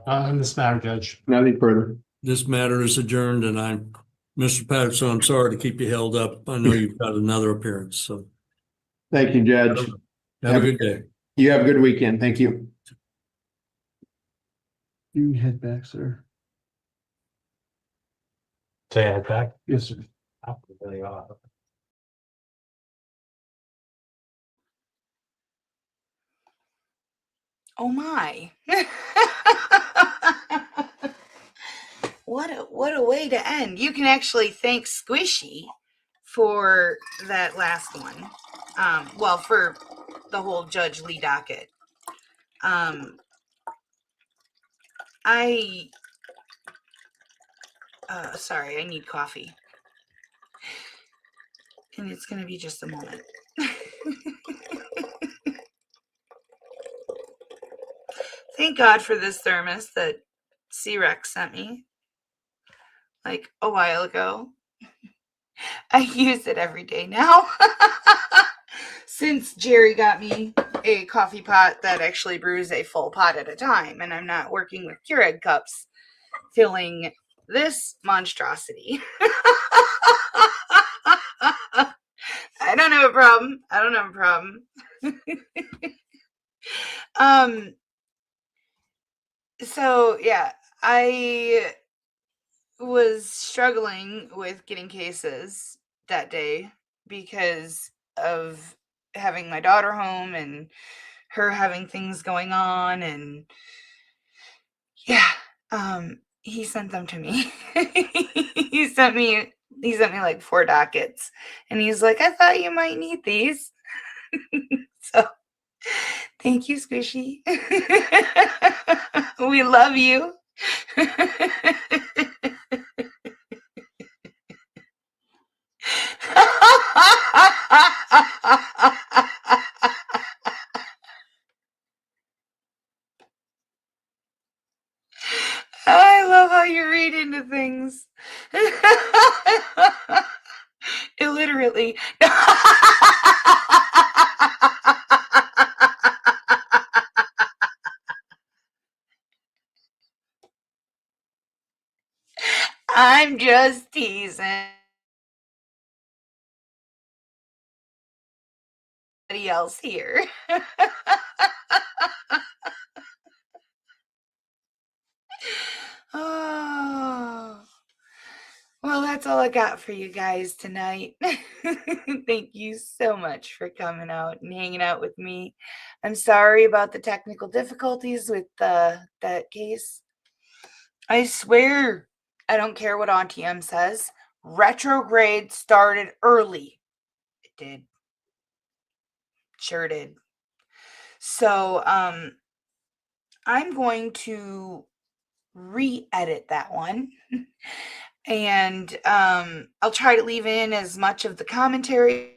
On this matter, Judge. Nothing further. This matter is adjourned, and Mr. Patterson, I'm sorry to keep you held up. I know you've got another appearance, so Thank you, Judge. have a good day. You have a good weekend. Thank you. You head back, sir. So yeah, head back. Yes, sir. Really odd. Oh my. What a way to end. You can actually thank Squishy for that last one. Well, for the whole Judge Lee docket. Sorry, I need coffee. And it's going to be just a moment. Thank God for this thermos that C-Rex sent me like a while ago. I use it every day now. Since Jerry got me a coffee pot that actually brews a full pot at a time, and I'm not working with Keurig cups filling this monstrosity. I don't have a problem. I don't have a problem. So yeah, I was struggling with getting cases that day because of having my daughter home and her having things going on, and yeah, he sent them to me. he sent me like 4 dockets, and he's like, I thought you might need these. So thank you, Squishy. We love you. I love how you read into things. Illiterately. I'm just teasing. Anybody else here? Oh. Well, that's all I got for you guys tonight. Thank you so much for coming out and hanging out with me. I'm sorry about the technical difficulties with that case. I swear, I don't care what Auntie M says. Retrograde started early. It did. Sure did. So, I'm going to re-edit that one. And I'll try to leave in as much of the commentary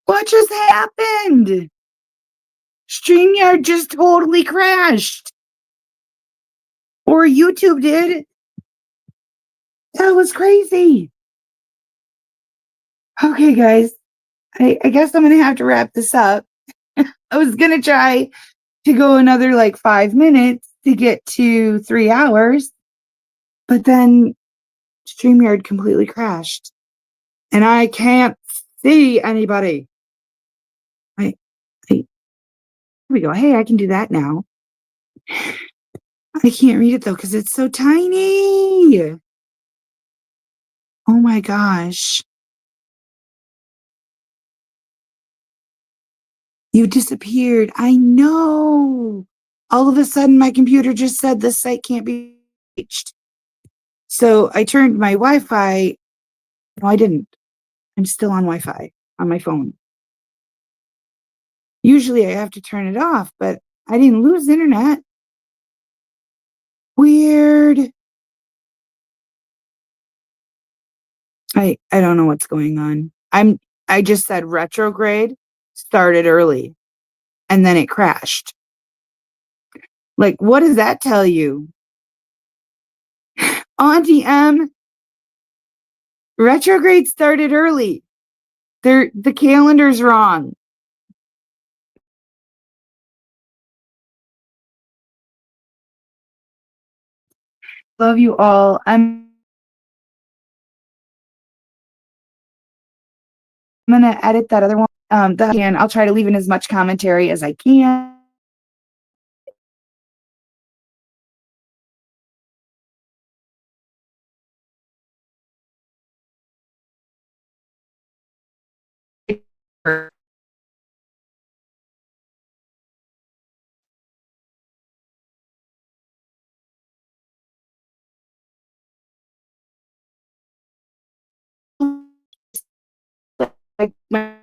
What just happened? StreamYard just totally crashed. Or YouTube did. That was crazy. Okay, guys. I guess I'm going to have to wrap this up. I was going to try to go another like 5 minutes to get to 3 hours, but then StreamYard completely crashed and I can't see anybody. Here we go. Hey, I can do that now. I can't read it though because it's so tiny. Oh my gosh. You disappeared. I know. All of a sudden, my computer just said this site can't be reached. So I turned my Wi-Fi. No, I didn't. I'm still on Wi-Fi on my phone. Usually I have to turn it off, but I didn't lose internet. Weird. I don't know what's going on. I just said retrograde started early and then it crashed. Like, what does that tell you? Auntie M, retrograde started early. The calendar's wrong. Love you all. I'm gonna edit that other one. I'll try to leave in as much commentary as I can. Like my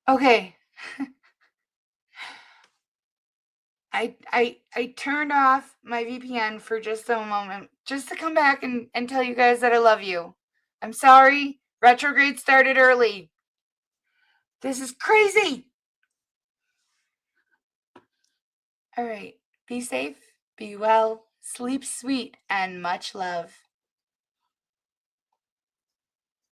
Okay. I turned off my VPN for just a moment, just to come back and tell you guys that I love you. I'm sorry. Retrograde started early. This is crazy. All right. Be safe, be well, sleep sweet, and much love.